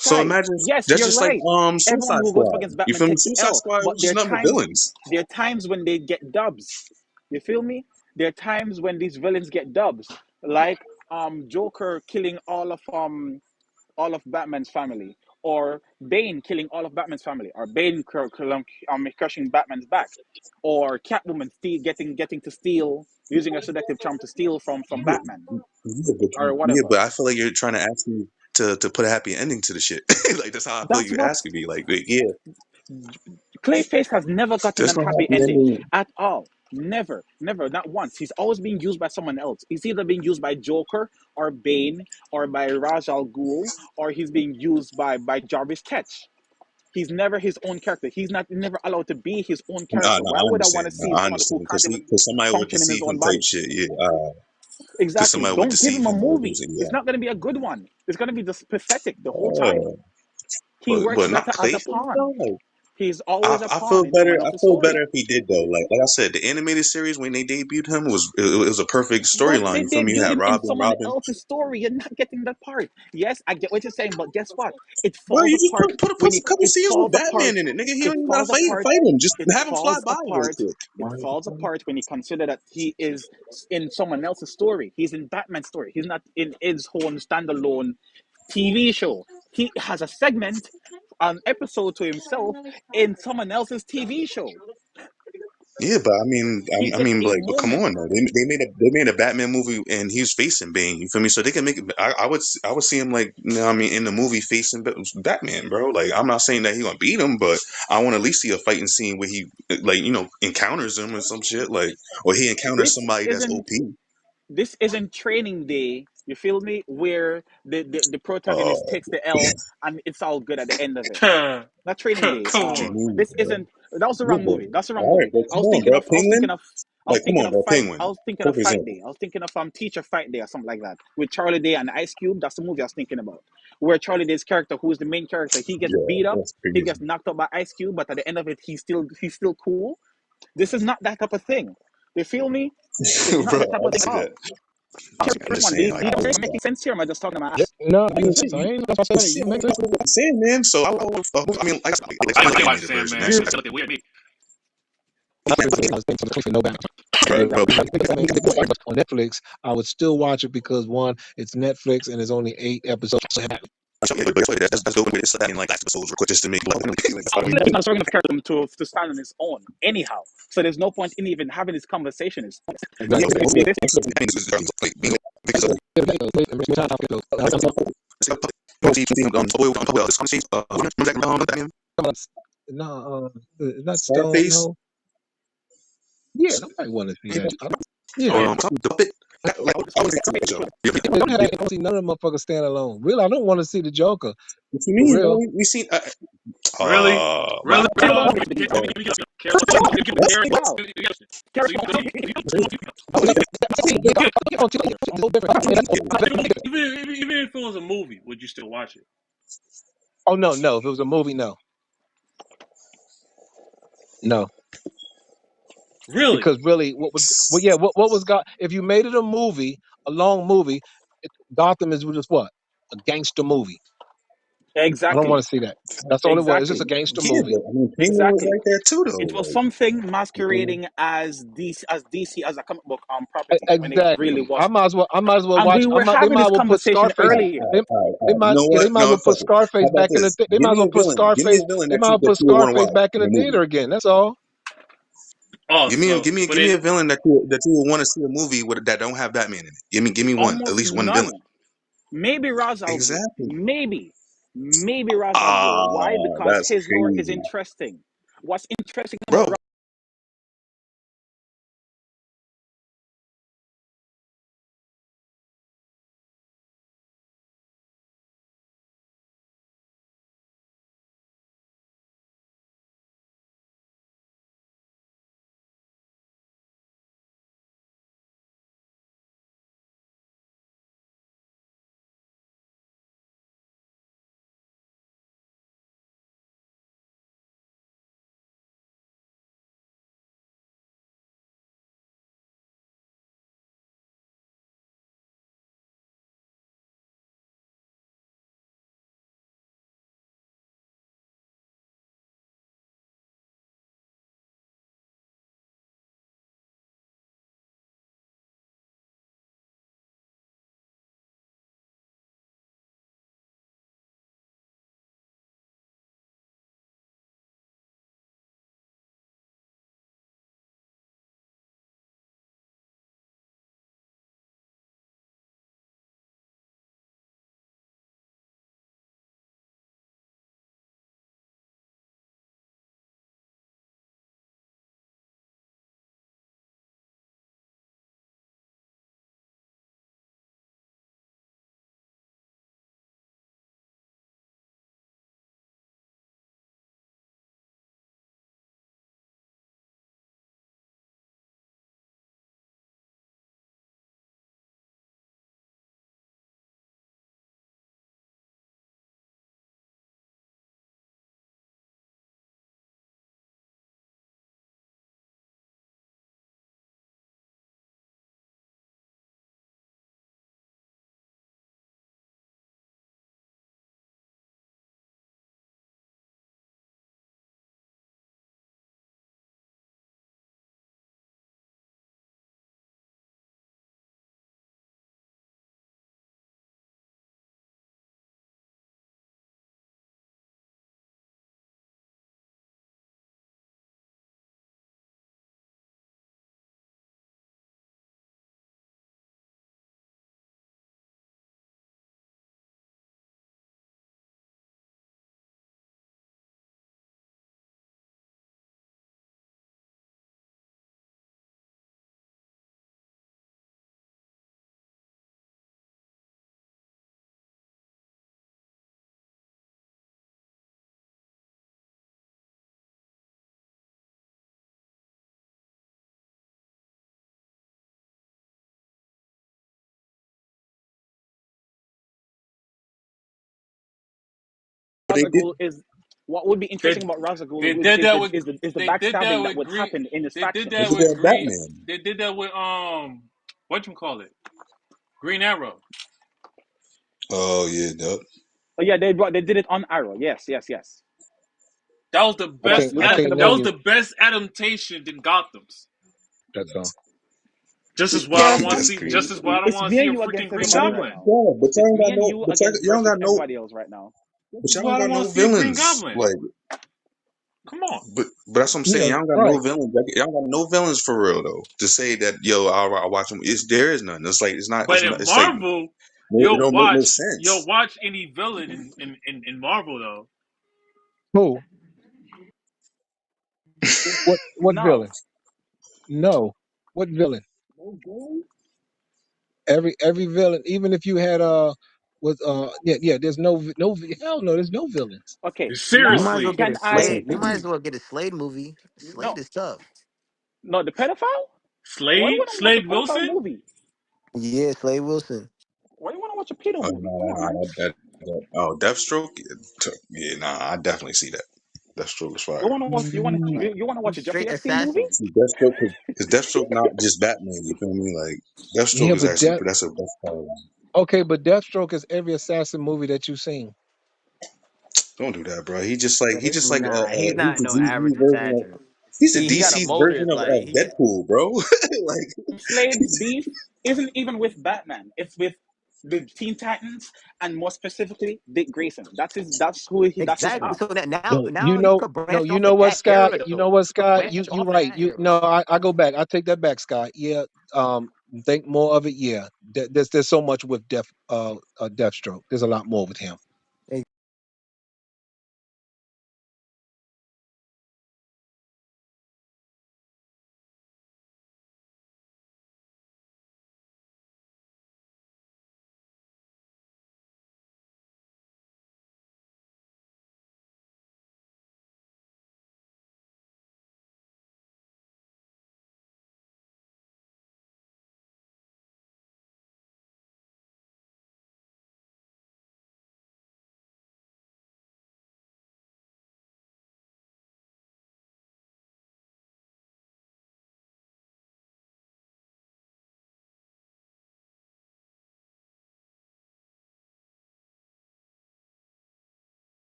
Speaker 8: So
Speaker 4: Sky.
Speaker 8: imagine
Speaker 4: Yes,
Speaker 8: that's
Speaker 4: you're
Speaker 8: just like
Speaker 4: right. Everyone
Speaker 8: Suicide
Speaker 4: who goes up
Speaker 8: Squad.
Speaker 4: against
Speaker 8: You
Speaker 4: Batman
Speaker 8: feel me?
Speaker 4: takes the
Speaker 8: Suicide
Speaker 4: L.
Speaker 8: Squad
Speaker 4: But
Speaker 8: was just nothing but villains.
Speaker 4: there are times when they get dubs. You feel me? There are times when these villains get dubs, like Joker killing all of Batman's family, or Bane killing all of Batman's family, or Bane crushing Batman's back, or Catwoman getting to steal using a seductive charm to steal from
Speaker 8: Yeah,
Speaker 4: Batman or
Speaker 8: yeah,
Speaker 4: whatever.
Speaker 8: but I feel like you're trying to ask me to put a happy ending to the shit. Like that's how I feel like
Speaker 4: That's
Speaker 8: you're
Speaker 4: what
Speaker 8: asking me. Like, yeah,
Speaker 4: Clayface has never gotten
Speaker 8: there's
Speaker 4: a
Speaker 8: no
Speaker 4: happy
Speaker 8: happy
Speaker 4: ending
Speaker 8: ending.
Speaker 4: at all. Never, not once. He's always being used by someone else. He's either being used by Joker or Bane or by Ra's al Ghul, or he's being used by Jarvis Tetch. He's never his own character. He's not never allowed to be his own character.
Speaker 8: No,
Speaker 4: Why
Speaker 8: I
Speaker 4: would I want
Speaker 8: understand.
Speaker 4: to
Speaker 8: No,
Speaker 4: see
Speaker 8: I
Speaker 4: someone who
Speaker 8: understand
Speaker 4: can't even
Speaker 8: because somebody would
Speaker 4: function in his
Speaker 8: deceive
Speaker 4: own
Speaker 8: him type
Speaker 4: body?
Speaker 8: shit. Yeah, because
Speaker 4: Exactly.
Speaker 8: somebody would
Speaker 4: Don't give
Speaker 8: deceive
Speaker 4: him a
Speaker 8: him or
Speaker 4: movie.
Speaker 8: lose it.
Speaker 4: It's
Speaker 8: Yeah.
Speaker 4: not going to be a good one. It's going to be just pathetic the whole time. He works
Speaker 8: But not
Speaker 4: better as a
Speaker 8: playful
Speaker 4: pawn.
Speaker 8: though. Like
Speaker 4: He's always a
Speaker 8: I
Speaker 4: pawn
Speaker 8: feel
Speaker 4: in
Speaker 8: better.
Speaker 4: someone
Speaker 8: I
Speaker 4: else's
Speaker 8: feel better
Speaker 4: story.
Speaker 8: if he did though. Like I said, the animated series when they debuted him it was a perfect
Speaker 4: But
Speaker 8: storyline.
Speaker 4: they
Speaker 8: You feel me? You
Speaker 4: debuted
Speaker 8: had
Speaker 4: him in
Speaker 8: Robin,
Speaker 4: someone
Speaker 8: Robin.
Speaker 4: else's story. You're not getting that part. Yes, I get what you're saying, but guess what? It
Speaker 8: Bro,
Speaker 4: falls
Speaker 8: you just
Speaker 4: apart
Speaker 8: put
Speaker 4: when
Speaker 8: a couple
Speaker 4: it
Speaker 8: scenes with
Speaker 4: falls apart.
Speaker 8: Batman in it, nigga. He
Speaker 4: It
Speaker 8: don't even gotta
Speaker 4: falls apart.
Speaker 8: fight him. Just
Speaker 4: It
Speaker 8: have him fly
Speaker 4: falls
Speaker 8: by real
Speaker 4: apart.
Speaker 8: quick.
Speaker 4: It falls apart when you consider that he is in someone else's story. He's in Batman's story. He's not in his own standalone TV show. He has a segment, an episode to himself in someone else's TV show.
Speaker 8: Yeah, but
Speaker 4: He
Speaker 8: I
Speaker 4: gets
Speaker 8: mean,
Speaker 4: a
Speaker 8: like, but come
Speaker 4: moment.
Speaker 8: on, though. They made a Batman movie, and he's facing Bane. You feel me? So they can make. I would see him like, you know, what I mean, in the movie facing Batman, bro. Like, I'm not saying that he gonna beat him, but I want to at least see a fighting scene where he, like, you know, encounters him or some shit, like, or he encounters
Speaker 4: This
Speaker 8: somebody that's
Speaker 4: isn't
Speaker 8: OP.
Speaker 4: this isn't Training Day. You feel me? Where the protagonist
Speaker 8: Uh,
Speaker 4: takes the L and it's all good at the end of it.
Speaker 14: Come
Speaker 4: Not Training Day.
Speaker 14: on.
Speaker 4: This isn't. That was the
Speaker 8: yeah,
Speaker 4: wrong
Speaker 8: but
Speaker 4: movie. That's the wrong
Speaker 8: all right,
Speaker 4: movie.
Speaker 8: bro, come on, bro, Penguin.
Speaker 4: I was
Speaker 8: Like, come
Speaker 4: thinking
Speaker 8: on,
Speaker 4: of
Speaker 8: bro,
Speaker 4: fight. I
Speaker 8: Penguin.
Speaker 4: was thinking of
Speaker 8: Perfect
Speaker 4: Fight Day.
Speaker 8: example.
Speaker 4: I was thinking of Teacher Fight Day or something like that with Charlie Day and Ice Cube. That's the movie I was thinking about. Where Charlie Day's character, who is the main character, he gets
Speaker 8: Yeah,
Speaker 4: beat up,
Speaker 8: that's
Speaker 4: he
Speaker 8: crazy,
Speaker 4: gets knocked up by Ice Cube, but at the end of it, he's still cool. This is not that type of thing. You feel me? It's not
Speaker 8: bro.
Speaker 4: that type of
Speaker 8: I
Speaker 4: thing at
Speaker 8: see
Speaker 4: all.
Speaker 8: that. I'm
Speaker 4: First
Speaker 8: just
Speaker 4: one,
Speaker 8: saying, like, I
Speaker 4: am I
Speaker 8: was.
Speaker 4: making sense here? Or am I just talking about my
Speaker 18: Yeah,
Speaker 4: ass?
Speaker 18: no,
Speaker 8: I
Speaker 18: that
Speaker 8: mean,
Speaker 18: makes sense. I
Speaker 8: you,
Speaker 18: ain't that's what I said. You make sense.
Speaker 8: I'm saying, man. So I mean,
Speaker 14: I
Speaker 8: like
Speaker 14: didn't watch
Speaker 8: animated version
Speaker 14: Sandman.
Speaker 8: actually.
Speaker 14: That shit looked weird to me.
Speaker 18: I was thinking for no back. But
Speaker 8: Bro,
Speaker 18: on Netflix, I would still watch it because one, it's Netflix and there's only 8 episodes.
Speaker 8: that's dope. It's like like episodes real quick just to make like
Speaker 4: I'm not talking of character to stand on his own, anyhow. So there's no point in even having this conversation. It's
Speaker 8: because
Speaker 18: No, not Stone.
Speaker 8: Scarface.
Speaker 18: No, yeah, nobody want to see that. Yeah,
Speaker 8: Like, I was
Speaker 18: I don't have. I don't see none of them motherfuckers stand alone. Really, I don't want to see the Joker
Speaker 8: what you
Speaker 18: for
Speaker 8: mean, bro?
Speaker 18: real.
Speaker 8: We seen.
Speaker 14: Really?
Speaker 8: Wow.
Speaker 14: Really?
Speaker 8: That's
Speaker 14: Even if it was a movie, would you still watch it?
Speaker 18: Oh no, no. If it was a movie, no, no.
Speaker 14: Really?
Speaker 18: Because really, what would well, yeah, what was God? If you made it a movie, a long movie, Gotham is just what a gangster movie. I don't want
Speaker 4: exactly,
Speaker 18: to see that. That's all it was. It's just a
Speaker 4: exactly,
Speaker 18: gangster
Speaker 8: yeah,
Speaker 18: movie.
Speaker 8: but I mean, Penguin was
Speaker 4: exactly.
Speaker 8: right there too, though.
Speaker 4: It was
Speaker 8: Like,
Speaker 4: something
Speaker 8: you feel me?
Speaker 4: masquerading as DC as a comic book property when it really
Speaker 18: Exactly.
Speaker 4: wasn't.
Speaker 18: I might as well
Speaker 4: And we
Speaker 18: watch.
Speaker 4: were
Speaker 18: They
Speaker 4: having
Speaker 18: might
Speaker 4: this
Speaker 18: as well put
Speaker 4: conversation
Speaker 18: Scarface.
Speaker 4: earlier.
Speaker 18: They
Speaker 8: You
Speaker 18: might,
Speaker 8: know
Speaker 18: yeah,
Speaker 8: what?
Speaker 18: they might as
Speaker 8: No,
Speaker 18: well put
Speaker 8: fuck it. How
Speaker 18: Scarface
Speaker 8: about
Speaker 18: back in the.
Speaker 8: this?
Speaker 18: They might as well put
Speaker 8: Give me
Speaker 18: Scarface.
Speaker 8: a villain
Speaker 18: They might as well
Speaker 8: that
Speaker 18: put
Speaker 8: you would want to
Speaker 18: Scarface
Speaker 8: watch
Speaker 18: back in
Speaker 8: in
Speaker 18: the
Speaker 8: a
Speaker 18: theater
Speaker 8: movie.
Speaker 18: again. That's all.
Speaker 14: Oh, so but
Speaker 8: Give me
Speaker 14: it
Speaker 8: a villain that you would want to see a movie with that don't have Batman in it. Give me one, at
Speaker 4: Almost
Speaker 8: least one villain.
Speaker 4: none. Maybe Ra's al Ghul.
Speaker 8: Exactly.
Speaker 4: Maybe Ra's al Ghul. Why?
Speaker 8: Ah,
Speaker 4: Because
Speaker 8: that's
Speaker 4: his lore is
Speaker 8: crazy,
Speaker 4: interesting. What's interesting about
Speaker 8: bro. But they
Speaker 4: Ra's al
Speaker 8: did.
Speaker 4: Ghul is what would be
Speaker 14: They
Speaker 4: interesting about Ra's al
Speaker 14: they
Speaker 4: Ghul
Speaker 14: did that with
Speaker 4: is the
Speaker 14: they did that
Speaker 4: backstabbing that
Speaker 14: with
Speaker 4: would
Speaker 14: Green.
Speaker 4: happen in his
Speaker 14: They did
Speaker 4: faction.
Speaker 8: They
Speaker 14: that
Speaker 8: did
Speaker 14: with
Speaker 8: that with
Speaker 14: Green.
Speaker 8: Batman.
Speaker 14: They did that with what you call it? Green Arrow.
Speaker 8: Oh yeah, yep.
Speaker 4: Oh yeah, they did it on Arrow. Yes, yes, yes.
Speaker 14: That was the
Speaker 4: But
Speaker 14: best.
Speaker 4: you're
Speaker 18: I
Speaker 4: talking
Speaker 18: can't
Speaker 14: That
Speaker 18: name
Speaker 14: was
Speaker 4: about
Speaker 18: you.
Speaker 14: the best adaptation than Gotham's.
Speaker 18: That's all.
Speaker 14: Just as why I don't
Speaker 4: yes,
Speaker 14: want to
Speaker 8: That's
Speaker 14: see.
Speaker 8: crazy.
Speaker 14: Just as why I don't
Speaker 4: it's
Speaker 14: want to
Speaker 4: me
Speaker 14: see
Speaker 4: and
Speaker 14: a
Speaker 4: you
Speaker 14: freaking
Speaker 4: against
Speaker 14: Green
Speaker 8: But
Speaker 4: everybody
Speaker 8: y'all,
Speaker 4: right
Speaker 14: Goblin.
Speaker 4: now.
Speaker 8: yeah, but y'all
Speaker 4: It's
Speaker 8: ain't
Speaker 4: me
Speaker 8: got
Speaker 4: and
Speaker 8: no.
Speaker 4: you
Speaker 8: But y'all,
Speaker 4: against
Speaker 8: y'all don't
Speaker 4: versus
Speaker 8: got no.
Speaker 4: everybody else right now.
Speaker 8: But
Speaker 14: This is
Speaker 8: y'all don't
Speaker 14: why I don't
Speaker 8: got
Speaker 14: want
Speaker 8: no
Speaker 14: to see a Green
Speaker 8: villains.
Speaker 14: Goblin.
Speaker 8: Like,
Speaker 14: Come on.
Speaker 8: but that's what I'm saying.
Speaker 18: Yeah,
Speaker 8: Y'all don't got
Speaker 18: right.
Speaker 8: no villains. Like, y'all got no villains for real though. To say that yo, I'll watch them. It's there is none. It's like it's not.
Speaker 14: But
Speaker 8: It's
Speaker 14: in
Speaker 8: not. It's like
Speaker 14: Marvel,
Speaker 8: it don't make no
Speaker 14: you'll
Speaker 8: sense.
Speaker 14: watch any villain in Marvel though.
Speaker 18: Who? What
Speaker 4: No,
Speaker 18: villain? No. What villain? Every villain, even if you had with yeah, there's no hell no, there's no villains.
Speaker 4: okay.
Speaker 20: You
Speaker 4: Now
Speaker 20: might as well
Speaker 14: Seriously.
Speaker 20: get a
Speaker 4: can I?
Speaker 20: Slade. You might as well get a Slade movie. Slade
Speaker 4: No,
Speaker 20: is tough.
Speaker 4: no, the pedophile. Why do you want to watch a
Speaker 14: Slade
Speaker 4: pedophile
Speaker 14: Wilson?
Speaker 4: movie?
Speaker 20: Yeah, Slade Wilson.
Speaker 4: Why do you want to watch a pedo
Speaker 8: Oh,
Speaker 4: movie? Come on, man.
Speaker 8: oh, Deathstroke. Yeah, nah, I definitely see that. Deathstroke is fire.
Speaker 4: You want to watch a Jeffrey
Speaker 20: Straight
Speaker 4: Epstein movie?
Speaker 20: assassin.
Speaker 8: See, Deathstroke, because Deathstroke not just Batman. You feel me? Like
Speaker 18: Yeah,
Speaker 8: Deathstroke is
Speaker 18: but
Speaker 8: actually
Speaker 18: Death
Speaker 8: that's fire.
Speaker 18: okay, but Deathstroke is every assassin movie that you've seen.
Speaker 8: Don't do that, bro. He just like
Speaker 20: Nah, he's
Speaker 8: he's
Speaker 20: not
Speaker 8: the
Speaker 20: no
Speaker 8: DC
Speaker 20: average
Speaker 8: version of
Speaker 20: assassin.
Speaker 8: he's the
Speaker 20: He got a
Speaker 8: DC's version
Speaker 20: motive. Like
Speaker 8: of
Speaker 20: he.
Speaker 8: Deadpool, bro. Like
Speaker 4: Slade's beef isn't even with Batman. It's with the Teen Titans and more specifically Dick Grayson. That's his
Speaker 20: Exactly.
Speaker 4: op.
Speaker 20: So that now,
Speaker 18: No,
Speaker 20: now he could
Speaker 18: no,
Speaker 20: branch
Speaker 18: you
Speaker 20: off
Speaker 18: know
Speaker 20: of
Speaker 18: what,
Speaker 20: that
Speaker 18: Scott?
Speaker 20: era
Speaker 18: You
Speaker 20: though.
Speaker 18: know what,
Speaker 20: He could
Speaker 18: Scott?
Speaker 20: branch
Speaker 18: You
Speaker 20: off of
Speaker 18: right.
Speaker 20: that
Speaker 18: You
Speaker 20: era.
Speaker 18: no, I go back. I take that back, Scott. Yeah, think more of it. Yeah, there's so much with Deathstroke. There's a lot more with him.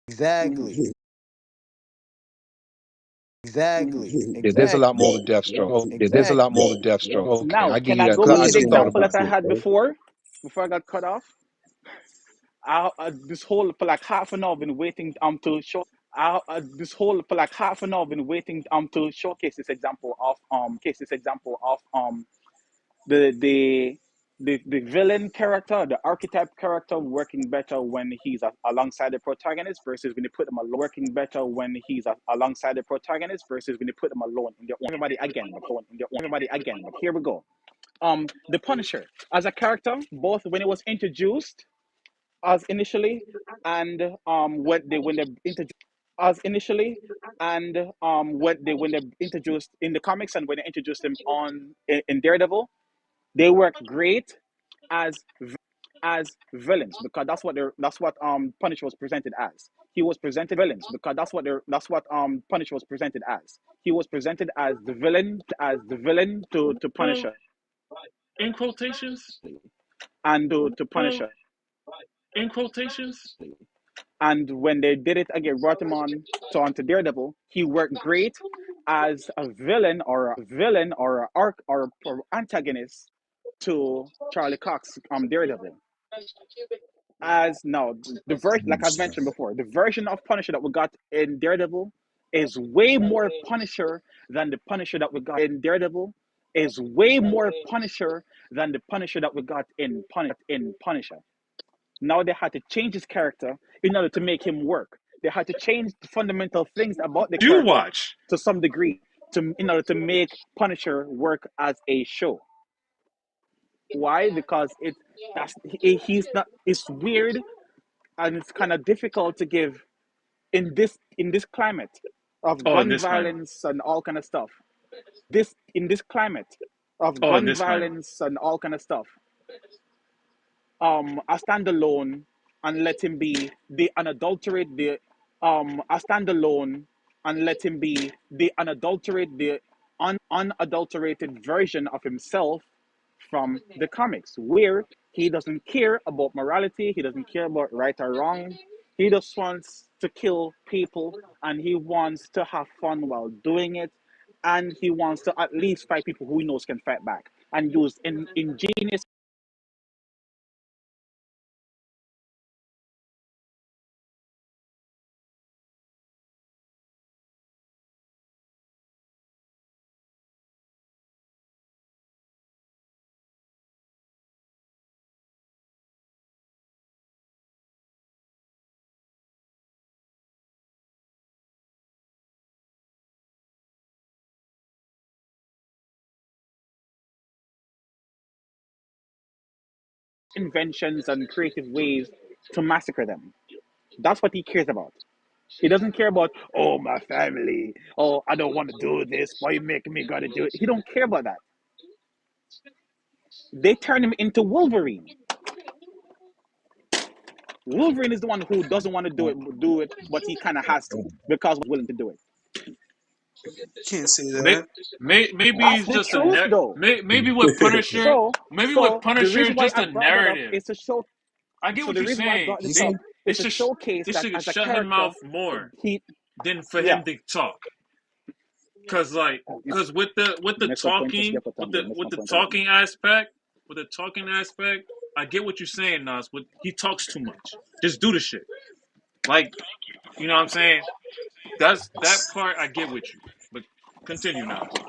Speaker 20: Exactly. Exactly.
Speaker 18: Yeah, there's a lot more
Speaker 8: yo,
Speaker 18: with Deathstroke. Yeah, there's a lot more
Speaker 20: Exactly.
Speaker 18: with Deathstroke. Okay,
Speaker 4: Now,
Speaker 18: I give
Speaker 4: can
Speaker 18: you
Speaker 4: I
Speaker 18: that
Speaker 4: go
Speaker 18: because
Speaker 4: back
Speaker 18: I
Speaker 4: to the
Speaker 18: just thought
Speaker 4: example
Speaker 18: about
Speaker 4: that I
Speaker 18: it.
Speaker 4: had before I got cut off? This whole for like half an hour I've been waiting this whole for like half an hour I've been waiting to showcase this example of the the the villain character, the archetype character working better when he's alongside the protagonist versus when you put them alone in their own everybody again. But here we go. The Punisher as a character, both when it was introduced as initially and when they introduced in the comics and when they introduced him in Daredevil, they work great as villains because that's what Punisher was presented as. Punisher was presented as. He was presented as the villain to
Speaker 14: Well,
Speaker 4: Punisher
Speaker 14: in quotations.
Speaker 4: and to
Speaker 14: Well,
Speaker 4: Punisher.
Speaker 14: in quotations.
Speaker 4: And when they did it again, brought him on to onto Daredevil, he worked great as a villain or a arc or antagonist to Charlie Cox Daredevil. As now the version, like I've mentioned before, the version of Punisher that we got in Daredevil is way more Punisher than the Punisher that we got in Daredevil is way more Punisher than the Punisher that we got in Punisher. Now they had to change his character in order to make him work. They had to change the fundamental things about the
Speaker 14: You
Speaker 4: character
Speaker 14: watch.
Speaker 4: to some degree to in order to make Punisher work as a show. Why? Because he's not. It's weird and it's kind of difficult to give in this climate of
Speaker 14: Oh, in
Speaker 4: gun
Speaker 14: this climate.
Speaker 4: violence and all kind of stuff. In this climate of
Speaker 14: Oh, in
Speaker 4: gun
Speaker 14: this climate.
Speaker 4: violence and all kind of stuff, I stand alone and let him be the I stand alone and let him be the unadulterated version of himself from the comics, where he doesn't care about morality, he doesn't care about right or wrong. He just wants to kill people and he wants to have fun while doing it. And he wants to at least fight people who he knows can fight back and use ingenious inventions and creative ways to massacre them. That's what he cares about. He doesn't care about, oh, my family. Oh, I don't want to do this. Why you making me gotta do it? He don't care about that. They turn him into Wolverine. Wolverine is the one who doesn't want to do it, but he kind of has to because willing to do it.
Speaker 8: Can't say
Speaker 14: May,
Speaker 8: that.
Speaker 14: maybe
Speaker 4: That's
Speaker 14: it's
Speaker 4: the
Speaker 14: just a
Speaker 4: truth,
Speaker 14: net.
Speaker 4: though.
Speaker 14: Maybe with Punisher,
Speaker 4: So,
Speaker 14: maybe with
Speaker 4: the
Speaker 14: Punisher,
Speaker 4: reason
Speaker 14: it's
Speaker 4: why
Speaker 14: just
Speaker 4: I
Speaker 14: a
Speaker 4: brought that up
Speaker 14: narrative.
Speaker 4: is to show.
Speaker 14: I get
Speaker 4: So
Speaker 14: what
Speaker 4: the
Speaker 14: you're
Speaker 4: reason why I
Speaker 14: saying.
Speaker 4: brought this
Speaker 14: They
Speaker 4: up
Speaker 14: they
Speaker 4: is to
Speaker 14: should
Speaker 4: showcase
Speaker 14: they
Speaker 4: that
Speaker 14: should
Speaker 4: as a
Speaker 14: shut him
Speaker 4: character,
Speaker 14: mouth more
Speaker 4: he,
Speaker 14: than for
Speaker 4: yeah.
Speaker 14: him to talk. Cause like,
Speaker 4: Oh,
Speaker 14: cause with the
Speaker 4: miss my point
Speaker 14: talking
Speaker 4: miss my
Speaker 14: with the
Speaker 4: point already.
Speaker 14: talking aspect I get what you're saying, Nas. But he talks too much. Just do the shit. Like, you know what I'm saying? That's that part I get with you. But continue, Nas.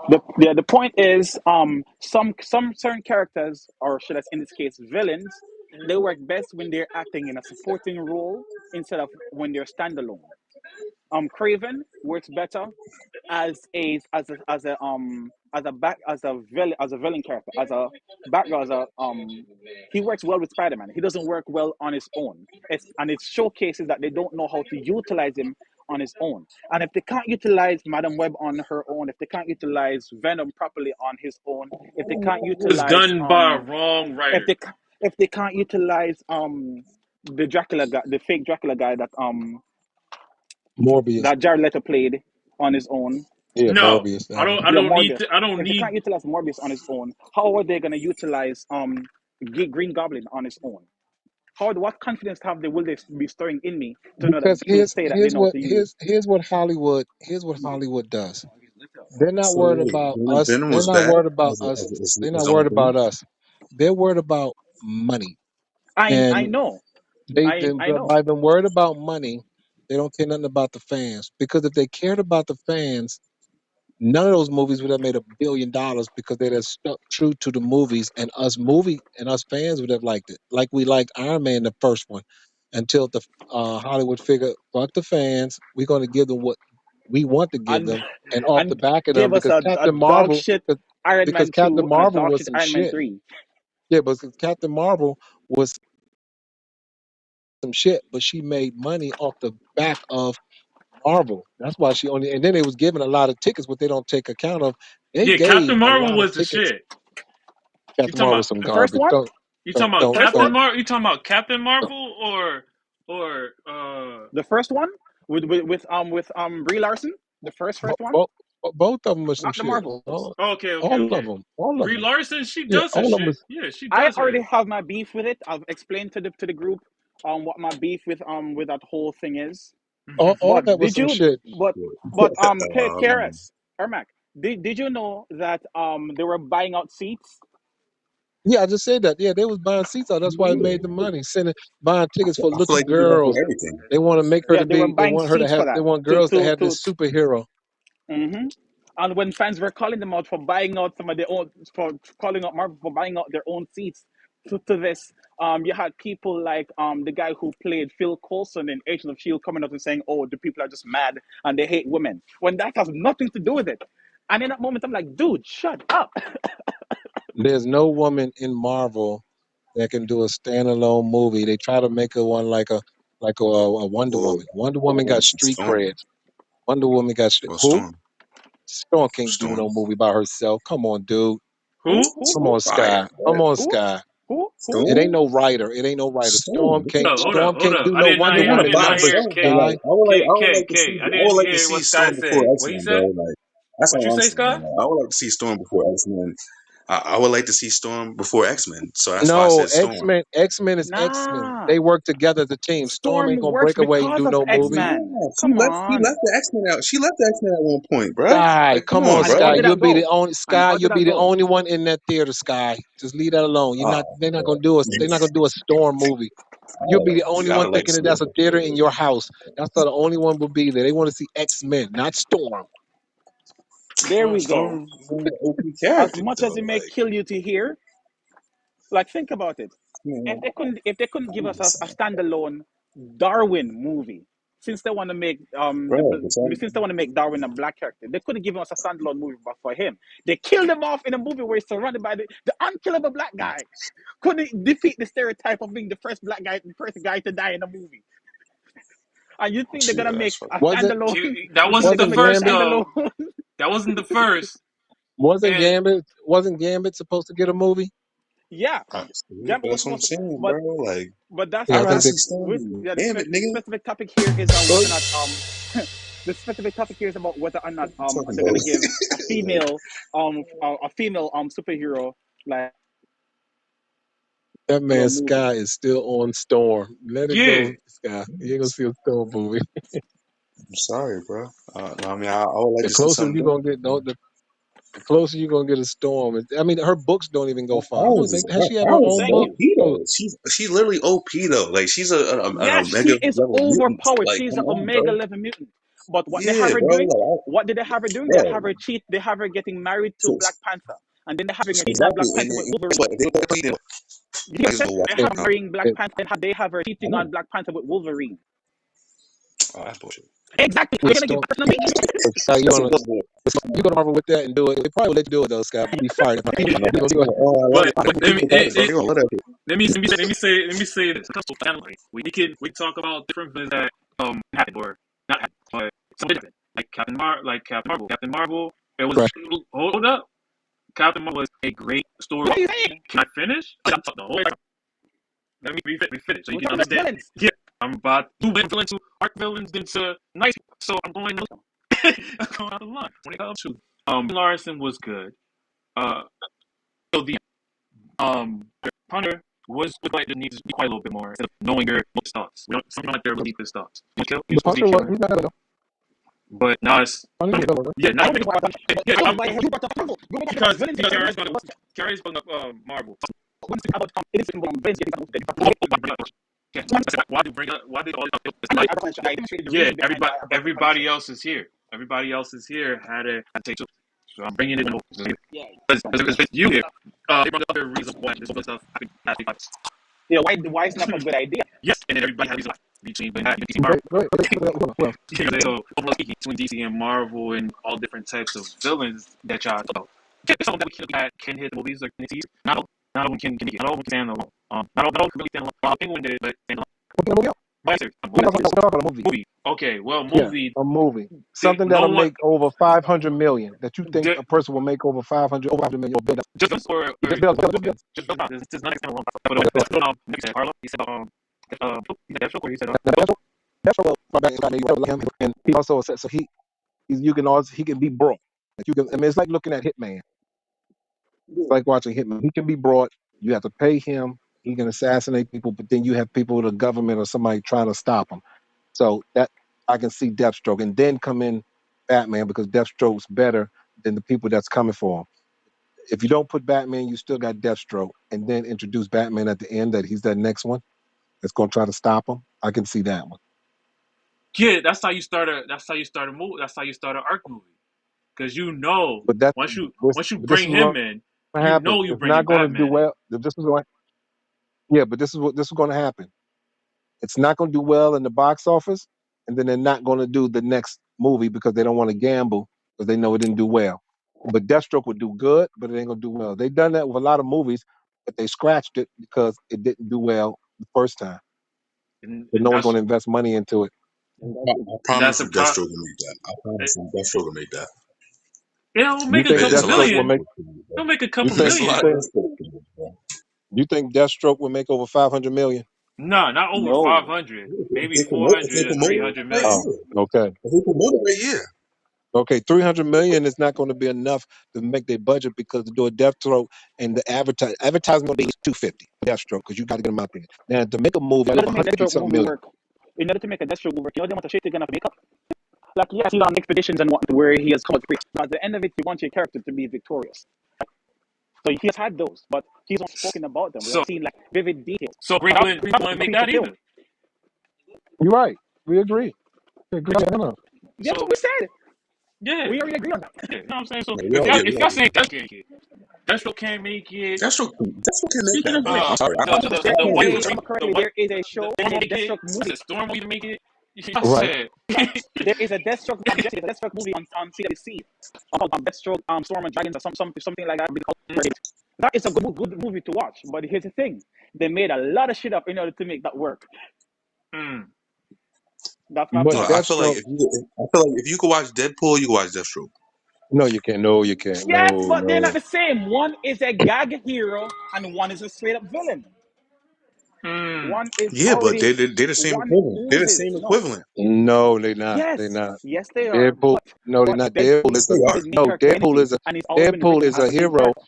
Speaker 4: The point is, some certain characters, or should I say in this case, villains, they work best when they're acting in a supporting role instead of when they're standalone. Craven works better as a villain character, as a background, as a he works well with Spider-Man. He doesn't work well on his own. It showcases that they don't know how to utilize him on his own. And if they can't utilize Madam Web on her own, if they can't utilize Venom properly on his own, if they can't
Speaker 14: It was
Speaker 4: utilize
Speaker 14: done by a wrong
Speaker 4: if
Speaker 14: writer.
Speaker 4: they can't utilize the Dracula guy, the fake Dracula guy
Speaker 18: Morbius.
Speaker 4: that Jared Leto played on his own.
Speaker 18: Yeah,
Speaker 14: No,
Speaker 18: Morbius.
Speaker 14: I
Speaker 18: That
Speaker 14: don't.
Speaker 18: one.
Speaker 14: I
Speaker 4: Yeah,
Speaker 14: don't need.
Speaker 4: Morbius.
Speaker 14: To, I don't
Speaker 4: If they can't
Speaker 14: need.
Speaker 4: utilize Morbius on his own, how are they going to utilize Green Goblin on his own? What confidence have they will they be storing in me to know that
Speaker 18: Because
Speaker 4: to say that they know how to use?
Speaker 18: Here's what Hollywood does. They're not
Speaker 8: So
Speaker 18: worried
Speaker 8: wait,
Speaker 18: about us.
Speaker 8: Venom
Speaker 18: They're
Speaker 8: was
Speaker 18: not
Speaker 8: bad
Speaker 18: worried about
Speaker 8: as
Speaker 18: us. They're
Speaker 8: its
Speaker 18: not
Speaker 8: own
Speaker 18: worried
Speaker 8: thing.
Speaker 18: about us. They're worried about money.
Speaker 4: I
Speaker 18: And
Speaker 4: know, I know.
Speaker 18: by them worried about money, they don't care nothing about the fans. Because if they cared about the fans, none of those movies would have made $1 billion because they'd have stuck true to the movies, and us fans would have liked it. Like we liked Iron Man, the first one, until the Hollywood figured, fuck the fans, we're going to give them what we want to give
Speaker 4: And
Speaker 18: them, and off the
Speaker 4: and
Speaker 18: back of them
Speaker 4: gave us
Speaker 18: because
Speaker 4: a dog shit Iron
Speaker 18: Because
Speaker 4: Man
Speaker 18: Captain
Speaker 4: 2 and a
Speaker 18: Marvel
Speaker 4: dog
Speaker 18: was
Speaker 4: shit
Speaker 18: some
Speaker 4: Iron Man
Speaker 18: shit.
Speaker 4: 3.
Speaker 18: Yeah, but Captain Marvel was some shit, but she made money off the back of Marvel. That's why she only, and then they was giving a lot of tickets, what they don't take account of. They
Speaker 14: Yeah,
Speaker 18: gave
Speaker 14: Captain
Speaker 18: a
Speaker 14: Marvel
Speaker 18: lot of
Speaker 14: was the
Speaker 18: tickets.
Speaker 14: shit. You
Speaker 18: Captain
Speaker 14: talking
Speaker 18: Marvel
Speaker 14: about?
Speaker 18: was some
Speaker 4: The first
Speaker 18: garbage.
Speaker 4: one?
Speaker 14: You talking about
Speaker 4: The first one?
Speaker 14: Captain Marvel? You talking about Captain Marvel or
Speaker 4: The first one with Brie Larson? The first one?
Speaker 18: Both, both of them was some
Speaker 4: Not the
Speaker 18: shit.
Speaker 4: Marvels.
Speaker 18: All of them. All of
Speaker 14: Brie
Speaker 18: them.
Speaker 14: Larson, she
Speaker 18: Yeah,
Speaker 14: does her
Speaker 18: all of them
Speaker 14: shit.
Speaker 18: was.
Speaker 14: Yeah, she
Speaker 4: I
Speaker 14: does her.
Speaker 4: already have my beef with it. I've explained to the group. what my beef with that whole thing is.
Speaker 18: All
Speaker 4: But
Speaker 18: that was
Speaker 4: did
Speaker 18: some
Speaker 4: you?
Speaker 18: shit.
Speaker 4: But
Speaker 8: Um,
Speaker 4: KRS Ermac, did you know that they were buying out seats?
Speaker 18: Yeah, I just said that. Yeah, they was buying seats out. That's why they made the
Speaker 8: yeah.
Speaker 18: money, buying tickets for
Speaker 8: I feel
Speaker 18: little
Speaker 8: like they do that for
Speaker 18: girls.
Speaker 8: everything.
Speaker 18: They want to make her
Speaker 4: Yeah,
Speaker 18: to
Speaker 4: they were
Speaker 18: be. They
Speaker 4: buying
Speaker 18: want her to
Speaker 4: seats
Speaker 18: have.
Speaker 4: for
Speaker 18: They
Speaker 4: that.
Speaker 18: want
Speaker 4: To
Speaker 18: girls to
Speaker 4: to
Speaker 18: have
Speaker 4: to.
Speaker 18: this superhero.
Speaker 4: hmm And when fans were calling them out for buying out some of their own, for calling out Marvel for buying out their own seats to this, you had people like the guy who played Phil Coulson in Agents of Shield coming up and saying, "Oh, the people are just mad and they hate women," when that has nothing to do with it. And in that moment, I'm like, "Dude, shut up."
Speaker 18: There's no woman in Marvel that can do a standalone movie. They try to make her one like a Wonder
Speaker 8: Or,
Speaker 18: Woman. Wonder Woman got street
Speaker 8: Storm.
Speaker 18: cred. Wonder Woman got
Speaker 8: Or
Speaker 18: who?
Speaker 8: Storm.
Speaker 18: Storm can't do
Speaker 8: Storm.
Speaker 18: no movie by herself. Come on, dude.
Speaker 4: Who?
Speaker 8: It's
Speaker 4: Who?
Speaker 18: Come
Speaker 4: Who?
Speaker 18: on,
Speaker 8: fire.
Speaker 18: Sky. Come
Speaker 8: What?
Speaker 18: on,
Speaker 4: Who?
Speaker 18: Sky.
Speaker 4: Who?
Speaker 18: It ain't
Speaker 8: Storm?
Speaker 18: no writer. It ain't no writer.
Speaker 8: Storm. What the fuck?
Speaker 18: Storm
Speaker 14: Hold
Speaker 18: can't
Speaker 14: up.
Speaker 18: do
Speaker 14: I
Speaker 18: no
Speaker 14: didn't, I
Speaker 18: Wonder
Speaker 14: didn't,
Speaker 8: I
Speaker 14: I
Speaker 18: Woman
Speaker 14: didn't
Speaker 8: buy
Speaker 14: hear
Speaker 18: numbers,
Speaker 14: K,
Speaker 8: Storm, but
Speaker 18: Sky.
Speaker 8: like I would like to see
Speaker 14: What Sky
Speaker 8: Storm before
Speaker 14: say.
Speaker 8: X
Speaker 14: What he
Speaker 8: Men,
Speaker 14: say?
Speaker 8: bro. Like that's
Speaker 14: What
Speaker 8: all
Speaker 14: you
Speaker 8: I'm
Speaker 14: say,
Speaker 8: saying.
Speaker 14: Sky?
Speaker 8: Like, I would like to see Storm before X Men. I would like to see Storm before X Men. So that's why I
Speaker 18: No,
Speaker 8: said
Speaker 18: X
Speaker 8: Storm.
Speaker 18: Men. X Men is X Men.
Speaker 4: Nah.
Speaker 18: They work together as a team. Storm
Speaker 4: Storm
Speaker 18: ain't gonna
Speaker 4: works
Speaker 18: break away and
Speaker 4: because
Speaker 18: do
Speaker 4: of
Speaker 18: no
Speaker 4: X
Speaker 18: movie.
Speaker 4: Men.
Speaker 8: Nah,
Speaker 4: Come
Speaker 8: she
Speaker 4: on.
Speaker 8: left the X Men out. She left the X Men at one point, bro.
Speaker 18: Sky,
Speaker 8: Like, come
Speaker 18: come
Speaker 8: on,
Speaker 18: on,
Speaker 4: And
Speaker 8: bro.
Speaker 4: how
Speaker 18: Sky.
Speaker 4: did
Speaker 18: You'll
Speaker 4: that
Speaker 18: be the
Speaker 4: go?
Speaker 18: only
Speaker 4: And
Speaker 18: Sky.
Speaker 4: how
Speaker 18: You'll
Speaker 4: did that
Speaker 18: be the
Speaker 4: go?
Speaker 18: only one in that theater, Sky. Just leave that alone. You're
Speaker 8: Oh,
Speaker 18: not. They're not
Speaker 8: bro.
Speaker 18: gonna do a. They're not gonna do a Storm movie. You'll be the only
Speaker 8: I
Speaker 18: one
Speaker 8: would like to
Speaker 18: thinking that
Speaker 8: see
Speaker 18: that's a
Speaker 8: it.
Speaker 18: theater in your house. That's the only one will be there. They want to see X Men, not Storm.
Speaker 4: There we go.
Speaker 8: Storm is one of the OP
Speaker 4: As
Speaker 8: characters,
Speaker 4: much as
Speaker 8: though.
Speaker 4: it may
Speaker 8: Like,
Speaker 4: kill you to hear, like think about it.
Speaker 8: man,
Speaker 4: If they couldn't give
Speaker 8: I'm
Speaker 4: us
Speaker 8: just
Speaker 4: a
Speaker 8: saying,
Speaker 4: standalone Darwin movie, since they want to make
Speaker 8: bro. But
Speaker 4: since they want to make Darwin a black character, they could have given us a standalone movie but for him. They killed him off in a movie where he's surrounded by the unkillable black guy. Couldn't defeat the stereotype of being the first guy to die in a movie. And you think they're
Speaker 8: yeah,
Speaker 4: gonna
Speaker 8: that's
Speaker 4: make
Speaker 8: fucked
Speaker 4: a
Speaker 8: up.
Speaker 18: Wasn't
Speaker 4: standalone?
Speaker 14: That
Speaker 4: You think they're
Speaker 14: wasn't the
Speaker 4: gonna
Speaker 18: wasn't
Speaker 4: make a
Speaker 14: first,
Speaker 18: Gambit
Speaker 14: though.
Speaker 4: standalone?
Speaker 14: That wasn't the first.
Speaker 18: wasn't
Speaker 14: And
Speaker 18: Gambit supposed to get a movie?
Speaker 4: Yeah,
Speaker 8: Honestly,
Speaker 4: Gambit
Speaker 8: but
Speaker 4: was
Speaker 8: that's what I'm
Speaker 4: supposed to,
Speaker 8: saying,
Speaker 4: but
Speaker 8: bro. Like,
Speaker 4: that's
Speaker 18: Yeah,
Speaker 8: I
Speaker 18: I
Speaker 8: rather
Speaker 18: think
Speaker 4: why
Speaker 18: they.
Speaker 8: see Storm
Speaker 4: with
Speaker 8: than
Speaker 4: yeah
Speaker 8: Damn it,
Speaker 4: the
Speaker 8: nigga.
Speaker 4: specific topic here is
Speaker 8: Fuck,
Speaker 4: whether or not the specific topic here is about whether or not
Speaker 8: what you talking
Speaker 4: they're gonna
Speaker 8: about?
Speaker 4: give
Speaker 8: Like,
Speaker 4: a female superhero like
Speaker 18: That
Speaker 4: a
Speaker 18: man
Speaker 4: movie.
Speaker 18: Sky is still on Storm. Let it
Speaker 14: yeah,
Speaker 18: go, Sky. You ain't gonna see a Storm movie.
Speaker 8: I'm sorry, bro. No, I mean, I would like
Speaker 18: The
Speaker 8: to see
Speaker 18: closer
Speaker 8: something
Speaker 18: you gonna
Speaker 8: different.
Speaker 18: get, the closer you gonna get a Storm. I mean, her books don't even go far. I don't think has she had her
Speaker 8: Alice is
Speaker 18: own
Speaker 4: Thank
Speaker 18: book.
Speaker 4: you.
Speaker 8: OP
Speaker 18: Oh,
Speaker 8: though. She's literally OP though. Like she's an
Speaker 4: Yes, she
Speaker 8: omega
Speaker 4: is
Speaker 8: level mutant.
Speaker 4: overpowered.
Speaker 8: Like
Speaker 4: She's
Speaker 8: come
Speaker 4: an
Speaker 8: on,
Speaker 4: Omega
Speaker 8: bro.
Speaker 4: 11 mutant. But what they have
Speaker 8: Yeah,
Speaker 4: her
Speaker 8: bro.
Speaker 4: doing?
Speaker 8: Like,
Speaker 4: What did they have her doing? They have
Speaker 8: bro.
Speaker 4: her cheat. They have her getting married to
Speaker 8: So,
Speaker 4: Black Panther, and then they have her cheating on
Speaker 8: exactly.
Speaker 4: Black Panther with
Speaker 8: And guess what?
Speaker 4: Wolverine.
Speaker 8: If they don't play them,
Speaker 4: Yeah,
Speaker 8: niggas gonna watch
Speaker 4: they
Speaker 8: it
Speaker 18: it,
Speaker 4: have her
Speaker 8: now.
Speaker 4: marrying Black
Speaker 18: it,
Speaker 4: Panther. Then they have her
Speaker 8: I
Speaker 4: cheating
Speaker 8: know.
Speaker 4: on Black Panther with Wolverine.
Speaker 8: Oh, that's bullshit.
Speaker 4: Exactly. They're
Speaker 18: with
Speaker 4: gonna give
Speaker 18: Storm.
Speaker 4: personal me.
Speaker 18: Sky,
Speaker 8: That's what does it.
Speaker 18: you gonna Marvel with that and do it. They probably will let you do it though, Sky. You'll be fired.
Speaker 8: You know,
Speaker 18: You gonna
Speaker 8: that's
Speaker 18: do it.
Speaker 8: oh, I love
Speaker 14: but
Speaker 8: it. I
Speaker 14: but
Speaker 8: know
Speaker 14: let me
Speaker 8: people love it, bro. They gonna love that shit.
Speaker 14: let me say this. Couple family. We talk about different things that happened or not happened, but something happened. Like Captain Marvel. Captain Marvel. It was
Speaker 18: Right.
Speaker 14: hold up. Captain Marvel was a great story.
Speaker 4: What are you saying?
Speaker 14: Can I finish? I'm talking the whole time. Let me finish so you
Speaker 4: We're
Speaker 14: can
Speaker 4: talking about
Speaker 14: understand.
Speaker 4: villains.
Speaker 14: Yeah, I'm about to win villains to arc villains into nice. So I'm going I'm going out the line when it comes to Larson was good. Uh, so the punter was like just needs to be quiet a little bit more instead of knowing your most thoughts. We don't something like their really deepest thoughts. He was
Speaker 18: The
Speaker 14: supposed to be
Speaker 18: Punisher,
Speaker 14: killing,
Speaker 18: he's not gonna.
Speaker 14: but now it's
Speaker 18: Punisher,
Speaker 14: yeah
Speaker 4: I
Speaker 14: now
Speaker 4: don't think about that.
Speaker 14: yeah
Speaker 4: Oh,
Speaker 14: I'm,
Speaker 4: but you brought up Marvel. You brought up
Speaker 14: because
Speaker 4: villains in
Speaker 14: because
Speaker 4: Marvel.
Speaker 14: Carrie's brought up Marvel.
Speaker 4: One thing about it is villains getting
Speaker 14: Why do you bring up why did all
Speaker 4: I demonstrated the
Speaker 14: yeah,
Speaker 4: reason behind why I brought up the
Speaker 14: everybody
Speaker 4: Punisher.
Speaker 14: else is here. Everybody else is here had a take two. So I'm bringing it over.
Speaker 4: Yeah.
Speaker 14: Because it's you here. They brought up other reasons why this other stuff happened last week.
Speaker 4: Yeah, why is not a good idea?
Speaker 14: Yes, and then everybody has these like between DC and
Speaker 18: Go
Speaker 14: Marvel.
Speaker 18: ahead. Who else?
Speaker 14: So overall speaking, between DC and Marvel and all different types of villains that y'all talk about. Some of them can hit the movies or can see. Not all of them can get. Not all of them can stand alone. Not all of them can really stand alone. Penguin did it, but stand alone.
Speaker 18: What kind of movie?
Speaker 14: Why, sir?
Speaker 18: We're talking about a movie.
Speaker 14: Movie. Okay, well,
Speaker 18: Yeah,
Speaker 14: movie.
Speaker 18: a movie. Something
Speaker 14: No
Speaker 18: that'll
Speaker 14: one.
Speaker 18: make over 500 million. That you think a person will make over 500 million.
Speaker 14: Just us or
Speaker 18: Just bills.
Speaker 14: just not. It's not extended alone. But
Speaker 18: That's
Speaker 14: next said Harlow. He said he said Deathstroke or he said
Speaker 18: that's what back in him, and he also said so you can also he can be brought. Like you can. I mean, it's like looking at Hitman. It's like watching Hitman. He can be brought. You have to pay him. He can assassinate people, but then you have people, the government or somebody trying to stop him. So that I can see Deathstroke, and then come in Batman because Deathstroke's better than the people that's coming for him. If you don't put Batman, you still got Deathstroke, and then introduce Batman at the end that he's that next one that's going to try to stop him. I can see that one.
Speaker 14: Yeah, that's how you start a. That's how you start a movie. That's how you start an arc movie. Because
Speaker 18: But that's
Speaker 14: once you
Speaker 18: but this
Speaker 14: bring
Speaker 18: is what's
Speaker 14: him in,
Speaker 18: going to
Speaker 14: you
Speaker 18: happen.
Speaker 14: know you
Speaker 18: It's not
Speaker 14: bringing
Speaker 18: going to do
Speaker 14: Batman in.
Speaker 18: well. If this is what, yeah, but this is going to happen. It's not going to do well in the box office, and then they're not going to do the next movie because they don't want to gamble because they know it didn't do well. But Deathstroke would do good, but it ain't going to do well. They've done that with a lot of movies, but they scratched it because it didn't do well the first time. So
Speaker 14: And
Speaker 18: no one's going to invest money into it.
Speaker 8: I
Speaker 14: that's
Speaker 8: promise
Speaker 14: the
Speaker 8: you,
Speaker 14: pro.
Speaker 8: Deathstroke will make that. I promise you, Deathstroke will make that.
Speaker 14: It'll
Speaker 18: You
Speaker 14: make a
Speaker 18: think
Speaker 8: It's
Speaker 14: couple
Speaker 8: a lot of
Speaker 18: Deathstroke will
Speaker 14: million.
Speaker 18: make?
Speaker 8: Deathstroke films, bro.
Speaker 14: It'll make a
Speaker 18: You
Speaker 14: couple
Speaker 18: think
Speaker 8: It's a
Speaker 18: you
Speaker 8: lot
Speaker 14: million.
Speaker 8: of
Speaker 18: think
Speaker 8: Deathstroke films, bro.
Speaker 18: you think Deathstroke will make over 500 million?
Speaker 14: No, not over
Speaker 4: No.
Speaker 14: 500.
Speaker 8: If
Speaker 14: Maybe
Speaker 8: they promote, if they
Speaker 14: 400 or
Speaker 8: promote it,
Speaker 14: 300
Speaker 8: right?
Speaker 14: million.
Speaker 18: Oh,
Speaker 8: Yeah.
Speaker 18: okay.
Speaker 8: If they promote it, right? Yeah.
Speaker 18: Okay, 300 million is not going to be enough to make their budget because to do a Deathstroke and the advertisement will be 250 Deathstroke because you got to get them out there. Now to make a movie,
Speaker 4: In
Speaker 18: like
Speaker 4: order to make a
Speaker 18: 150
Speaker 4: Deathstroke
Speaker 18: something
Speaker 4: movie
Speaker 18: million.
Speaker 4: work, in order to make a Deathstroke movie work, you know the amount of shit they're gonna have to make up. Like yes, he's on expeditions and what where he has come up free. But at the end of it, you want your character to be victorious. So he has had those, but he's not spoken about them. We
Speaker 14: So
Speaker 4: have seen like vivid details.
Speaker 14: so Green Goblin wouldn't make
Speaker 4: Feature
Speaker 14: that
Speaker 4: film.
Speaker 14: either.
Speaker 18: You're right. We agree. We agree. No.
Speaker 4: That's what
Speaker 14: So
Speaker 4: we said.
Speaker 14: yeah,
Speaker 4: We already agree on that.
Speaker 14: yeah. You know what I'm saying? So
Speaker 8: Yeah,
Speaker 14: if
Speaker 8: we
Speaker 14: y'all
Speaker 8: all
Speaker 14: saying
Speaker 8: do.
Speaker 14: Deathstroke can't make it.
Speaker 8: Deathstroke can make
Speaker 4: Speaking
Speaker 8: that,
Speaker 4: of
Speaker 8: bro.
Speaker 4: which,
Speaker 8: I'm sorry.
Speaker 14: The
Speaker 8: I
Speaker 14: the
Speaker 8: can't
Speaker 14: wife
Speaker 8: give
Speaker 14: of
Speaker 8: it
Speaker 4: if
Speaker 8: to
Speaker 4: I
Speaker 8: you.
Speaker 4: remember
Speaker 14: the
Speaker 4: correctly,
Speaker 14: wife
Speaker 4: there is a
Speaker 14: the
Speaker 4: show,
Speaker 14: Storm
Speaker 4: a
Speaker 14: won't make it.
Speaker 4: Deathstroke movie.
Speaker 14: The Storm won't even make it. I
Speaker 18: Right.
Speaker 14: said
Speaker 4: There is a Deathstroke. There's a Deathstroke movie on CWC called Deathstroke, Storm and Dragons or something like that. That is a good movie to watch. But here's the thing: they made a lot of shit up in order to make that work.
Speaker 14: mm,
Speaker 4: That's my
Speaker 18: But
Speaker 8: No,
Speaker 4: point.
Speaker 8: I feel like
Speaker 18: Deathstroke,
Speaker 8: if you could watch Deadpool, you can watch Deathstroke.
Speaker 18: no, you can't. No, you can't.
Speaker 4: Yes,
Speaker 18: No,
Speaker 4: but they're not
Speaker 18: no.
Speaker 4: the same. One is a gag hero and one is a straight up villain.
Speaker 14: mm.
Speaker 4: One is
Speaker 8: Yeah, but
Speaker 4: already
Speaker 8: they're the same
Speaker 4: one
Speaker 8: equivalent. They're the
Speaker 4: oozes.
Speaker 8: same
Speaker 4: No.
Speaker 8: equivalent.
Speaker 18: No, they're not. They're
Speaker 4: Yes,
Speaker 18: not.
Speaker 4: yes, they are.
Speaker 18: Deadpool. No, they're
Speaker 4: But
Speaker 18: not.
Speaker 4: Deadpool
Speaker 8: Yes, they are.
Speaker 4: is his main
Speaker 18: No.
Speaker 4: character in anything, and he's always been
Speaker 18: Deadpool
Speaker 4: written
Speaker 18: is
Speaker 4: as
Speaker 18: a
Speaker 4: the main
Speaker 18: hero.
Speaker 4: character.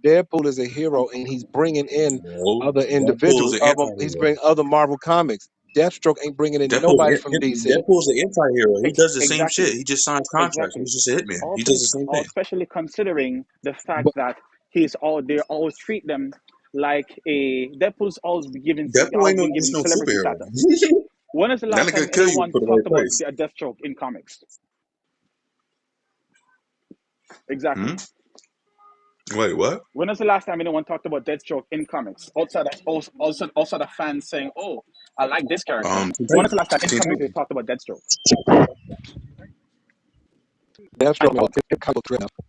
Speaker 18: Deadpool is a hero, and he's bringing in
Speaker 8: No,
Speaker 18: other
Speaker 8: Deadpool is
Speaker 18: individuals.
Speaker 8: an
Speaker 18: He's
Speaker 8: anti-hero.
Speaker 18: bringing other Marvel comics. Deathstroke ain't bringing in nobody from DC.
Speaker 8: Deadpool's an anti-hero. He does the same shit.
Speaker 4: Exactly,
Speaker 8: He just signs contracts.
Speaker 4: exactly.
Speaker 8: He's just a hitman. He
Speaker 4: Also,
Speaker 8: does the same thing.
Speaker 4: especially considering the fact
Speaker 18: But
Speaker 4: that they always treat them like a Deadpool's
Speaker 8: Deadpool ain't
Speaker 4: always
Speaker 8: no
Speaker 4: been given
Speaker 8: just no
Speaker 4: celebrity
Speaker 8: superhero.
Speaker 4: status. When is the
Speaker 8: That
Speaker 4: last time
Speaker 8: nigga kill you
Speaker 4: anyone
Speaker 8: for the
Speaker 4: talked
Speaker 8: right
Speaker 4: about
Speaker 8: price.
Speaker 4: a Deathstroke in comics? Exactly.
Speaker 8: Hmm? Wait, what?
Speaker 4: When was the last time anyone talked about Deathstroke in comics? Outside of fans saying, "Oh, I like this character."
Speaker 8: Teen
Speaker 4: When was the
Speaker 8: Titans.
Speaker 4: last time in
Speaker 8: Teen
Speaker 4: comics they
Speaker 8: Titans.
Speaker 4: talked about Deathstroke? And
Speaker 18: Deathstroke, no,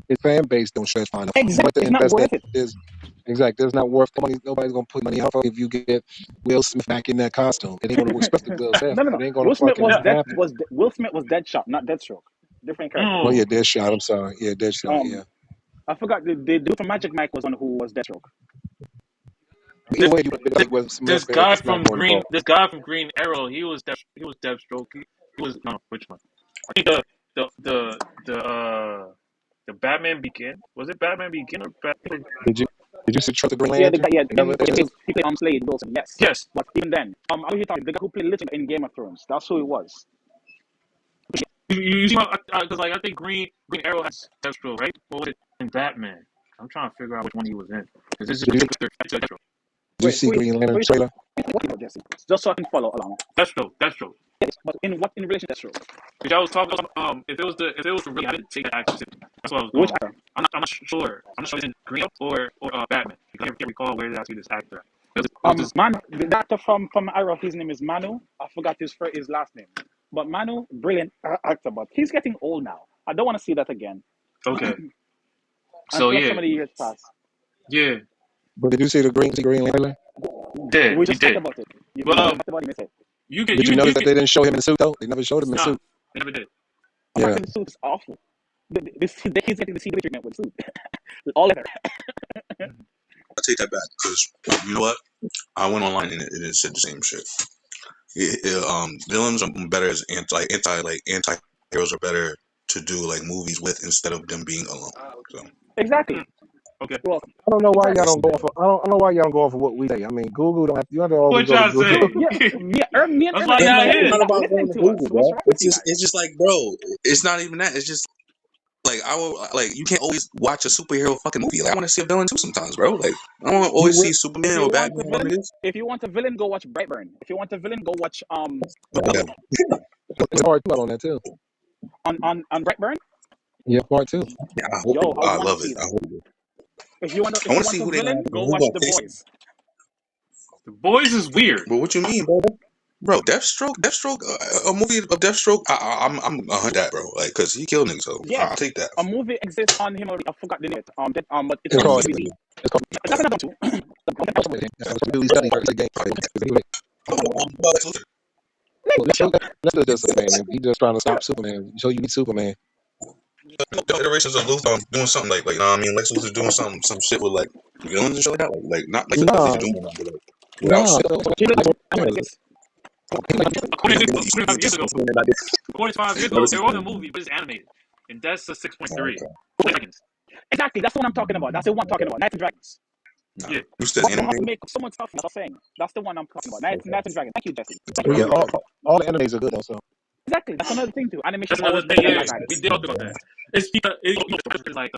Speaker 18: his fan base don't stretch far enough. You
Speaker 4: exactly,
Speaker 18: have to
Speaker 4: it's not
Speaker 18: invest that.
Speaker 4: worth it.
Speaker 18: Is exactly. There's not worth the money. Nobody's gonna put money out for if you get Will Smith back in that costume. It ain't gonna, especially Will Smith.
Speaker 4: No.
Speaker 18: It ain't gonna
Speaker 4: Will Smith
Speaker 18: fucking
Speaker 4: was
Speaker 14: Yeah.
Speaker 18: happen.
Speaker 4: Will Smith was Deadshot, not Deathstroke. Different character.
Speaker 18: Well, yeah,
Speaker 14: Mm.
Speaker 18: Deadshot. I'm sorry. Yeah, Deadshot. Yeah.
Speaker 4: I forgot the dude from Magic Mike was one who was Deathstroke.
Speaker 18: But either
Speaker 14: This,
Speaker 18: way, you would like Will Smith.
Speaker 14: this guy
Speaker 18: It's not
Speaker 14: from
Speaker 18: going
Speaker 14: Green
Speaker 18: over.
Speaker 14: this guy from Green Arrow, he was Deathstroke. He was no which one? I think the Batman Begin. Was it Batman Begin or Batman?
Speaker 18: Did you see Trust the Green
Speaker 4: Yeah,
Speaker 18: Lantern?
Speaker 4: yeah,
Speaker 18: They never they never-
Speaker 4: he played Slade Wilson. Yes,
Speaker 14: Yes.
Speaker 4: but even then, I was talking the guy who played Littlefinger in Game of Thrones. That's who he was.
Speaker 14: You see, because like I think Green Arrow has Deathstroke, right? What was it in Batman? I'm trying to figure out which one he was in. Because this is
Speaker 18: Did you,
Speaker 14: Deathstroke.
Speaker 18: did you
Speaker 4: Wait,
Speaker 18: see Green Lantern trailer?
Speaker 4: what about Jesse? Just so I can follow along.
Speaker 14: Deathstroke.
Speaker 4: Yes, but in relation to Deathstroke?
Speaker 14: Which I was talking about. If it was really, I didn't take that actor. That's what I was
Speaker 4: Which
Speaker 14: going.
Speaker 4: actor?
Speaker 14: I'm not sure. I'm not sure it's in Green or Batman. I can't recall where did I see this actor. It was this.
Speaker 4: Manu, the actor from Arrow, his name is Manu. I forgot his last name. But Manu, brilliant actor, but he's getting old now. I don't want to see that again.
Speaker 14: Okay. So
Speaker 4: Until
Speaker 14: yeah,
Speaker 4: some of the years pass.
Speaker 14: yeah,
Speaker 18: But did you see the Green Lantern?
Speaker 14: did
Speaker 4: We
Speaker 14: he
Speaker 4: just talked
Speaker 14: did?
Speaker 4: about it. You
Speaker 14: Well,
Speaker 4: talked about it, miss it.
Speaker 18: Did you notice that they didn't show him in the suit though? They never showed him in the
Speaker 14: Nah,
Speaker 18: suit.
Speaker 14: they never did.
Speaker 18: Yeah.
Speaker 4: The suit is awful. He's getting the CW treatment with suit. All leather.
Speaker 8: I take that back because you know what? I went online and it said the same shit. Villains are better as anti heroes are better to do like movies with instead of them being alone. So
Speaker 4: Exactly.
Speaker 14: Okay.
Speaker 4: Well,
Speaker 18: I don't know why y'all don't
Speaker 4: exactly.
Speaker 18: go off. I don't know why y'all don't go off of what we say. I mean, Google don't have. You don't have to always
Speaker 14: What
Speaker 18: go to
Speaker 14: y'all
Speaker 18: Google.
Speaker 14: say?
Speaker 4: Yeah, me and
Speaker 14: That's
Speaker 4: Ernest
Speaker 14: why
Speaker 4: are
Speaker 8: It's
Speaker 14: y'all
Speaker 8: not.
Speaker 4: saying
Speaker 8: It's
Speaker 14: here.
Speaker 8: not
Speaker 4: stop
Speaker 8: about
Speaker 4: listening
Speaker 8: going to
Speaker 4: to us.
Speaker 8: Google,
Speaker 4: What's
Speaker 8: bro.
Speaker 4: wrong with you guys?
Speaker 8: It's just like, bro. It's not even that. It's just like I will. Like you can't always watch a superhero fucking movie. Like I want to see a villain too sometimes, bro. Like I don't want to
Speaker 18: You
Speaker 8: always
Speaker 18: will.
Speaker 8: see
Speaker 4: If
Speaker 8: Superman
Speaker 4: you
Speaker 8: or
Speaker 4: want
Speaker 8: Batman
Speaker 4: a
Speaker 8: or whatever
Speaker 4: villain,
Speaker 8: it is.
Speaker 4: if you want a villain, go watch Brightburn. If you want a villain, go watch The
Speaker 8: Yeah.
Speaker 4: Void.
Speaker 18: It's part two out on that too.
Speaker 4: On Brightburn.
Speaker 18: Yeah, part two.
Speaker 8: Yeah, I hope
Speaker 4: Yo,
Speaker 8: it.
Speaker 4: I
Speaker 8: I
Speaker 4: want to
Speaker 8: love it.
Speaker 4: see
Speaker 8: I
Speaker 4: that.
Speaker 8: hope it. I
Speaker 4: If you
Speaker 8: want to see
Speaker 4: want a
Speaker 8: who they
Speaker 4: villain,
Speaker 8: gonna
Speaker 4: go
Speaker 8: who
Speaker 4: watch
Speaker 8: gonna
Speaker 4: The
Speaker 8: face.
Speaker 4: Boys.
Speaker 14: The boys is weird.
Speaker 8: But what you mean, bro? Bro, Deathstroke, a movie of Deathstroke. I'm a hundred that, bro. Like, cause he killed niggas, so I'll
Speaker 4: Yes,
Speaker 8: take that.
Speaker 4: a movie exists on him already. I forgot the name. But it's
Speaker 18: It's
Speaker 4: on
Speaker 18: called.
Speaker 4: DVD.
Speaker 18: It's called.
Speaker 4: That's another two.
Speaker 18: That's what Billy studying for the game. Well,
Speaker 4: Next show.
Speaker 18: that's just Superman. He just trying to stop Superman. So you need Superman.
Speaker 8: The iterations of Luthor doing something like you know what I mean, Lex Luthor doing some shit with like villains and shit like that. Like not like
Speaker 18: Nah,
Speaker 8: Luthor doing that, but like without
Speaker 18: nah.
Speaker 8: Superman.
Speaker 4: That's what it is.
Speaker 14: According to 5 years ago, according to 5 years
Speaker 8: Never
Speaker 14: ago,
Speaker 8: seen
Speaker 14: there was a
Speaker 8: Superman.
Speaker 14: movie, but it's animated, and that's a 6.3.
Speaker 8: Okay.
Speaker 14: Dragons.
Speaker 4: Exactly. That's the one I'm talking about. That's the one I'm talking about. Knights and Dragons.
Speaker 8: Nah,
Speaker 14: Yeah.
Speaker 8: you said
Speaker 4: But they have to
Speaker 8: animated.
Speaker 4: make so much stuff. That's what I'm saying. That's the one I'm talking about.
Speaker 8: Okay.
Speaker 4: Knights and Dragons. Thank you, Jesse.
Speaker 18: Well, yeah,
Speaker 14: Okay.
Speaker 18: all the animes are good also.
Speaker 4: Exactly. That's another thing too. Animation
Speaker 14: That's another
Speaker 4: always
Speaker 14: thing.
Speaker 4: better than
Speaker 14: Yeah,
Speaker 4: live
Speaker 14: we
Speaker 4: action.
Speaker 14: did talk about that. It's because it's like,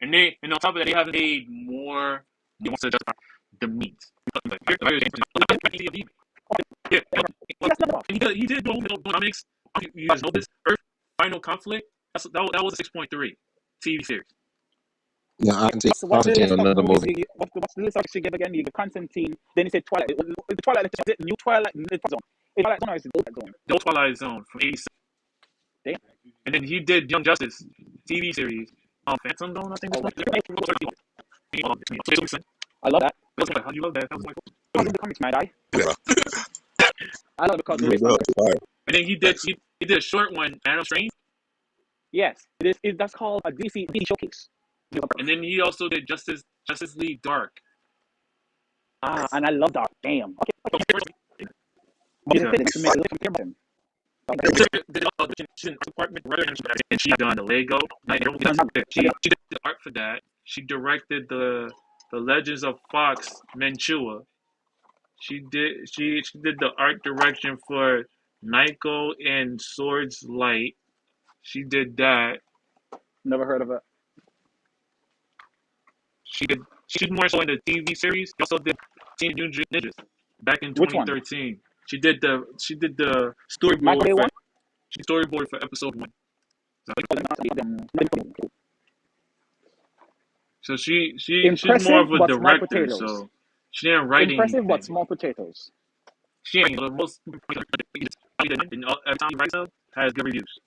Speaker 14: and on top of that, they haven't made more. They want to justify the meat. Yeah, he did do comics. You guys know this? Earth Final Conflict. That was a 6.3 TV series.
Speaker 18: Yeah, I can see
Speaker 4: What's the
Speaker 18: Constantine
Speaker 4: list of
Speaker 18: another
Speaker 4: movies?
Speaker 18: movie.
Speaker 4: What's the list of she gave again? You got Constantine. Then you said Twilight. The Twilight. Is it New Twilight? Zone. Is Twilight Zone or is it Twilight Zone?
Speaker 14: The Twilight Zone from '87.
Speaker 4: Damn.
Speaker 14: And then he did Young Justice TV series. Phantom Zone, I think.
Speaker 4: Oh,
Speaker 14: It's like,
Speaker 4: I love that.
Speaker 14: how do you love that? That was like,
Speaker 4: I read the comics, man.
Speaker 8: Yeah.
Speaker 4: I love it because the
Speaker 8: Yeah,
Speaker 4: way it's
Speaker 8: bro,
Speaker 4: done.
Speaker 8: it's fire.
Speaker 14: and then he did a short one, Adam Strange.
Speaker 4: Yes, it is. That's called a DC showcase.
Speaker 14: And then he also did Justice League Dark.
Speaker 4: And I love Dark. Damn. Okay. But
Speaker 14: Yeah.
Speaker 4: to make a little compare about him.
Speaker 14: Department and she done the Lego. She did the art for that. She directed the Legends of Fox Mantua. She did the art direction for Nico and Swords Light. She did that.
Speaker 4: Never heard of it.
Speaker 14: She did more so in the TV series. She also did Teen Mutant Ninjas back in
Speaker 4: Which one?
Speaker 14: 2013. She did the storyboard
Speaker 4: Michael Bay
Speaker 14: for
Speaker 4: one?
Speaker 14: storyboard for episode 1. So she's more
Speaker 4: Impressive,
Speaker 14: of a
Speaker 4: but small
Speaker 14: director.
Speaker 4: potatoes.
Speaker 14: So she didn't write
Speaker 4: Impressive, but
Speaker 14: anything.
Speaker 4: small potatoes.
Speaker 14: She ain't the most. And every time he writes up, has good reviews.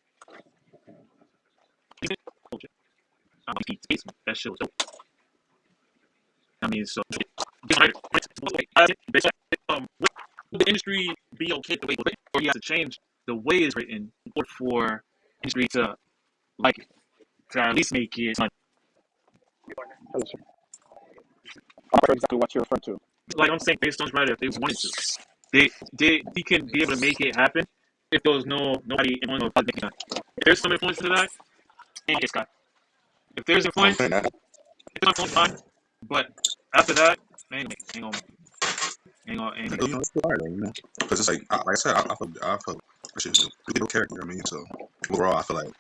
Speaker 14: That shit was dope. I mean, so would the industry be okay the way it's written, or you have to change the way it's written in order for industry to like it, to at least make it fun?
Speaker 4: I'm not sure exactly what you're referring to.
Speaker 14: Like I'm saying, based on his writer, if they wanted to, he can be able to make it happen if there was nobody in one of making it. If there's some influence to that, ain't it's got. If there's influence, it's influence fine. But after that, ain't gonna.
Speaker 8: It's fire though, you know, because it's like I said, I feel that shit is a good character. I mean, so overall, I feel like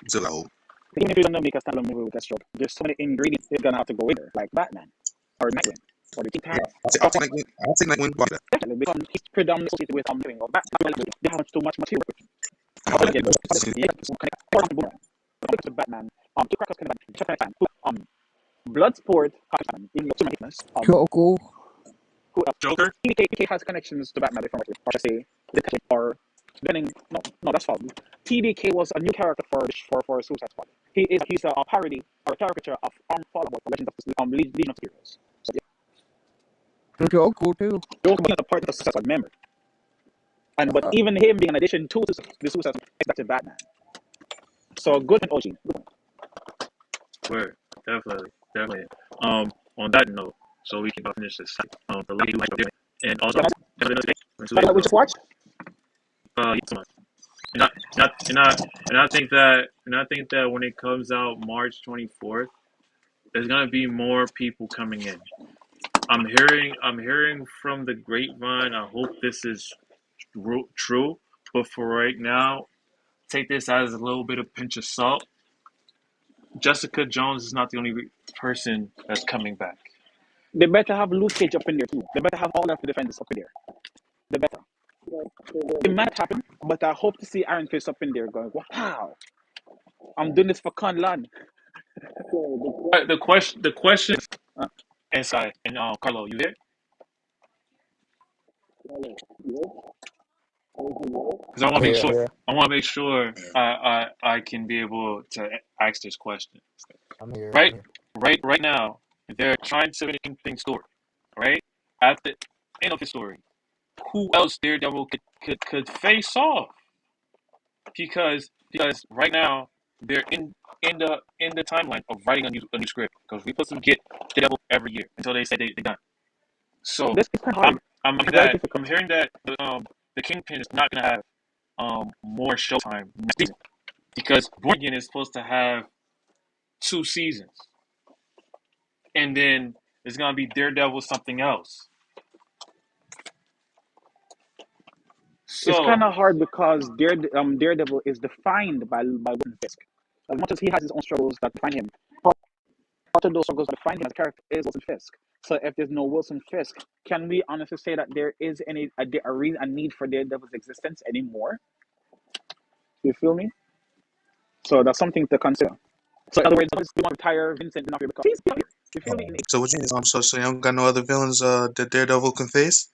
Speaker 8: still I hope.
Speaker 4: Even if you don't make a standalone movie with Deathstroke, there's so many ingredients it's gonna have to go in there, like Batman or Nightwing or the Teen Titans.
Speaker 8: I'll take Nightwing. Watch that.
Speaker 4: Definitely, because he's predominantly associated with living or Batman. They have too much material. Batman. Two crackers can Bloodsport in
Speaker 13: Joker.
Speaker 14: Joker.
Speaker 4: TDK has connections to Batman before, or should I say, or depending. No, that's false. TDK was a new character for Suicide Squad. He's a parody or a caricature of Fallout for Legend of Legion of Heroes. So yeah,
Speaker 13: Joker too.
Speaker 4: Joker being a part of the Suicide Squad member, but even him being an addition to the Suicide Squad, that's Batman. So good and OG.
Speaker 14: Word, definitely. On that note, so we can finish this. The lady who liked it, and also
Speaker 4: We just watched.
Speaker 14: So much. And I think that when it comes out March 24th, there's gonna be more people coming in. I'm hearing from the grapevine. I hope this is true, but for right now, take this as a little bit of pinch of salt. Jessica Jones is not the only person that's coming back.
Speaker 4: They better have Luke Cage up in there too. They better have all of the defenders up in there. They better. It might happen, but I hope to see Iron Fist up in there going, wow, I'm doing this for Conlan.
Speaker 14: But the question is,
Speaker 4: Uh,
Speaker 14: inside and Carlo, you there? Because I want to
Speaker 20: I'm
Speaker 14: make
Speaker 20: here. I'm
Speaker 14: sure
Speaker 20: here.
Speaker 14: I can be able to ask this question.
Speaker 20: I'm here.
Speaker 14: Right, right now, they're trying to finish things story. Right at the end of the story, who else Daredevil could face off? Because right now they're in the timeline of writing a new script because we supposed to get Daredevil every year until they say they're done. So
Speaker 4: this is kind of
Speaker 14: I'm
Speaker 4: hard.
Speaker 14: I'm
Speaker 4: It's
Speaker 14: hearing
Speaker 4: very
Speaker 14: that I'm
Speaker 4: difficult.
Speaker 14: hearing that the Kingpin is not gonna have more showtime next season because Born Again is supposed to have 2 seasons, and then it's gonna be Daredevil something else.
Speaker 4: It's kind
Speaker 14: So
Speaker 4: of hard because Daredevil is defined by Wilson Fisk. As much as he has his own struggles that define him, part of those struggles that define him as a character is Wilson Fisk. So if there's no Wilson Fisk, can we honestly say that there is a need for Daredevil's existence anymore? You feel me? So that's something to consider. So in other words, we want to retire Vincent D'Onofrio because he's still here. You feel me?
Speaker 8: So what you so you don't got no other villains that Daredevil can face?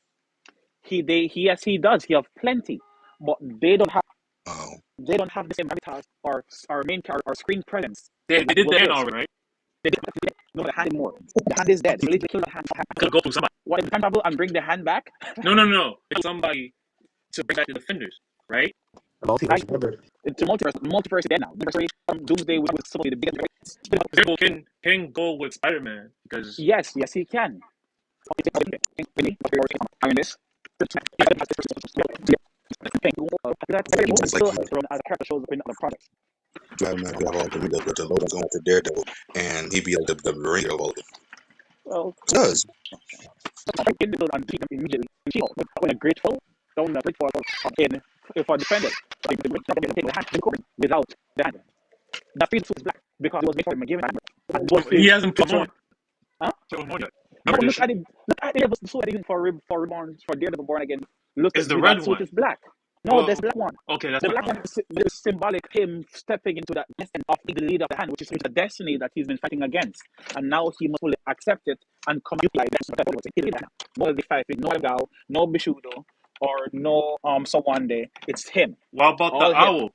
Speaker 4: Yes, he does. He have plenty, but
Speaker 8: Oh,
Speaker 4: they don't have the same gravitas or main character or screen presence
Speaker 14: they
Speaker 4: that
Speaker 14: did
Speaker 4: Will
Speaker 14: the end
Speaker 4: Fisk.
Speaker 14: already, right?
Speaker 4: No, the hand is more. The hand is dead. So they kill the hand.
Speaker 14: Could go through somebody.
Speaker 4: What if the time travel and bring the hand back?
Speaker 14: No. It's somebody to bring back the defenders, right?
Speaker 4: Right?
Speaker 20: Multiverse, remember?
Speaker 4: It's a multiverse. Multiverse is dead now. Doomsday was supposed to be the biggest.
Speaker 14: Daredevil can go with Spider-Man because
Speaker 4: Yes, he can. Iron this.
Speaker 8: it's like
Speaker 4: Still
Speaker 8: you
Speaker 4: as a character shows up in other projects.
Speaker 8: have all the Logan going to Daredevil, and he'd be like the brain of all of it.
Speaker 4: Well,
Speaker 8: Does
Speaker 4: Invisible and beat them immediately. When a great foe, don't great foe in for defenders. Without the hand. The field suit is black because it was made for him given
Speaker 14: he hasn't put on.
Speaker 4: Huh?
Speaker 14: Put on yet.
Speaker 4: No,
Speaker 14: Remember
Speaker 4: look
Speaker 14: this
Speaker 4: at it. Look at the suit even for Reborn for Daredevil Born Again. Look
Speaker 14: is
Speaker 4: at
Speaker 14: the
Speaker 4: that
Speaker 14: red
Speaker 4: suit
Speaker 14: one.
Speaker 4: is black. No,
Speaker 14: Well,
Speaker 4: there's black one.
Speaker 14: okay, that's
Speaker 4: The
Speaker 14: fine.
Speaker 4: black one is symbolic him stepping into that destiny of being the leader of the hand, which is the destiny that he's been fighting against. And now he must fully accept it and come like that. No the fighting, no Gal, no Bishudo, or no Sawande. It's him.
Speaker 14: What about the
Speaker 4: All him.
Speaker 14: owl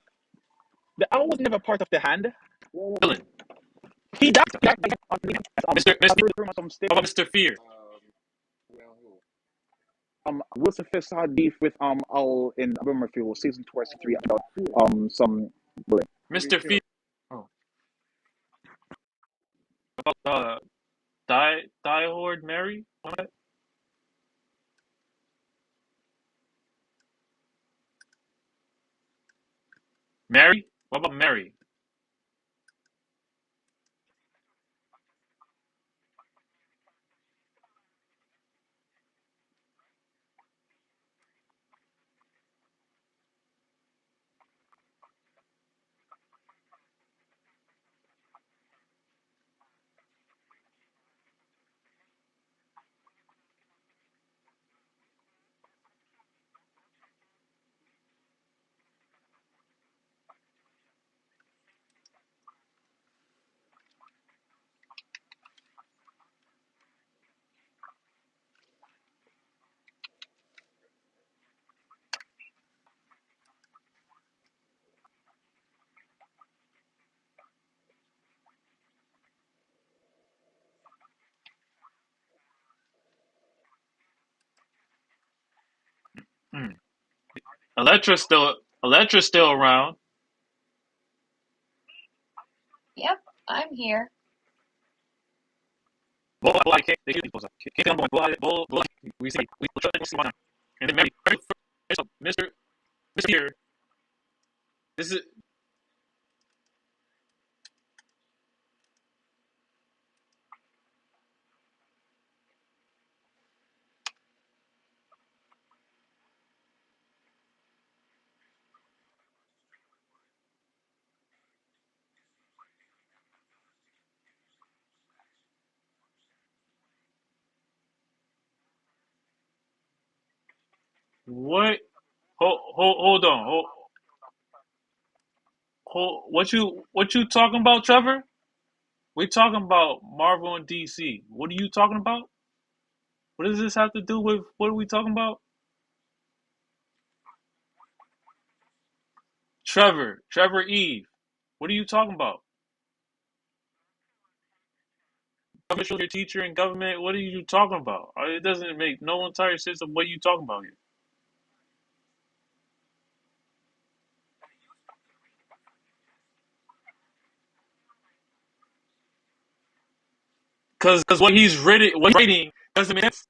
Speaker 4: The owl was never part of the hand.
Speaker 14: villain?
Speaker 4: He died.
Speaker 14: Mr. Mr.
Speaker 4: Some
Speaker 14: How about
Speaker 4: statement.
Speaker 14: Mr. Fear?
Speaker 4: Wilson Fisk had beef with Owl in Abermerfield season 2 or season 3 about some bullying.
Speaker 14: Mr. Fear. Oh. About Diehard Mary? What? Mary? What about Mary? Hmm. Electra's still around.
Speaker 21: Yep, I'm here.
Speaker 14: They kill people. We see one. And then Mary, Mr. Fear. This is What? Hold on. What you talking about, Trevor? We talking about Marvel and DC. What are you talking about? What does this have to do with what are we talking about? Trevor Eve. What are you talking about? Government, your teacher in government. What are you talking about? It doesn't make no entire sense of what you talking about here. Because what he's reading doesn't make sense.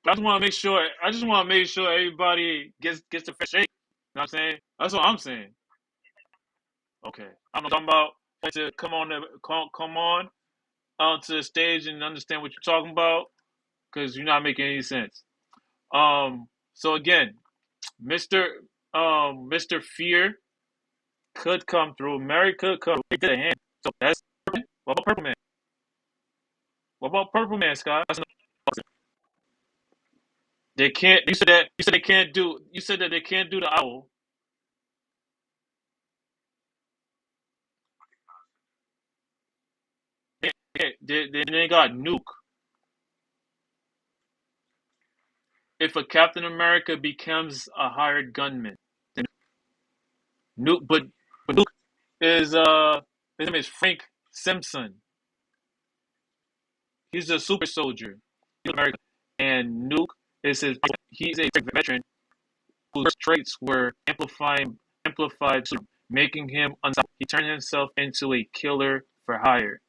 Speaker 14: I just want to make sure everybody gets the fair shake. You know what I'm saying? That's what I'm saying. Okay, I'm not talking about to come on onto the stage and understand what you're talking about because you're not making any sense. So again, Mr. Fear could come through. Mary could come. He did a hand. So that's what about Purple Man? What about Purple Man, Scott? They can't. You said they can't do. You said that they can't do the owl. They got Nuke. If a Captain America becomes a hired gunman, then Nuke. But Nuke is his name is Frank Simpson. He's a super soldier. He's American, and Nuke is his. He's a veteran whose traits were amplified, making him unstoppable. He turned himself into a killer for hire,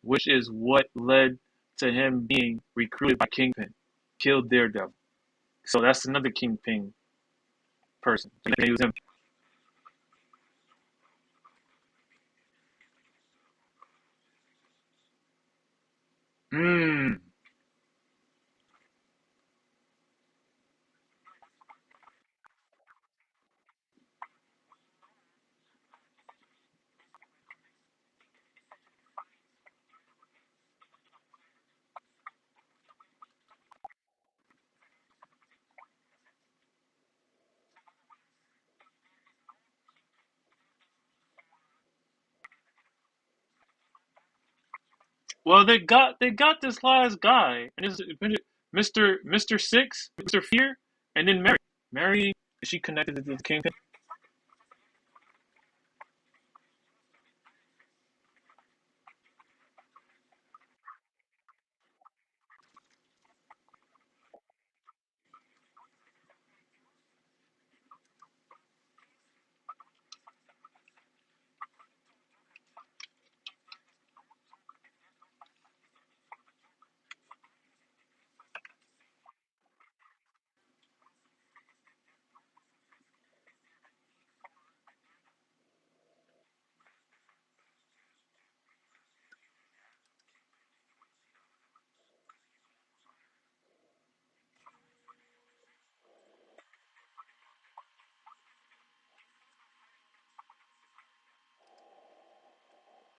Speaker 14: which is what led to him being recruited by Kingpin, killed Daredevil. So that's another Kingpin person. So they use him. Hmm. Well, they got this last guy, and it's Mister Six, Mister Fear, and then Mary. Mary, is she connected to the Kingpin?